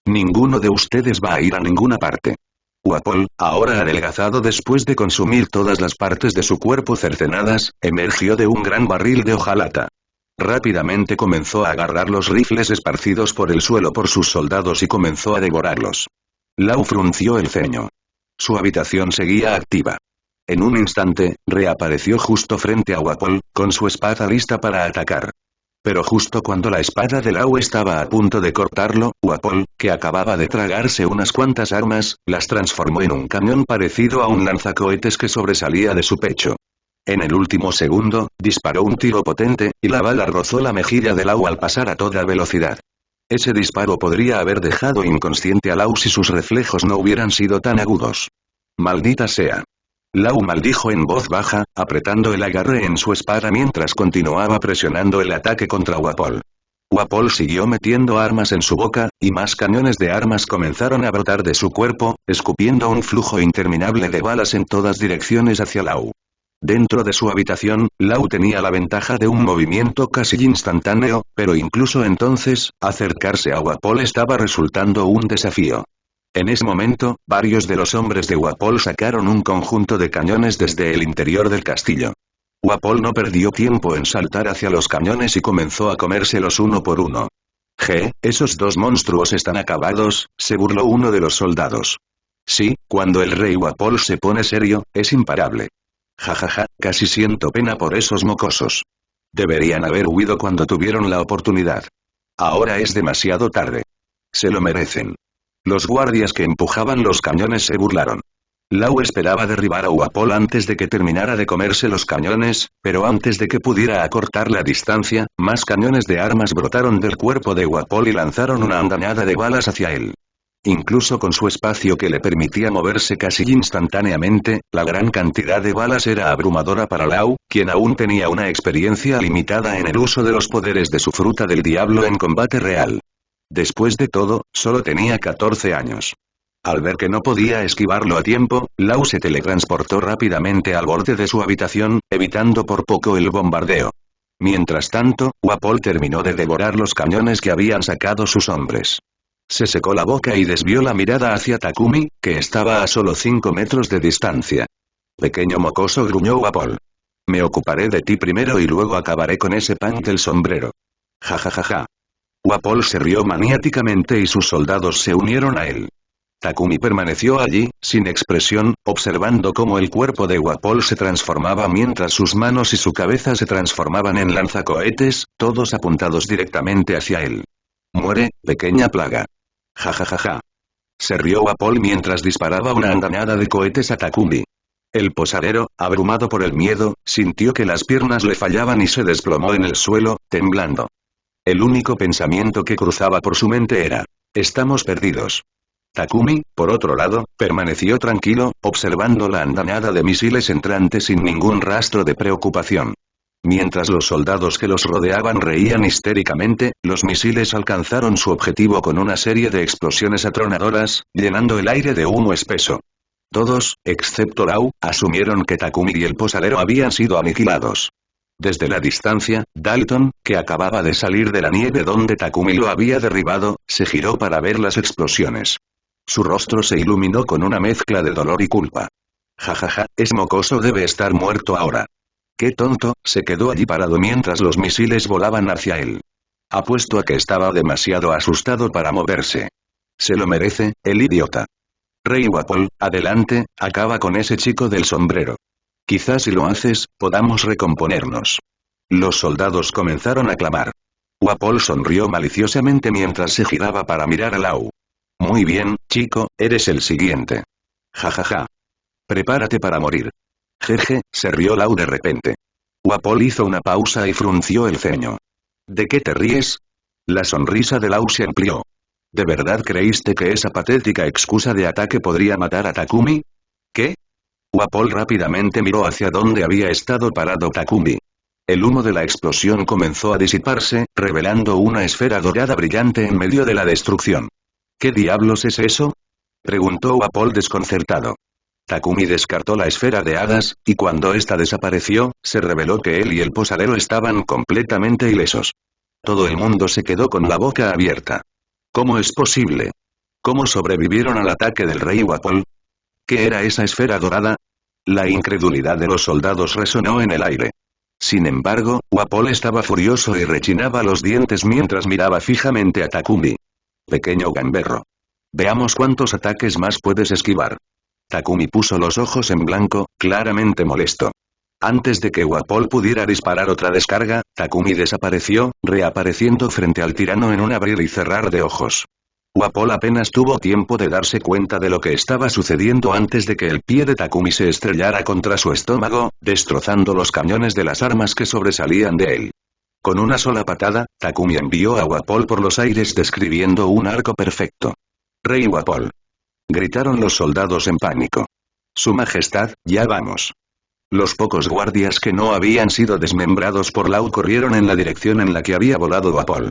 Ninguno de ustedes va a ir a ninguna parte. Wapol, ahora adelgazado después de consumir todas las partes de su cuerpo cercenadas, emergió de un gran barril de hojalata. Rápidamente comenzó a agarrar los rifles esparcidos por el suelo por sus soldados y comenzó a devorarlos. Lau frunció el ceño. Su habitación seguía activa. En un instante, reapareció justo frente a Wapol, con su espada lista para atacar. Pero justo cuando la espada de Lau estaba a punto de cortarlo, Wapol, que acababa de tragarse unas cuantas armas, las transformó en un cañón parecido a un lanzacohetes que sobresalía de su pecho. En el último segundo, disparó un tiro potente, y la bala rozó la mejilla de Lau al pasar a toda velocidad. Ese disparo podría haber dejado inconsciente a Lau si sus reflejos no hubieran sido tan agudos. ¡Maldita sea! Lau maldijo en voz baja, apretando el agarre en su espada mientras continuaba presionando el ataque contra Wapol. Wapol siguió metiendo armas en su boca, y más cañones de armas comenzaron a brotar de su cuerpo, escupiendo un flujo interminable de balas en todas direcciones hacia Lau. Dentro de su habitación, Lau tenía la ventaja de un movimiento casi instantáneo, pero incluso entonces, acercarse a Wapol estaba resultando un desafío. En ese momento, varios de los hombres de Wapol sacaron un conjunto de cañones desde el interior del castillo. Wapol no perdió tiempo en saltar hacia los cañones y comenzó a comérselos uno por uno. Esos dos monstruos están acabados, se burló uno de los soldados. Sí, cuando el rey Wapol se pone serio, es imparable. Jajaja, casi siento pena por esos mocosos. Deberían haber huido cuando tuvieron la oportunidad. Ahora es demasiado tarde. Se lo merecen. Los guardias que empujaban los cañones se burlaron. Lau esperaba derribar a Wapol antes de que terminara de comerse los cañones, pero antes de que pudiera acortar la distancia, más cañones de armas brotaron del cuerpo de Wapol y lanzaron una andanada de balas hacia él. Incluso con su espacio que le permitía moverse casi instantáneamente, la gran cantidad de balas era abrumadora para Lau, quien aún tenía una experiencia limitada en el uso de los poderes de su fruta del diablo en combate real. Después de todo, solo tenía 14 años. Al ver que no podía esquivarlo a tiempo, Lau se teletransportó rápidamente al borde de su habitación, evitando por poco el bombardeo. Mientras tanto, Wapol terminó de devorar los cañones que habían sacado sus hombres. Se secó la boca y desvió la mirada hacia Takumi, que estaba a solo 5 metros de distancia. Pequeño mocoso, gruñó Wapol. Me ocuparé de ti primero y luego acabaré con ese punk del sombrero. Ja. Wapol se rió maniáticamente y sus soldados se unieron a él. Takumi permaneció allí, sin expresión, observando cómo el cuerpo de Wapol se transformaba mientras sus manos y su cabeza se transformaban en lanzacohetes, todos apuntados directamente hacia él. Muere, pequeña plaga. Ja. Se rió Wapol mientras disparaba una andanada de cohetes a Takumi. El posadero, abrumado por el miedo, sintió que las piernas le fallaban y se desplomó en el suelo, temblando. El único pensamiento que cruzaba por su mente era: estamos perdidos. Takumi, por otro lado, permaneció tranquilo, observando la andanada de misiles entrantes sin ningún rastro de preocupación. Mientras los soldados que los rodeaban reían histéricamente, los misiles alcanzaron su objetivo con una serie de explosiones atronadoras, llenando el aire de humo espeso. Todos, excepto Lau, asumieron que Takumi y el posadero habían sido aniquilados. Desde la distancia, Dalton, que acababa de salir de la nieve donde Takumi lo había derribado, se giró para ver las explosiones. Su rostro se iluminó con una mezcla de dolor y culpa. Jajaja, es mocoso, debe estar muerto ahora. Qué tonto, se quedó allí parado mientras los misiles volaban hacia él. Apuesto a que estaba demasiado asustado para moverse. Se lo merece, el idiota. Rey Wapol, adelante, acaba con ese chico del sombrero. Quizás si lo haces, podamos recomponernos. Los soldados comenzaron a clamar. Wapol sonrió maliciosamente mientras se giraba para mirar a Lau. Muy bien, chico, eres el siguiente. Jajaja. Prepárate para morir. Jeje, se rió Lau de repente. Wapol hizo una pausa y frunció el ceño. ¿De qué te ríes? La sonrisa de Lau se amplió. ¿De verdad creíste que esa patética excusa de ataque podría matar a Takumi? ¿Qué? Wapol rápidamente miró hacia donde había estado parado Takumi. El humo de la explosión comenzó a disiparse, revelando una esfera dorada brillante en medio de la destrucción. ¿Qué diablos es eso? Preguntó Wapol desconcertado. Takumi descartó la esfera de hadas, y cuando ésta desapareció, se reveló que él y el posadero estaban completamente ilesos. Todo el mundo se quedó con la boca abierta. ¿Cómo es posible? ¿Cómo sobrevivieron al ataque del rey Wapol? ¿Qué era esa esfera dorada? La incredulidad de los soldados resonó en el aire. Sin embargo, Wapol estaba furioso y rechinaba los dientes mientras miraba fijamente a Takumi. Pequeño gamberro. Veamos cuántos ataques más puedes esquivar. Takumi puso los ojos en blanco, claramente molesto. Antes de que Wapol pudiera disparar otra descarga, Takumi desapareció, reapareciendo frente al tirano en un abrir y cerrar de ojos. Wapol apenas tuvo tiempo de darse cuenta de lo que estaba sucediendo antes de que el pie de Takumi se estrellara contra su estómago, destrozando los cañones de las armas que sobresalían de él. Con una sola patada, Takumi envió a Wapol por los aires describiendo un arco perfecto. ¡Rey Wapol! Gritaron los soldados en pánico. Su Majestad, ya vamos. Los pocos guardias que no habían sido desmembrados por Lau corrieron en la dirección en la que había volado Wapol.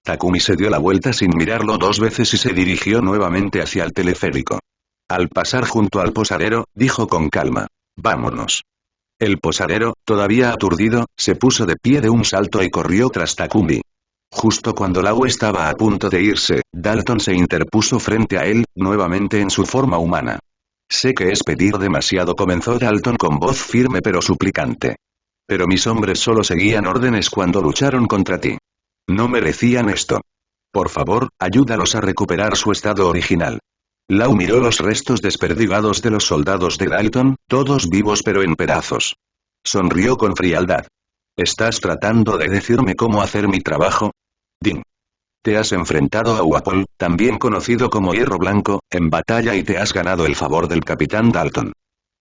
Takumi se dio la vuelta sin mirarlo dos veces y se dirigió nuevamente hacia el teleférico. Al pasar junto al posadero, dijo con calma. Vámonos. El posadero, todavía aturdido, se puso de pie de un salto y corrió tras Takumi. Justo cuando Lau estaba a punto de irse, Dalton se interpuso frente a él, nuevamente en su forma humana. Sé que es pedir demasiado, comenzó Dalton con voz firme pero suplicante. Pero mis hombres solo seguían órdenes cuando lucharon contra ti. No merecían esto. Por favor, ayúdalos a recuperar su estado original. Lau miró los restos desperdigados de los soldados de Dalton, todos vivos pero en pedazos. Sonrió con frialdad. ¿Estás tratando de decirme cómo hacer mi trabajo? Din. Te has enfrentado a Wapol, también conocido como Hierro Blanco, en batalla y te has ganado el favor del capitán Dalton.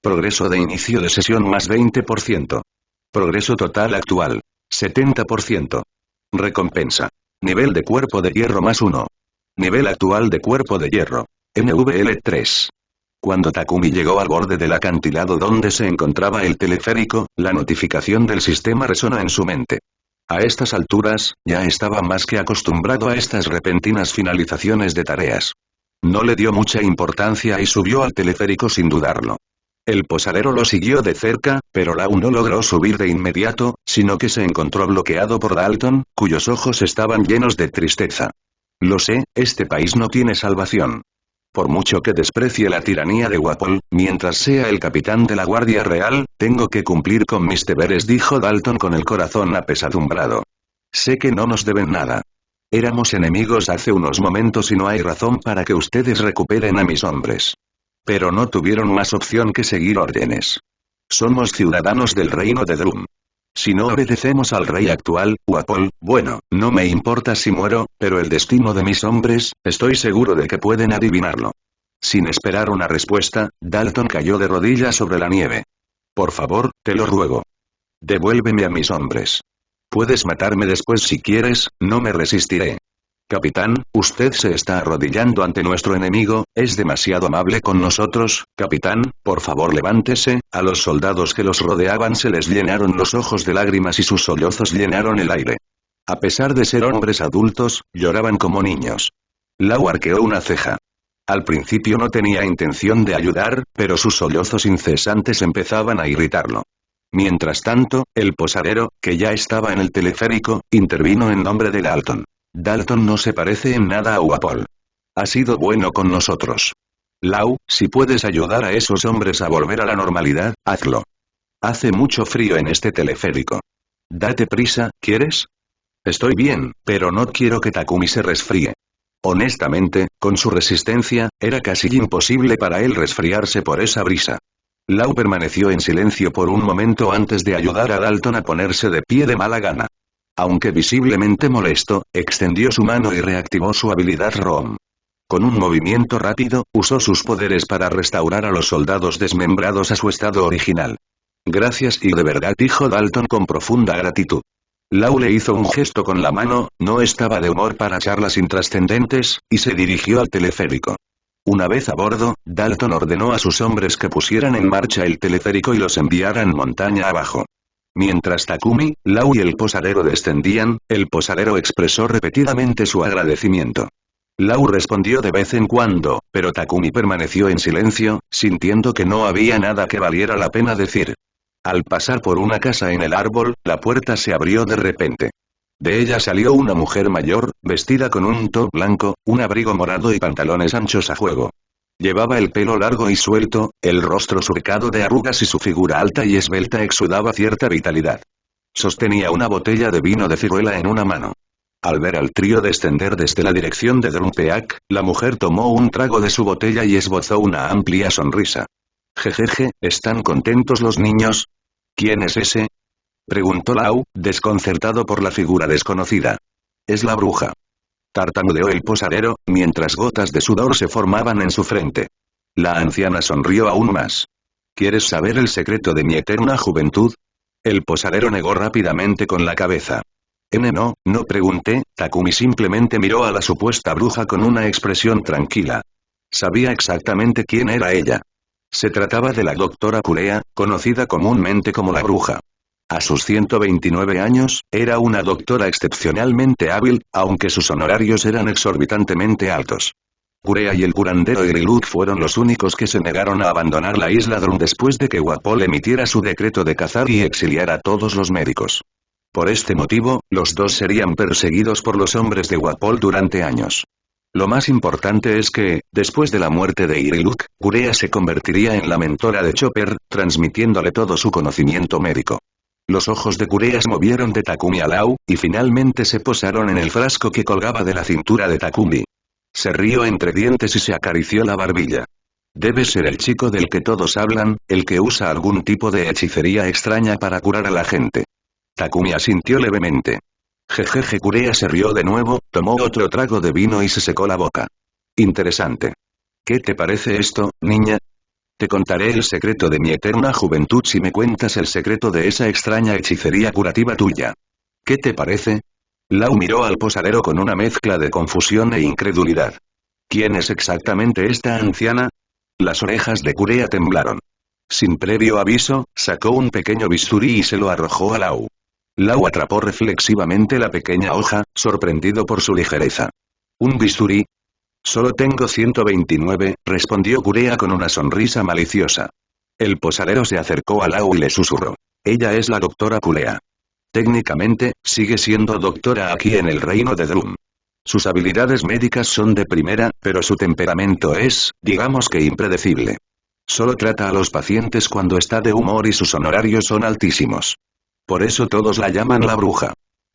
Progreso de inicio de sesión más 20%. Progreso total actual. 70%. Recompensa. Nivel de cuerpo de hierro más 1. Nivel actual de cuerpo de hierro. NVL 3. Cuando Takumi llegó al borde del acantilado donde se encontraba el teleférico, la notificación del sistema resonó en su mente. A estas alturas, ya estaba más que acostumbrado a estas repentinas finalizaciones de tareas. No le dio mucha importancia y subió al teleférico sin dudarlo. El posadero lo siguió de cerca, pero Lau no logró subir de inmediato, sino que se encontró bloqueado por Dalton, cuyos ojos estaban llenos de tristeza. Lo sé, este país no tiene salvación. Por mucho que desprecie la tiranía de Wapol, mientras sea el capitán de la Guardia Real, tengo que cumplir con mis deberes, dijo Dalton con el corazón apesadumbrado. Sé que no nos deben nada. Éramos enemigos hace unos momentos y no hay razón para que ustedes recuperen a mis hombres. Pero no tuvieron más opción que seguir órdenes. Somos ciudadanos del reino de Drum. Si no obedecemos al rey actual, Wapol, bueno, no me importa si muero, pero el destino de mis hombres, estoy seguro de que pueden adivinarlo. Sin esperar una respuesta, Dalton cayó de rodillas sobre la nieve. Por favor, te lo ruego. Devuélveme a mis hombres. Puedes matarme después si quieres, no me resistiré. Capitán, usted se está arrodillando ante nuestro enemigo, es demasiado amable con nosotros, capitán, por favor levántese. A los soldados que los rodeaban se les llenaron los ojos de lágrimas y sus sollozos llenaron el aire. A pesar de ser hombres adultos, lloraban como niños. Lau arqueó una ceja. Al principio no tenía intención de ayudar, pero sus sollozos incesantes empezaban a irritarlo. Mientras tanto, el posadero, que ya estaba en el teleférico, intervino en nombre de Dalton. Dalton no se parece en nada a Wapol. Ha sido bueno con nosotros. Lau, si puedes ayudar a esos hombres a volver a la normalidad, hazlo. Hace mucho frío en este teleférico. Date prisa, ¿quieres? Estoy bien, pero no quiero que Takumi se resfríe. Honestamente, con su resistencia, era casi imposible para él resfriarse por esa brisa. Lau permaneció en silencio por un momento antes de ayudar a Dalton a ponerse de pie de mala gana. Aunque visiblemente molesto, extendió su mano y reactivó su habilidad ROM. Con un movimiento rápido, usó sus poderes para restaurar a los soldados desmembrados a su estado original. Gracias y de verdad, dijo Dalton con profunda gratitud. Lau le hizo un gesto con la mano, no estaba de humor para charlas intrascendentes, y se dirigió al teleférico. Una vez a bordo, Dalton ordenó a sus hombres que pusieran en marcha el teleférico y los enviaran montaña abajo. Mientras Takumi, Lau y el posadero descendían, el posadero expresó repetidamente su agradecimiento. Lau respondió de vez en cuando, pero Takumi permaneció en silencio, sintiendo que no había nada que valiera la pena decir. Al pasar por una casa en el árbol, la puerta se abrió de repente. De ella salió una mujer mayor, vestida con un top blanco, un abrigo morado y pantalones anchos a juego. Llevaba el pelo largo y suelto, el rostro surcado de arrugas y su figura alta y esbelta exudaba cierta vitalidad. Sostenía una botella de vino de ciruela en una mano. Al ver al trío descender desde la dirección de Drumpeak, la mujer tomó un trago de su botella y esbozó una amplia sonrisa. Jejeje, ¿están contentos los niños? ¿Quién es ese? Preguntó Lau, desconcertado por la figura desconocida. Es la bruja. Tartamudeó el posadero, mientras gotas de sudor se formaban en su frente. La anciana sonrió aún más. ¿Quieres saber el secreto de mi eterna juventud? El posadero negó rápidamente con la cabeza. No pregunté, Takumi simplemente miró a la supuesta bruja con una expresión tranquila. Sabía exactamente quién era ella. Se trataba de la doctora Kulea, conocida comúnmente como la bruja. A sus 129 años, era una doctora excepcionalmente hábil, aunque sus honorarios eran exorbitantemente altos. Kulea y el curandero Iriluk fueron los únicos que se negaron a abandonar la isla Drum después de que Wapol emitiera su decreto de cazar y exiliar a todos los médicos. Por este motivo, los dos serían perseguidos por los hombres de Wapol durante años. Lo más importante es que, después de la muerte de Iriluk, Kulea se convertiría en la mentora de Chopper, transmitiéndole todo su conocimiento médico. Los ojos de Kulea se movieron de Takumi a Lau, y finalmente se posaron en el frasco que colgaba de la cintura de Takumi. Se rió entre dientes y se acarició la barbilla. Debe ser el chico del que todos hablan, el que usa algún tipo de hechicería extraña para curar a la gente. Takumi asintió levemente. Jejeje, Kulea se rió de nuevo, tomó otro trago de vino y se secó la boca. Interesante. ¿Qué te parece esto, niña? Te contaré el secreto de mi eterna juventud si me cuentas el secreto de esa extraña hechicería curativa tuya. ¿Qué te parece? Lau miró al posadero con una mezcla de confusión e incredulidad. ¿Quién es exactamente esta anciana? Las orejas de Kulea temblaron. Sin previo aviso, sacó un pequeño bisturí y se lo arrojó a Lau. Lau atrapó reflexivamente la pequeña hoja, sorprendido por su ligereza. ¿Un bisturí? Solo tengo 129, respondió Kulea con una sonrisa maliciosa. El posadero se acercó a Lau y le susurró. Ella es la doctora Kulea. Técnicamente, sigue siendo doctora aquí en el reino de Drum. Sus habilidades médicas son de primera, pero su temperamento es, digamos que impredecible. Solo trata a los pacientes cuando está de humor y sus honorarios son altísimos. Por eso todos la llaman la bruja.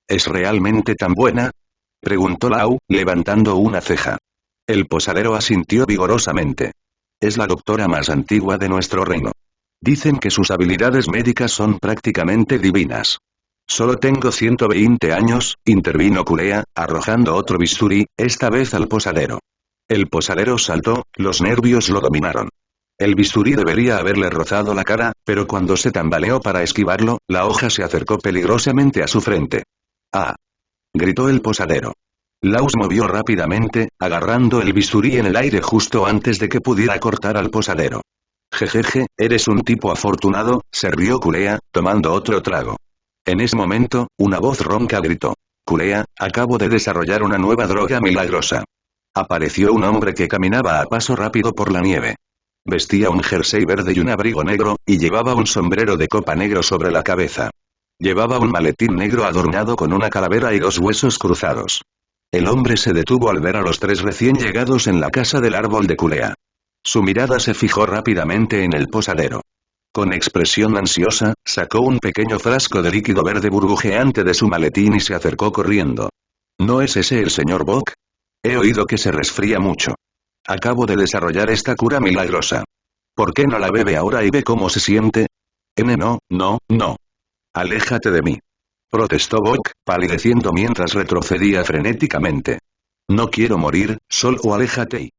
¿Es realmente tan buena? Preguntó Lau, levantando una ceja. El posadero asintió vigorosamente. Es la doctora más antigua de nuestro reino. Dicen que sus habilidades médicas son prácticamente divinas. Solo tengo 120 años, intervino Kulea, arrojando otro bisturí, esta vez al posadero. El posadero saltó, los nervios lo dominaron. El bisturí debería haberle rozado la cara, pero cuando se tambaleó para esquivarlo, la hoja se acercó peligrosamente a su frente. ¡Ah! Gritó el posadero. Lau se movió rápidamente, agarrando el bisturí en el aire justo antes de que pudiera cortar al posadero. Jejeje, eres un tipo afortunado, se rió Kulea, tomando otro trago. En ese momento, una voz ronca gritó. Kulea, acabo de desarrollar una nueva droga milagrosa. Apareció un hombre que caminaba a paso rápido por la nieve. Vestía un jersey verde y un abrigo negro, y llevaba un sombrero de copa negro sobre la cabeza. Llevaba un maletín negro adornado con una calavera y dos huesos cruzados. El hombre se detuvo al ver a los tres recién llegados en la casa del árbol de Culea. Su mirada se fijó rápidamente en el posadero. Con expresión ansiosa, sacó un pequeño frasco de líquido verde burbujeante de su maletín y se acercó corriendo. ¿No es ese el señor Bock? He oído que se resfría mucho. Acabo de desarrollar esta cura milagrosa. ¿Por qué no la bebe ahora y ve cómo se siente? No, no, no. Aléjate de mí. Protestó Bock, palideciendo mientras retrocedía frenéticamente. No quiero morir, solo aléjate y...